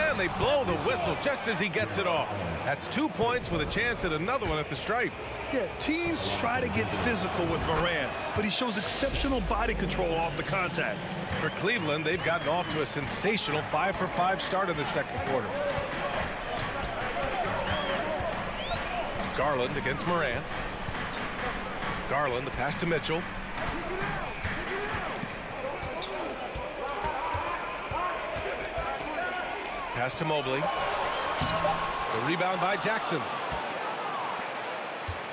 And they blow the whistle just as he gets it off. That's 2 points with a chance at another one at the stripe. Yeah, teams try to get physical with Morant, but he shows exceptional body control off the contact. For Cleveland, they've gotten off to a sensational 5 for 5 start in the second quarter. Garland against Morant. Garland, the pass to Mitchell. Pass to Mobley. The rebound by Jackson.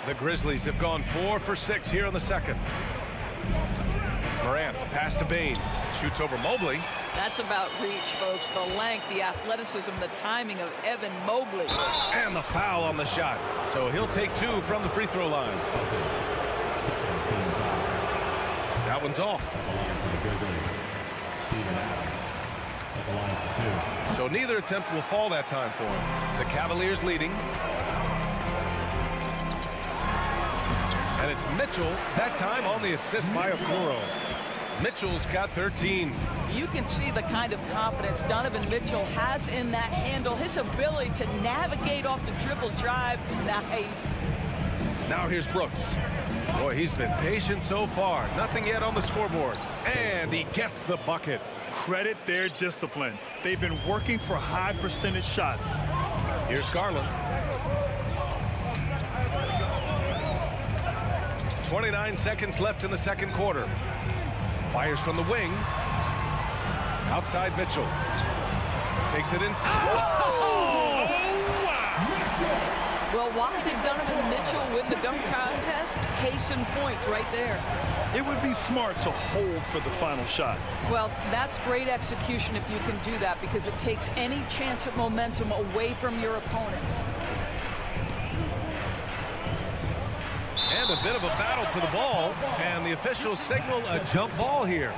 The Grizzlies have gone 4 for 6 here in the second. Morant, the pass to Bane. Shoots over Mobley. That's about reach, folks. The length, the athleticism, the timing of Evan Mobley. And the foul on the shot. So he'll take 2 from the free throw line. That one's off. So neither attempt will fall that time for him. The Cavaliers leading. And it's Mitchell, that time on the assist by Okoro. Mitchell's got 13. You can see the kind of confidence Donovan Mitchell has in that handle. His ability to navigate off the dribble drive. Nice. Now here's Brooks. Boy, he's been patient so far. Nothing yet on the scoreboard. And he gets the bucket. Credit their discipline. They've been working for high percentage shots. Here's Garland. 29 seconds left in the second quarter. Fires from the wing. Outside Mitchell. Takes it inside. Whoa! Well, why did Donovan Mitchell win the dunk contest? Case in point right there. It would be smart to hold for the final shot. Well, that's great execution if you can do that, because it takes any chance at momentum away from your opponent. And a bit of a battle for the ball, and the officials signal a jump ball here.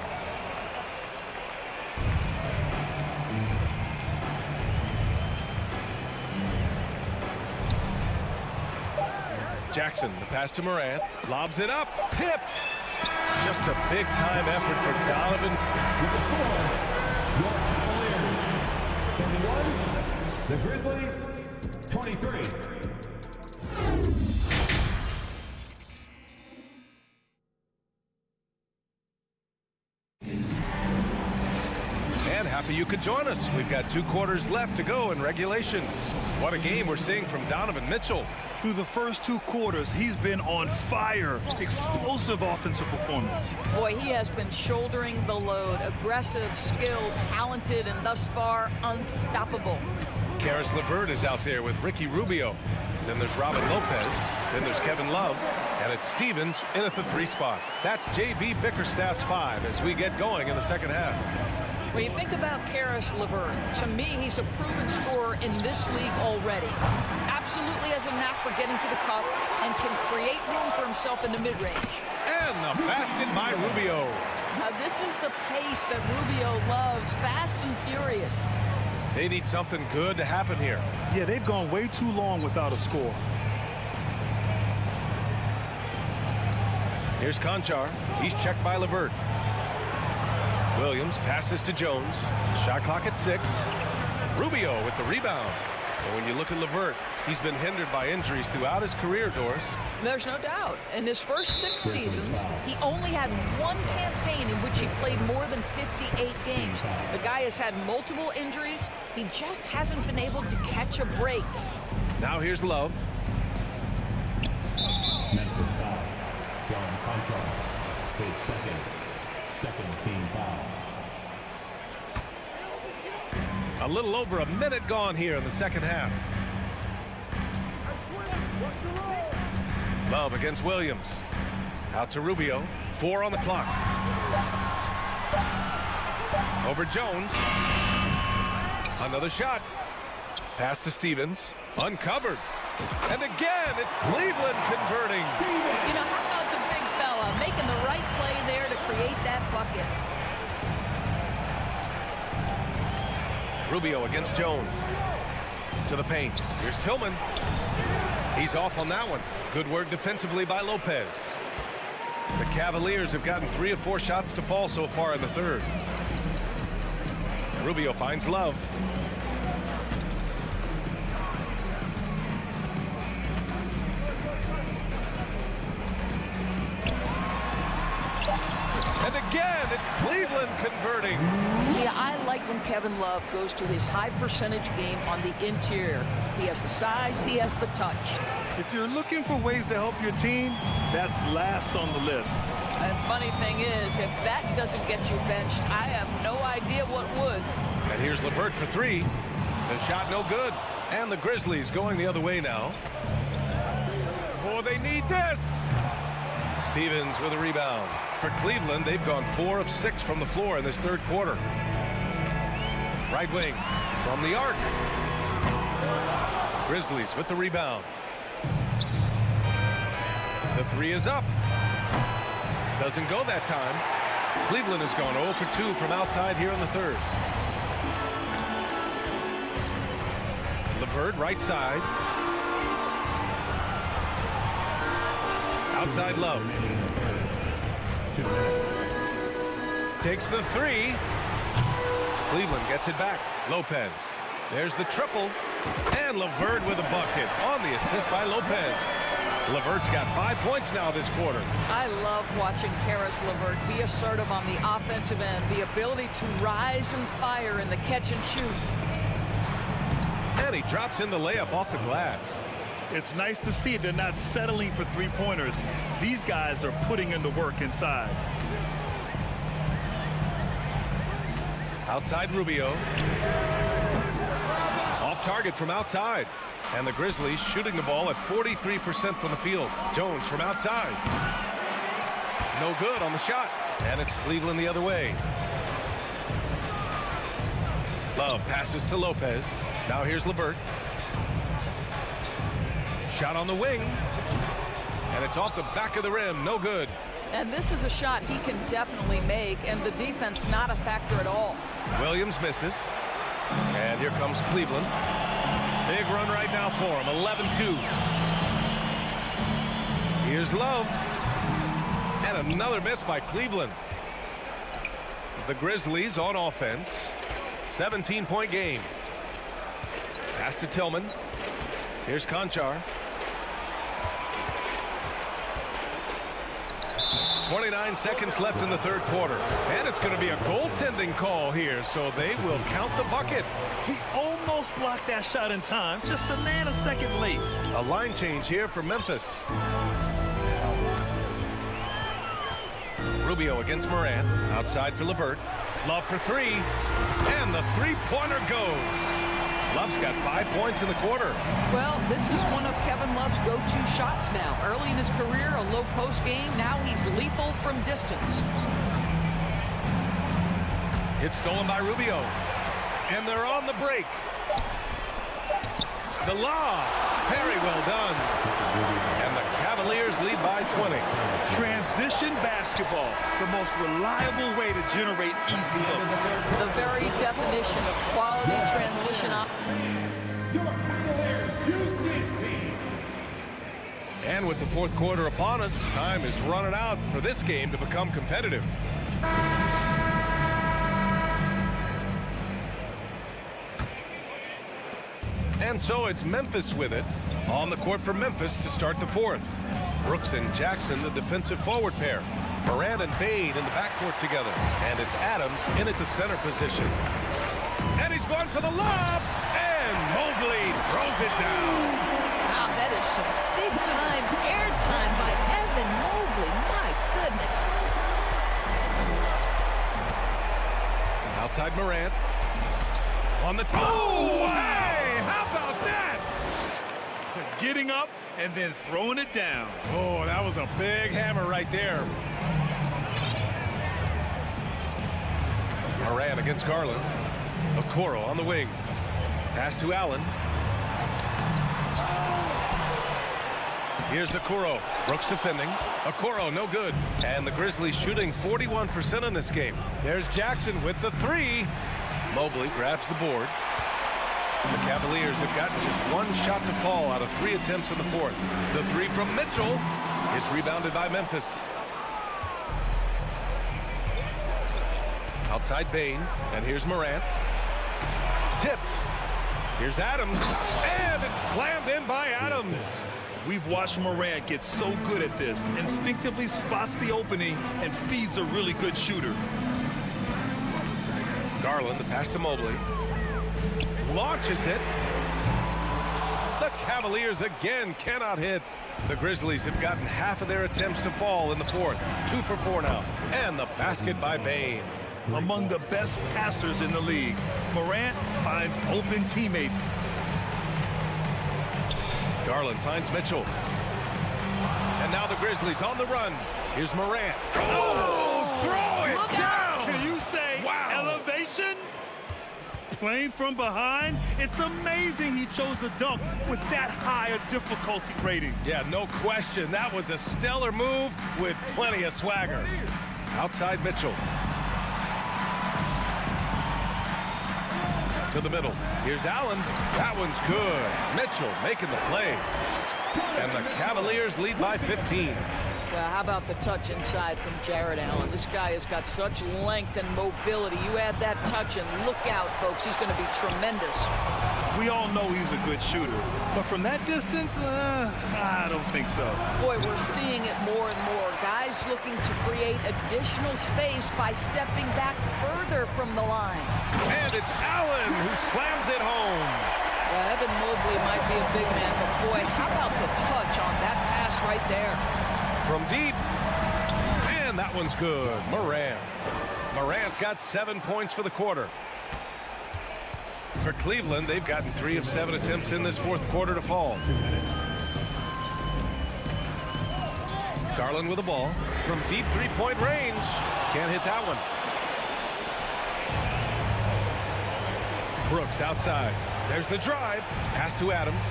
Jackson, the pass to Morant, lobs it up, tipped. Just a big-time effort for Donovan. With the score, your Cavaliers 31, the Grizzlies 23. Happy you could join us. We've got 2 quarters left to go in regulation. What a game we're seeing from Donovan Mitchell. Through the first 2 quarters, he's been on fire. Explosive offensive performance. Boy, he has been shouldering the load. Aggressive, skilled, talented, and thus far unstoppable. Karis LeVert is out there with Ricky Rubio. Then there's Robin Lopez. Then there's Kevin Love. And it's Stevens in at the 3 spot. That's J.B. Bickerstaff's 5 as we get going in the second half. When you think about Karis LeVert, to me, he's a proven scorer in this league already. Absolutely has a knack for getting to the cup and can create room for himself in the mid-range. And the basket by Rubio. Now, this is the pace that Rubio loves, fast and furious. They need something good to happen here. Yeah, they've gone way too long without a score. Here's Conchar. He's checked by LeVert. Williams passes to Jones. Shot clock at 6. Rubio with the rebound. And when you look at LeVert, he's been hindered by injuries throughout his career, Doris. There's no doubt. In his first 6 seasons, he only had 1 campaign in which he played more than 58 games. The guy has had multiple injuries. He just hasn't been able to catch a break. Now here's Love. Memphis foul. John Conchar, his second team foul. A little over a minute gone here in the second half. Love against Williams. Out to Rubio. 4 on the clock. Over Jones. Another shot. Pass to Stevens. Uncovered. And again, it's Cleveland converting. You know, how about the big fella making the right play there to create that Rubio against Jones. To the paint. Here's Tillman. He's off on that one. Good work defensively by Lopez. The Cavaliers have gotten 3 of 4 shots to fall so far in the third. Rubio finds Love. And again, it's Cleveland converting. See, I like when Kevin Love goes to his high percentage game on the interior. He has the size, he has the touch. If you're looking for ways to help your team, that's last on the list. And funny thing is, if that doesn't get you benched, I have no idea what would. And here's LeVert for 3. The shot no good. And the Grizzlies going the other way now. Oh, they need this. Stevens with a rebound. For Cleveland, they've gone 4 of 6 from the floor in this third quarter. Right wing from the arc. Grizzlies with the rebound. The 3 is up. Doesn't go that time. Cleveland has gone 0 for 2 from outside here in the third. LeVert right side. Outside Love. 2 minutes. Takes the 3. Cleveland gets it back. Lopez. There's the triple. And LeVert with a bucket on the assist by Lopez. LeVert's got 5 points now this quarter. I love watching Karis LeVert be assertive on the offensive end. The ability to rise and fire in the catch and shoot. And he drops in the layup off the glass. It's nice to see they're not settling for 3-pointers. These guys are putting in the work inside. Outside Rubio. Off target from outside. And the Grizzlies shooting the ball at 43% from the field. Jones from outside. No good on the shot. And it's Cleveland the other way. Love passes to Lopez. Now here's LeVert. Shot on the wing. And it's off the back of the rim. No good. And this is a shot he can definitely make, and the defense not a factor at all. Williams misses. And here comes Cleveland. Big run right now for him. 11-2. Here's Love. And another miss by Cleveland. The Grizzlies on offense. 17-point game. Pass to Tillman. Here's Conchar. 29 seconds left in the third quarter. And it's going to be a goaltending call here, so they will count the bucket. He almost blocked that shot in time, just to land a second late. A line change here for Memphis. Rubio against Morant. Outside for LeVert. Love for 3. And the three-pointer goes. Love's got 5 points in the quarter. Well, this is one of Kevin Love's go-to shots now. Early in his career, a low post game. Now he's lethal from distance. It's stolen by Rubio. And they're on the break. The lob. Very well done. And the Cavaliers lead by 20. Transition basketball, the most reliable way to generate easy looks. The very definition of quality transition. And with the fourth quarter upon us, time is running out for this game to become competitive. And so it's Memphis with it. On the court for Memphis to start the fourth. Brooks and Jackson, the defensive forward pair. Morant and Bane in the backcourt together. And it's Adams in at the center position. And he's going for the lob. And Mobley throws it down. Wow, that is some big-time airtime by Evan Mobley. My goodness. Outside Morant. On the top. Oh, hey, how about that? Getting up and then throwing it down. Oh, that was a big hammer right there. Morant against Garland. Okoro on the wing. Pass to Allen. Here's Okoro. Brooks defending. Okoro, no good. And the Grizzlies shooting 41% in this game. There's Jackson with the 3. Mobley grabs the board. The Cavaliers have gotten just one shot to fall out of 3 attempts in the fourth. The three from Mitchell is rebounded by Memphis. Outside Bain, and here's Morant. Tipped. Here's Adams, and it's slammed in by Adams. We've watched Morant get so good at this. Instinctively spots the opening and feeds a really good shooter. Garland, the pass to Mobley. Launches it. The Cavaliers again cannot hit. The Grizzlies have gotten half of their attempts to fall in the fourth. 2 for 4 now. And the basket by Bain. Among the best passers in the league, Morant finds open teammates. Garland finds Mitchell. And now the Grizzlies on the run. Here's Morant. Oh, throw it down! Can you say elevation? Playing from behind, it's amazing he chose a dunk with that high a difficulty rating. Yeah, no question. That was a stellar move with plenty of swagger. Outside Mitchell. To the middle. Here's Allen. That one's good. Mitchell making the play. And the Cavaliers lead by 15. Well, how about the touch inside from Jared Allen? This guy has got such length and mobility. You add that touch and look out, folks. He's going to be tremendous. We all know he's a good shooter. But from that distance, I don't think so. Boy, we're seeing it more and more. Guys looking to create additional space by stepping back further from the line. And it's Allen who slams it home. Well, Evan Mobley might be a big man, but boy, how about the touch on that pass right there? From deep. And that one's good. Morant. Morant's got 7 points for the quarter. For Cleveland, they've gotten 3 of 7 attempts in this fourth quarter to fall. Garland with the ball. From deep three-point range. Can't hit that one. Brooks outside. There's the drive. Pass to Adams.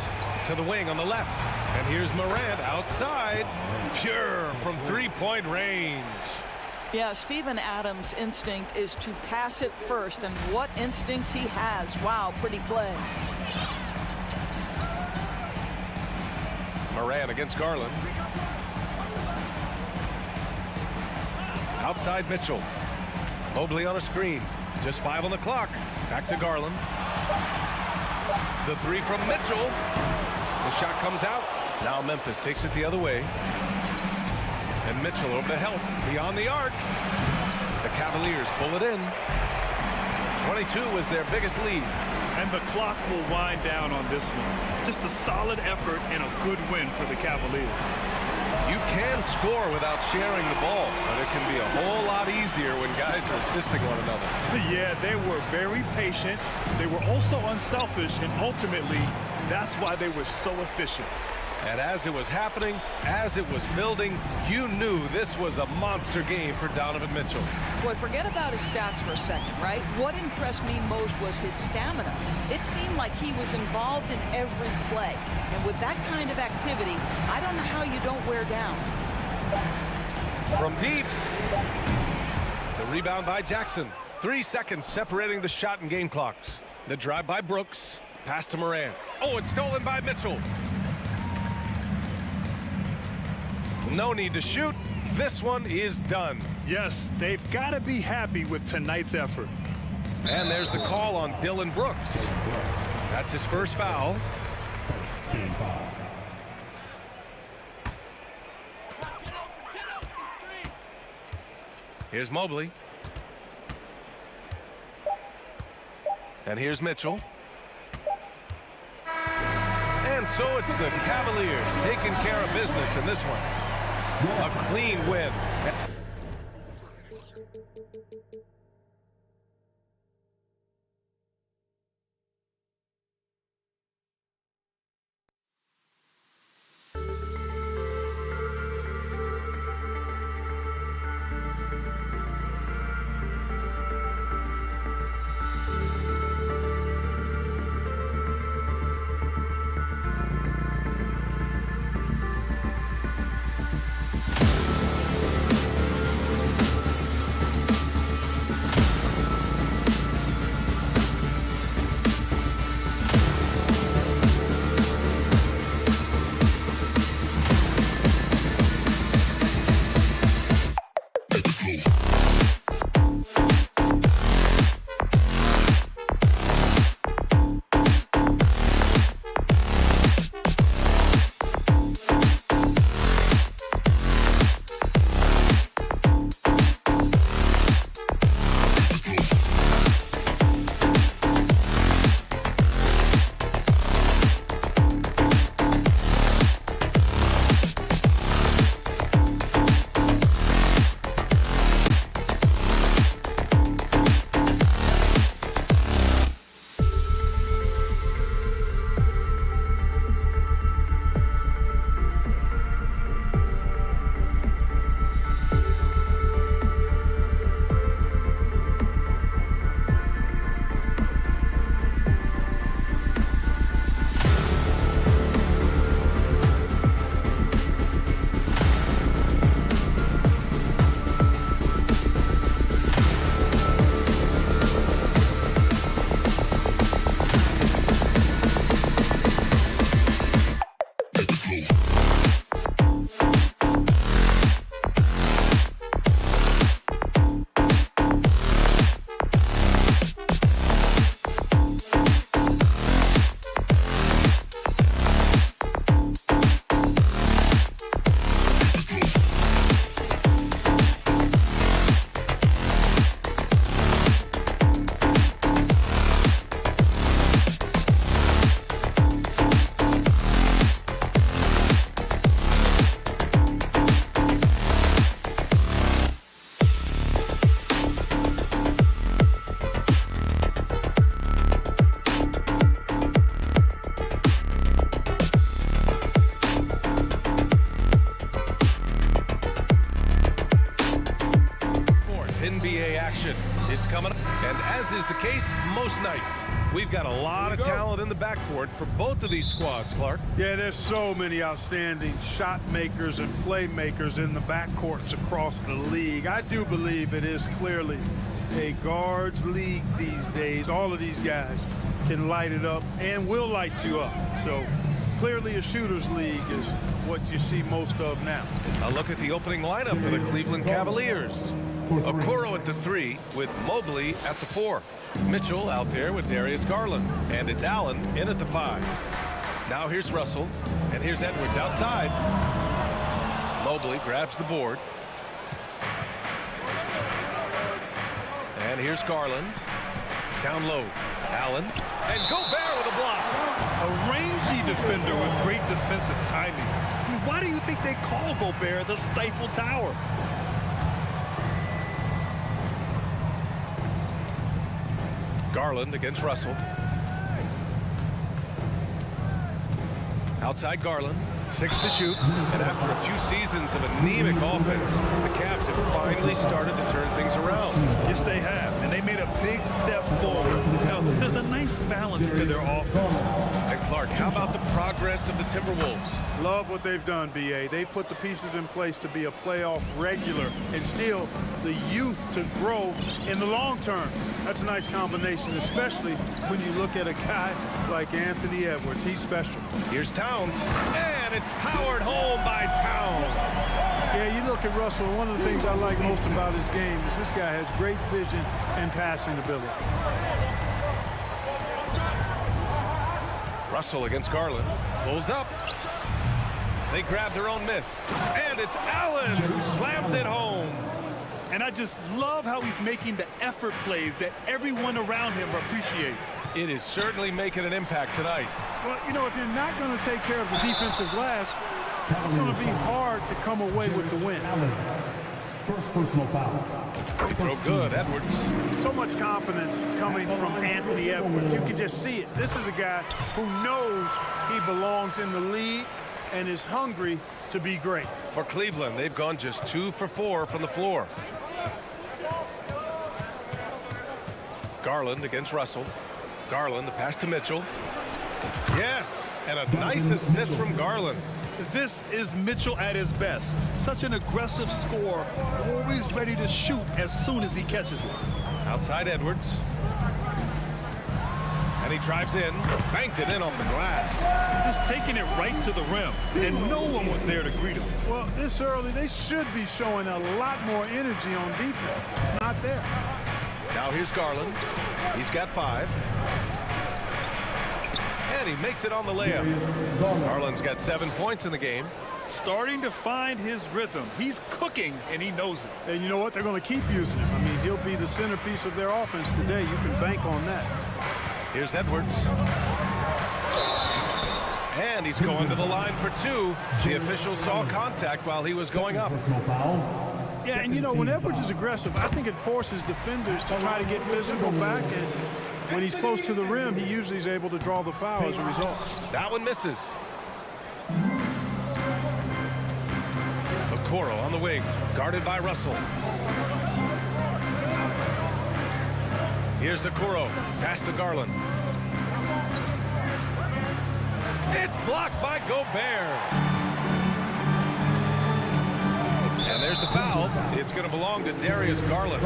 To the wing on the left. And here's Morant outside. Pure from three-point range. Yeah, Steven Adams' instinct is to pass it first, and what instincts he has. Wow, pretty play. Morant against Garland. Outside Mitchell. Mobley on a screen. Just 5 on the clock. Back to Garland. The three from Mitchell. The shot comes out. Now Memphis takes it the other way. And Mitchell over to help. Beyond the arc. The Cavaliers pull it in. 22 was their biggest lead. And the clock will wind down on this one. Just a solid effort and a good win for the Cavaliers. You can score without sharing the ball, but it can be a whole lot easier when guys are assisting one another. Yeah, they were very patient. They were also unselfish, and ultimately, that's why they were so efficient. And as it was happening, as it was building, you knew this was a monster game for Donovan Mitchell. Boy, forget about his stats for a second, right? What impressed me most was his stamina. It seemed like he was involved in every play. And with that kind of activity, I don't know how you don't wear down. From deep. The rebound by Jackson. 3 seconds separating the shot and game clocks. The drive by Brooks. Pass to Morant. Oh, it's stolen by Mitchell. No need to shoot. This one is done. Yes, they've got to be happy with tonight's effort. And there's the call on Dillon Brooks. That's his first foul. Team foul. Here's Mobley. And here's Mitchell. And so it's the Cavaliers taking care of business in this one. A clean win. NBA action. It's coming up, and as is the case most nights, we've got a lot of talent in the backcourt for both of these squads, Clark. Yeah, there's so many outstanding shot makers and playmakers in the backcourts across the league. I do believe it is clearly a guards league these days. All of these guys can light it up and will light you up. So clearly a shooter's league is what you see most of now. A look at the opening lineup for the Cleveland Cavaliers. Okoro at the 3 with Mobley at the 4. Mitchell out there with Darius Garland. And it's Allen in at the 5. Now here's Russell. And here's Edwards outside. Mobley grabs the board. And here's Garland. Down low. Allen. And Gobert with a block. A rangy defender with great defensive timing. I mean, why do you think they call Gobert the Stifle Tower? Garland against Russell. Outside Garland. 6 to shoot. And after a few seasons of anemic offense, the Cavs have finally started to turn things around. Yes, they have. And they made a big step forward. Now, there's a nice balance to their offense. And Clark, how about the progress of the Timberwolves? Love what they've done, B.A. They've put the pieces in place to be a playoff regular and still the youth to grow in the long term. That's a nice combination, especially when you look at a guy like Anthony Edwards. He's special. Here's Towns, and it's powered home by Towns. Yeah, you look at Russell, one of the things I like most about his game is this guy has great vision and passing ability. Russell against Garland. Pulls up. They grab their own miss. And it's Allen who slams it home. And I just love how he's making the effort plays that everyone around him appreciates. It is certainly making an impact tonight. Well, you know, if you're not going to take care of the defensive glass, it's going to be hard to come away with the win. First personal foul. They throw good, Edwards. So much confidence coming from Anthony Edwards. You can just see it. This is a guy who knows he belongs in the league and is hungry to be great. For Cleveland, they've gone just 2 for 4 from the floor. Garland against Russell. Garland, the pass to Mitchell. Yes, and a nice assist from Garland. This is Mitchell at his best. Such an aggressive scorer, always ready to shoot as soon as he catches it. Outside Edwards. And he drives in, banked it in off the glass. Just taking it right to the rim, and no one was there to greet him. Well, this early, they should be showing a lot more energy on defense. It's not there. Now here's Garland. He's got 5. And he makes it on the layup. Garland's got 7 points in the game. Starting to find his rhythm. He's cooking, and he knows it. And you know what? They're going to keep using him. I mean, he'll be the centerpiece of their offense today. You can bank on that. Here's Edwards. And he's going to the line for 2. The official saw contact while he was going up. Yeah, and you know, when Edwards is aggressive, I think it forces defenders to try to get physical back, and when he's close to the rim, he usually is able to draw the foul as a result. That one misses. Okoro on the wing, guarded by Russell. Here's Okoro, pass to Garland. It's blocked by Gobert. And there's the foul. It's going to belong to Darius Garland.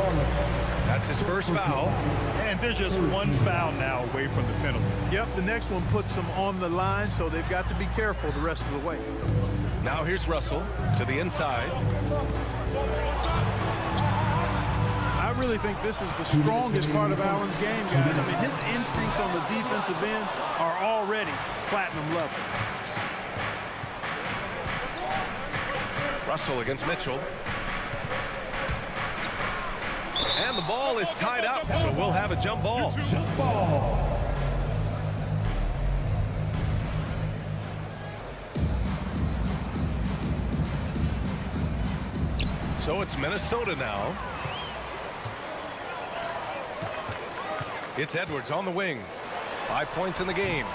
That's his first foul. And they're just 1 foul now away from the penalty. Yep, the next one puts them on the line, so they've got to be careful the rest of the way. Now here's Russell to the inside. I really think this is the strongest part of Allen's game, guys. I mean, his instincts on the defensive end are already platinum level. Russell against Mitchell. And the ball is tied up, so we'll have a jump ball. So it's Minnesota now. It's Edwards on the wing. 5 points in the game.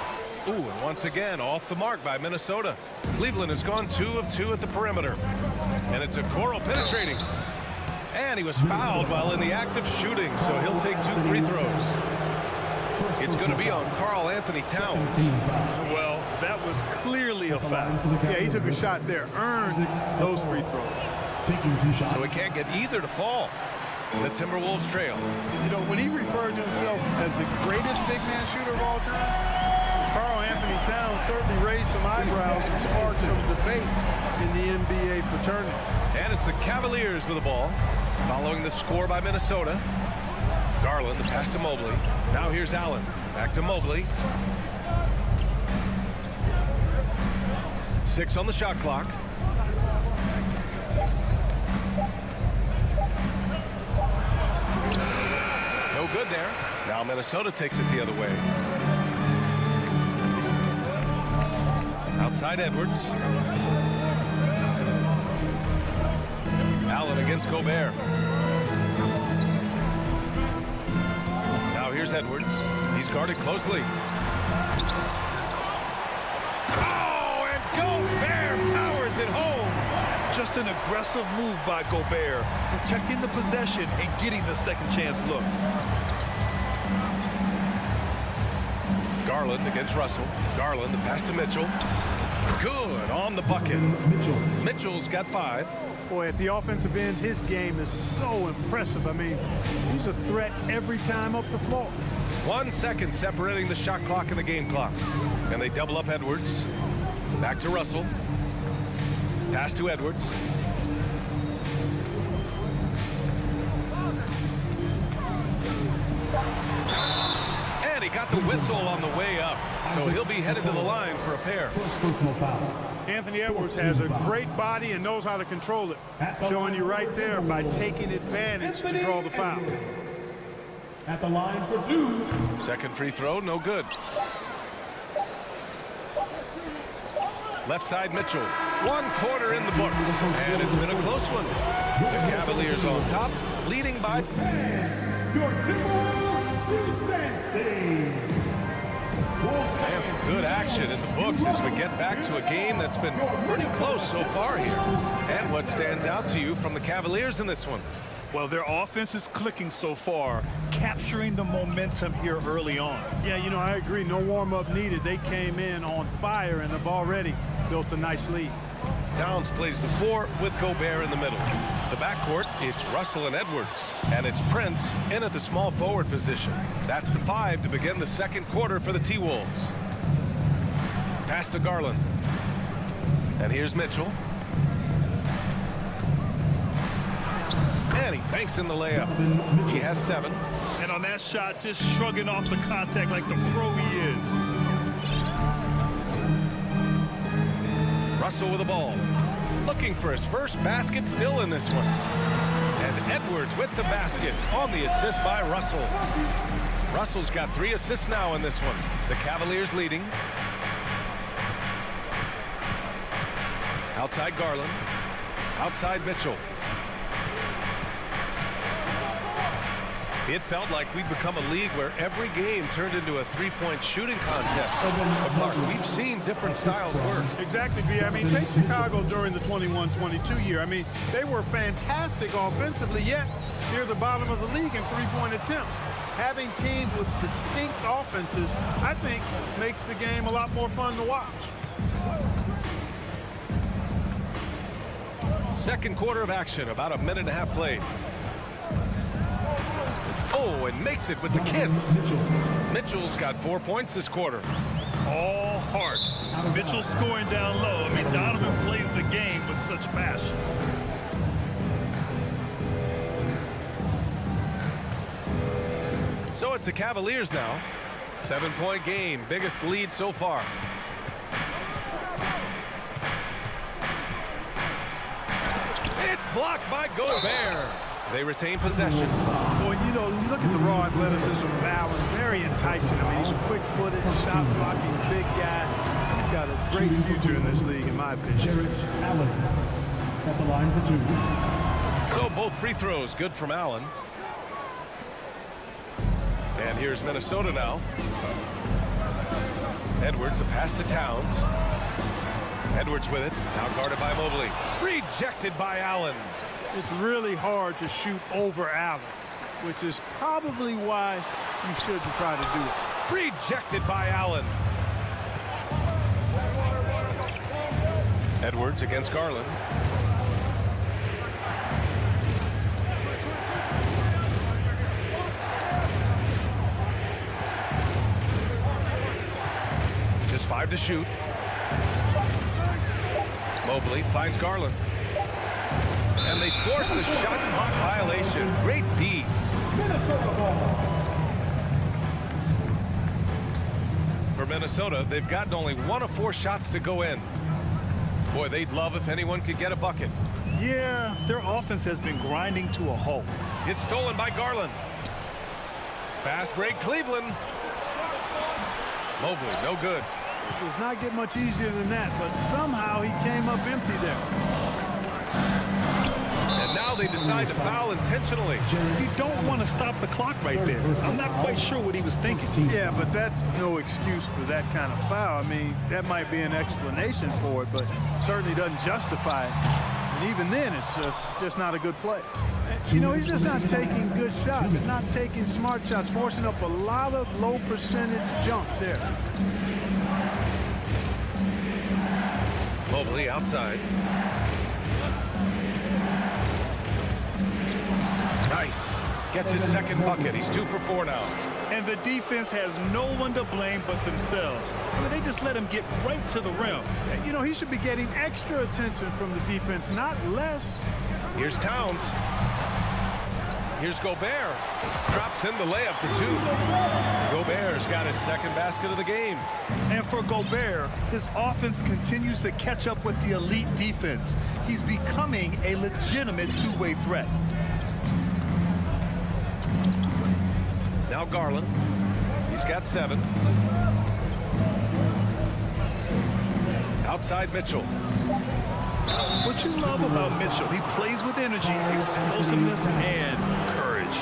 Ooh, and once again, off the mark by Minnesota. Cleveland has gone 2 of 2 at the perimeter. And it's Okoro penetrating. And he was fouled while in the act of shooting, so he'll take 2 free throws. It's going to be on Karl Anthony Towns. Well, that was clearly a foul. Yeah, he took a shot there, earned those free throws. So he can't get either to fall. The Timberwolves trail. You know, when he referred to himself as the greatest big man shooter of all time, Karl Anthony Towns certainly raised some eyebrows and sparked some debate in the NBA fraternity. And it's the Cavaliers with the ball, following the score by Minnesota. Garland, the pass to Mobley. Now here's Allen. Back to Mobley. 6 on the shot clock. No good there. Now Minnesota takes it the other way. Outside Edwards. Allen against Gobert. Now here's Edwards. He's guarded closely. Oh, and Gobert powers it home. Just an aggressive move by Gobert, protecting the possession and getting the second chance look. Garland against Russell. Garland, the pass to Mitchell. Good on the bucket. Mitchell's got 5. Boy, at the offensive end, his game is so impressive. I mean, he's a threat every time up the floor. 1 second separating the shot clock and the game clock. And they double up Edwards. Back to Russell. Pass to Edwards. And he got the whistle on the way up. So he'll be headed to the line for a pair. Anthony Edwards has a great body and knows how to control it. Showing you right there by taking advantage to draw the foul. At the line for 2. Second free throw, no good. Left side Mitchell. 1 quarter in the books. And it's been a close one. The Cavaliers on top, leading by... And some good action in the books as we get back to a game that's been pretty close so far here. And what stands out to you from the Cavaliers in this one? Well, their offense is clicking so far, capturing the momentum here early on. Yeah, you know, I agree. No warm-up needed. They came in on fire and have already built a nice lead. Towns plays the 4 with Gobert in the middle. The backcourt, it's Russell and Edwards. And it's Prince in at the small forward position. That's the 5 to begin the second quarter for the T-Wolves. Pass to Garland. And here's Mitchell. And he banks in the layup. He has 7. And on that shot, just shrugging off the contact like the pro he is. Russell with the ball. Looking for his first basket, still in this one. And Edwards with the basket on the assist by Russell. Russell's got 3 assists now in this one. The Cavaliers leading. Outside Garland. Outside Mitchell. It felt like we'd become a league where every game turned into a 3-point shooting contest. But Clark, we've seen different styles work. Exactly, B. I mean, take Chicago during the 21-22 year. I mean, they were fantastic offensively, yet near the bottom of the league in 3-point attempts. Having teams with distinct offenses, I think, makes the game a lot more fun to watch. Second quarter of action, about a minute and a half played. Oh, and makes it with the kiss. Mitchell's got 4 points this quarter. All heart. Mitchell scoring down low. I mean, Donovan plays the game with such passion. So it's the Cavaliers now. 7-point game, biggest lead so far. It's blocked by Gobert. They retain possession. Boy, you know, look at the raw athleticism of Allen. Very enticing. I mean, he's a quick-footed, shot-blocking, big guy. He's got a great future in this league, in my opinion. Allen at the line for 2. So both free throws good from Allen. And here's Minnesota now. Edwards, a pass to Towns. Edwards with it, now guarded by Mobley. Rejected by Allen. It's really hard to shoot over Allen, which is probably why you shouldn't try to do it. Rejected by Allen. Edwards against Garland. Just 5 to shoot. Mobley finds Garland. And they force the shot clock violation. Great D. For Minnesota, they've gotten only 1 of 4 shots to go in. Boy, they'd love if anyone could get a bucket. Yeah, their offense has been grinding to a halt. It's stolen by Garland. Fast break, Cleveland. Mobley, no good. It does not get much easier than that, but somehow he came up empty there. And now they decide to foul intentionally. You don't want to stop the clock right there. I'm not quite sure what he was thinking. Yeah, but that's no excuse for that kind of foul. I mean, that might be an explanation for it, but certainly doesn't justify it. And even then, it's just not a good play. You know, he's just not taking good shots, not taking smart shots, forcing up a lot of low percentage jump there. Mobley outside. Nice. Gets his second bucket. He's 2 for 4 now. And the defense has no one to blame but themselves. I mean, they just let him get right to the rim. You know, he should be getting extra attention from the defense, not less. Here's Towns. Here's Gobert. Drops in the layup for 2. Gobert's got his second basket of the game. And for Gobert, his offense continues to catch up with the elite defense. He's becoming a legitimate two-way threat. Now Garland. He's got 7. Outside Mitchell. What you love about Mitchell, he plays with energy, explosiveness, and courage.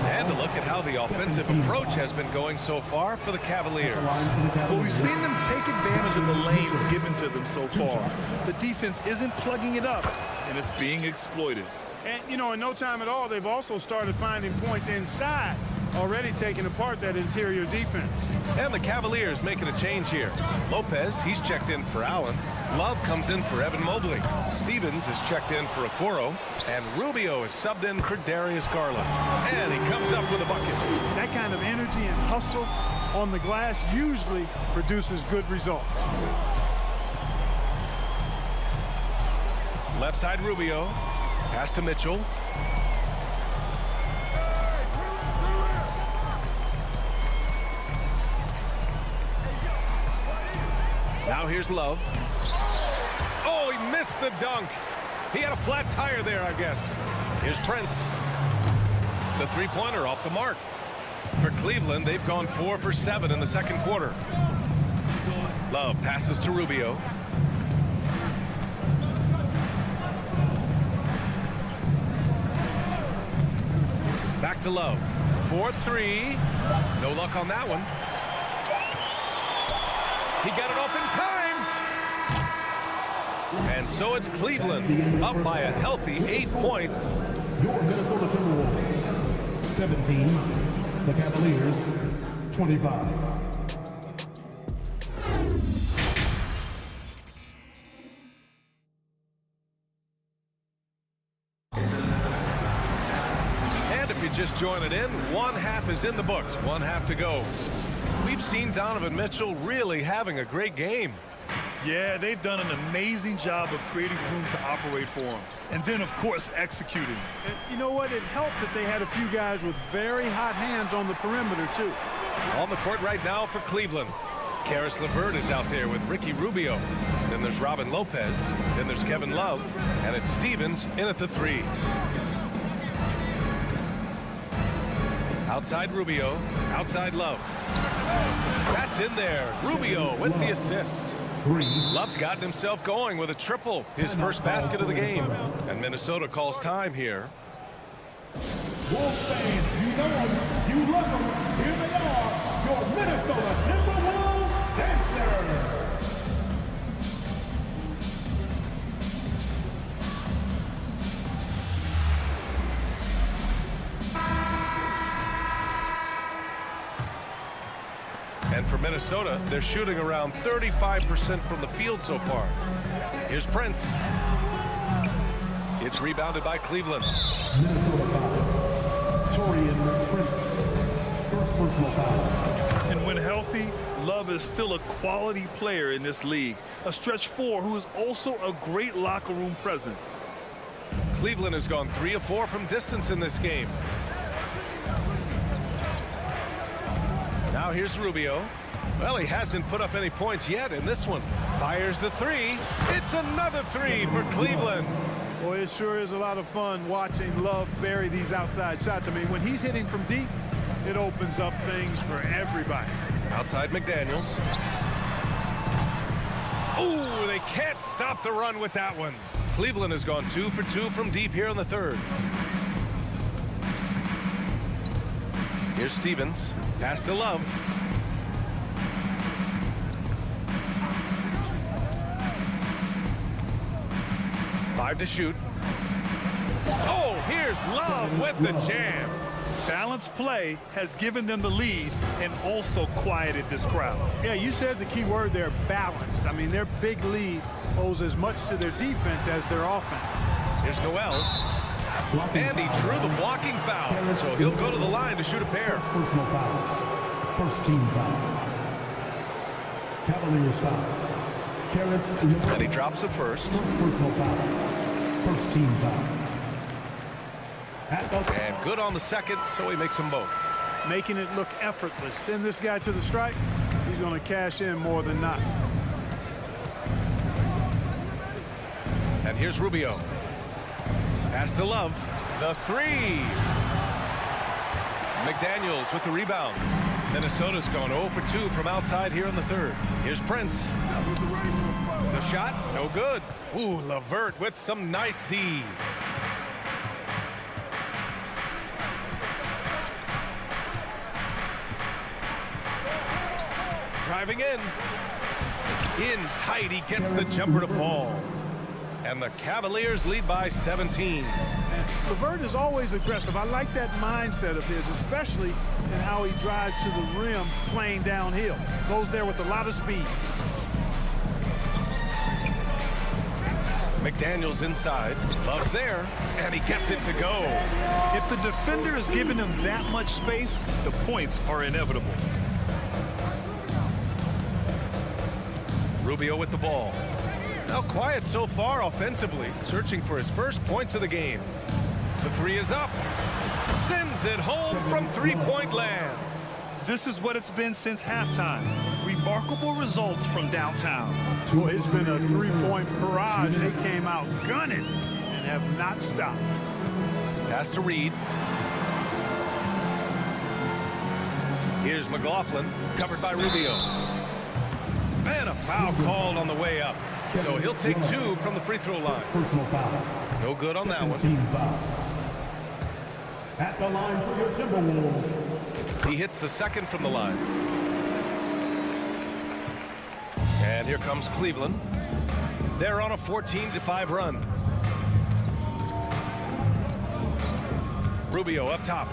And to look at how the offensive approach has been going so far for the Cavaliers. Well, we've seen them take advantage of the lanes given to them so far. The defense isn't plugging it up, and it's being exploited. And, you know, in no time at all, they've also started finding points inside, already taking apart that interior defense. And the Cavaliers making a change here. Lopez, he's checked in for Allen. Love comes in for Evan Mobley. Stevens is checked in for Okoro. And Rubio is subbed in for Darius Garland. And he comes up with a bucket. That kind of energy and hustle on the glass usually produces good results. Left side Rubio. Pass to Mitchell. Now here's Love. Oh, he missed the dunk. He had a flat tire there, I guess. Here's Prince. The three-pointer off the mark. For Cleveland, they've gone 4 for 7 in the second quarter. Love passes to Rubio. Back to Love. 4-3. No luck on that one. He got it off in time. And so it's Cleveland up by a healthy 8-point. Your Minnesota Timberwolves, 17. The Cavaliers, 25. Just join it in. One half is in the books. One half to go. We've seen Donovan Mitchell really having a great game. Yeah, they've done an amazing job of creating room to operate for him. And then, of course, executing. And you know what? It helped that they had a few guys with very hot hands on the perimeter, too. On the court right now for Cleveland. Karis LeVert is out there with Ricky Rubio. Then there's Robin Lopez. Then there's Kevin Love. And it's Stevens in at the 3. Outside Rubio, outside Love. That's in there. Rubio with the assist. Love's gotten himself going with a triple, his first basket of the game. And Minnesota calls time here. Wolves fans, you know them, you love them. Here they are, your Minnesota Timberwolves dancers. And for Minnesota, they're shooting around 35% from the field so far. Here's Prince. It's rebounded by Cleveland. Minnesota foul. Torian Prince. First personal foul. And when healthy, Love is still a quality player in this league. A stretch four who is also a great locker room presence. Cleveland has gone 3 of 4 from distance in this game. Now here's Rubio. Well, he hasn't put up any points yet in this one. Fires the 3. It's another 3 for Cleveland. Boy, it sure is a lot of fun watching Love bury these outside shots. I mean, when he's hitting from deep, it opens up things for everybody. Outside McDaniels. Oh, they can't stop the run with that one. Cleveland has gone 2 for 2 from deep here in the third. Here's Stevens. Pass to Love. Five to shoot. Oh, here's Love with the jam. Balanced play has given them the lead and also quieted this crowd. Yeah, you said the key word there, balanced. I mean, their big lead owes as much to their defense as their offense. Here's Noel. And he drew the blocking foul, so he'll go to the line to shoot a pair. First personal foul. First team foul. Cavaliers foul. And he drops it first. First personal foul. First team foul. And good on the second, so he makes them both. Making it look effortless. Send this guy to the strike. He's going to cash in more than not. And here's Rubio. Pass to Love. The 3. McDaniels with the rebound. Minnesota's gone 0 for 2 from outside here in the third. Here's Prince. The shot, no good. Ooh, LeVert with some nice D. Driving in tight, he gets the jumper to fall. And the Cavaliers lead by 17. LeVert is always aggressive. I like that mindset of his, especially in how he drives to the rim playing downhill. Goes there with a lot of speed. McDaniels inside. Love's there, and he gets it to go. If the defender is giving him that much space, the points are inevitable. Rubio with the ball. Now quiet so far offensively, searching for his first points of the game. The 3 is up. Sends it home from three-point land. This is what it's been since halftime. Remarkable results from downtown. Boy, it's been a three-point barrage. They came out gunning and have not stopped. Pass to Reed. Here's McLaughlin, covered by Rubio. And a foul called on the way up. So he'll take 2 from the free throw line. Personal foul. No good on that one. Team foul. At the line for your Timberwolves. He hits the second from the line. And here comes Cleveland. They're on a 14-5 run. Rubio up top.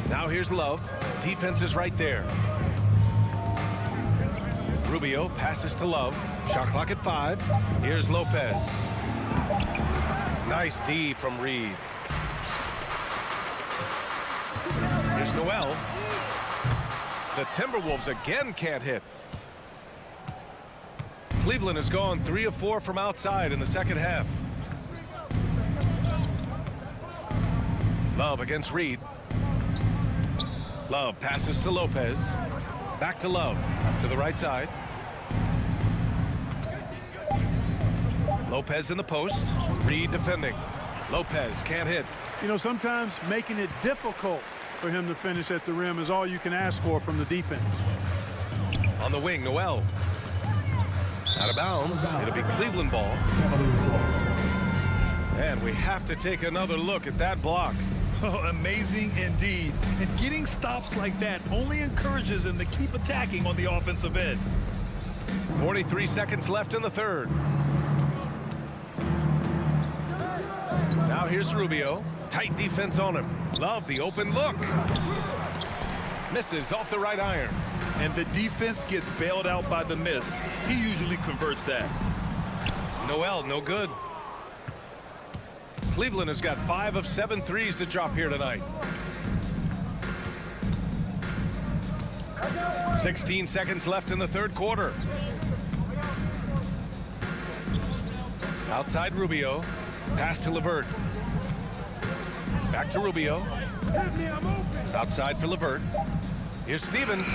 Now here's Love. Defense is right there. Rubio passes to Love. Shot clock at 5. Here's Lopez. Nice D from Reed. Here's Noel. The Timberwolves again can't hit. Cleveland has gone 3 of 4 from outside in the second half. Love against Reed. Love passes to Lopez. Back to Love. To the right side. Lopez in the post. Reed defending. Lopez can't hit. You know, sometimes making it difficult for him to finish at the rim is all you can ask for from the defense. On the wing, Noel. Out of bounds. It'll be Cleveland ball. And we have to take another look at that block. Oh, amazing indeed. And getting stops like that only encourages them to keep attacking on the offensive end. 43 seconds left in the third. Now here's Rubio. Tight defense on him. Love the open look. Misses off the right iron. And the defense gets bailed out by the miss. He usually converts that. Noel, no good. Cleveland has got 5 of 7 threes to drop here tonight. 16 seconds left in the third quarter. Outside Rubio. Pass to LeVert. Back to Rubio. Outside for LeVert. Here's Stevens.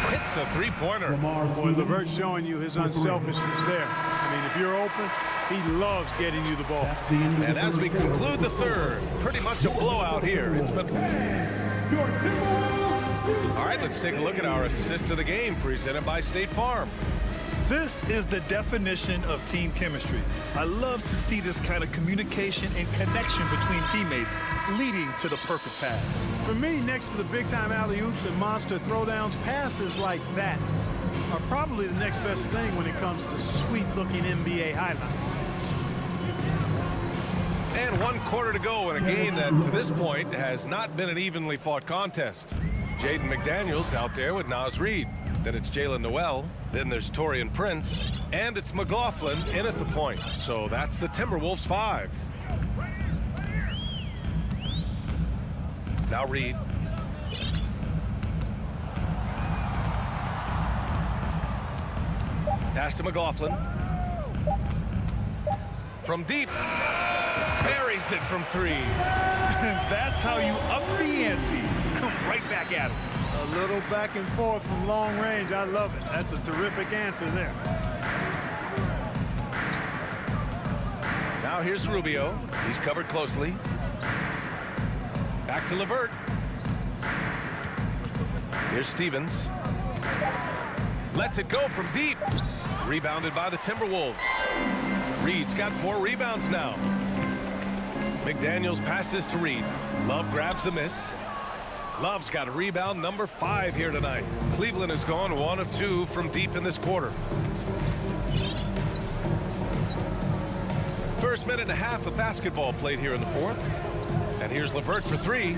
Hits a three-pointer. Boy, LeVert showing you his unselfishness there. I mean, if you're open, he loves getting you the ball. And as we conclude the third, pretty much a blowout here. It's been... All right, let's take a look at our assist of the game presented by State Farm. This is the definition of team chemistry. I love to see this kind of communication and connection between teammates leading to the perfect pass. For me, next to the big-time alley-oops and monster throwdowns, passes like that are probably the next best thing when it comes to sweet-looking NBA highlights. And 1 quarter to go in a game that, to this point, has not been an evenly fought contest. Jaden McDaniels out there with Naz Reid. Then it's Jalen Noel. Then there's Taurean Prince. And it's McLaughlin in at the point. So that's the Timberwolves 5. Now Reid. Pass to McLaughlin. From deep. Buries it from 3. That's how you up the ante. Come right back at him. A little back and forth from long range. I love it. That's a terrific answer there. Now here's Rubio. He's covered closely. Back to LeVert. Here's Stevens. Lets it go from deep. Rebounded by the Timberwolves. Reed's got 4 rebounds now. McDaniels passes to Reid. Love grabs the miss. Love's got a rebound number 5 here tonight. Cleveland has gone 1 of 2 from deep in this quarter. First minute and a half of basketball played here in the fourth. And here's LeVert for 3.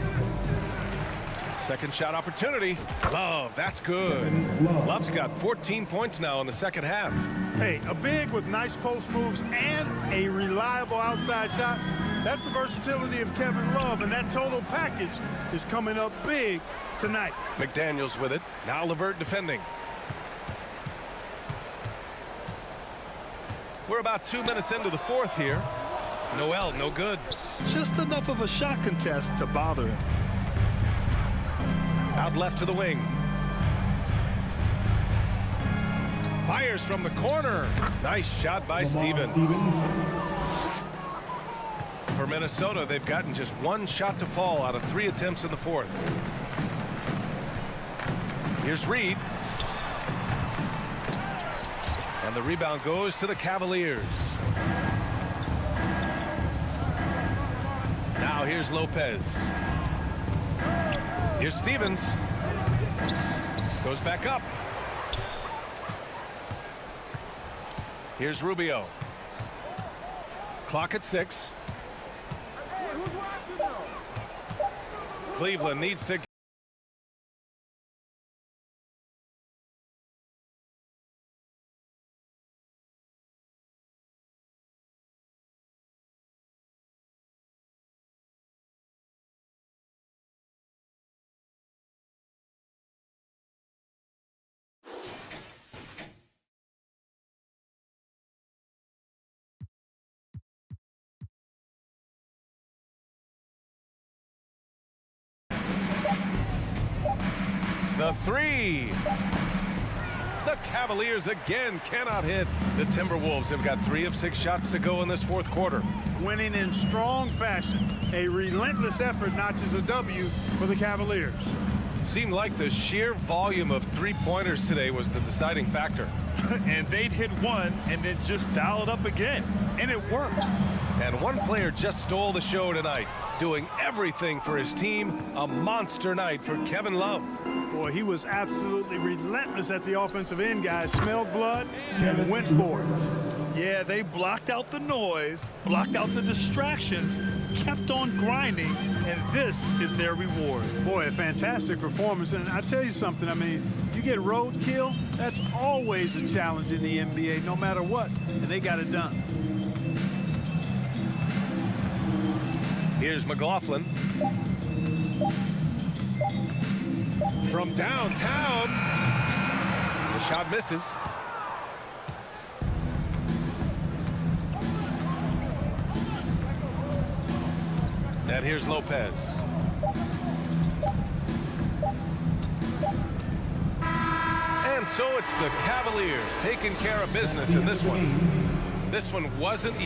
Second shot opportunity. Love, that's good. Love's got 14 points now in the second half. Hey, a big with nice post moves and a reliable outside shot. That's the versatility of Kevin Love, and that total package is coming up big tonight. McDaniels with it. Now LeVert defending. We're about 2 minutes into the fourth here. Noel, no good. Just enough of a shot contest to bother him. Out left to the wing. Fires from the corner. Nice shot by Stevens. For Minnesota, they've gotten just 1 shot to fall out of 3 attempts in the fourth. Here's Reid. And the rebound goes to the Cavaliers. Now here's Lopez. Here's Stevens. Goes back up. Here's Rubio. Clock at 6. Cleveland needs to... The 3. The Cavaliers again cannot hit. The Timberwolves have got 3 of 6 shots to go in this fourth quarter. Winning in strong fashion. A relentless effort notches a W for the Cavaliers. Seemed like the sheer volume of 3-pointers today was the deciding factor. And they'd hit 1 and then just dial it up again. And it worked. And one player just stole the show tonight, doing everything for his team. A monster night for Kevin Love. Boy, he was absolutely relentless at the offensive end, guys. Smelled blood and went for it. Yeah, they blocked out the noise, blocked out the distractions, kept on grinding, and this is their reward. Boy, a fantastic performance. And I tell you something, I mean, you get roadkill, that's always a challenge in the NBA, no matter what, and they got it done. Here's McLaughlin. From downtown. The shot misses. And here's Lopez. And so it's the Cavaliers taking care of business in this one. This one wasn't...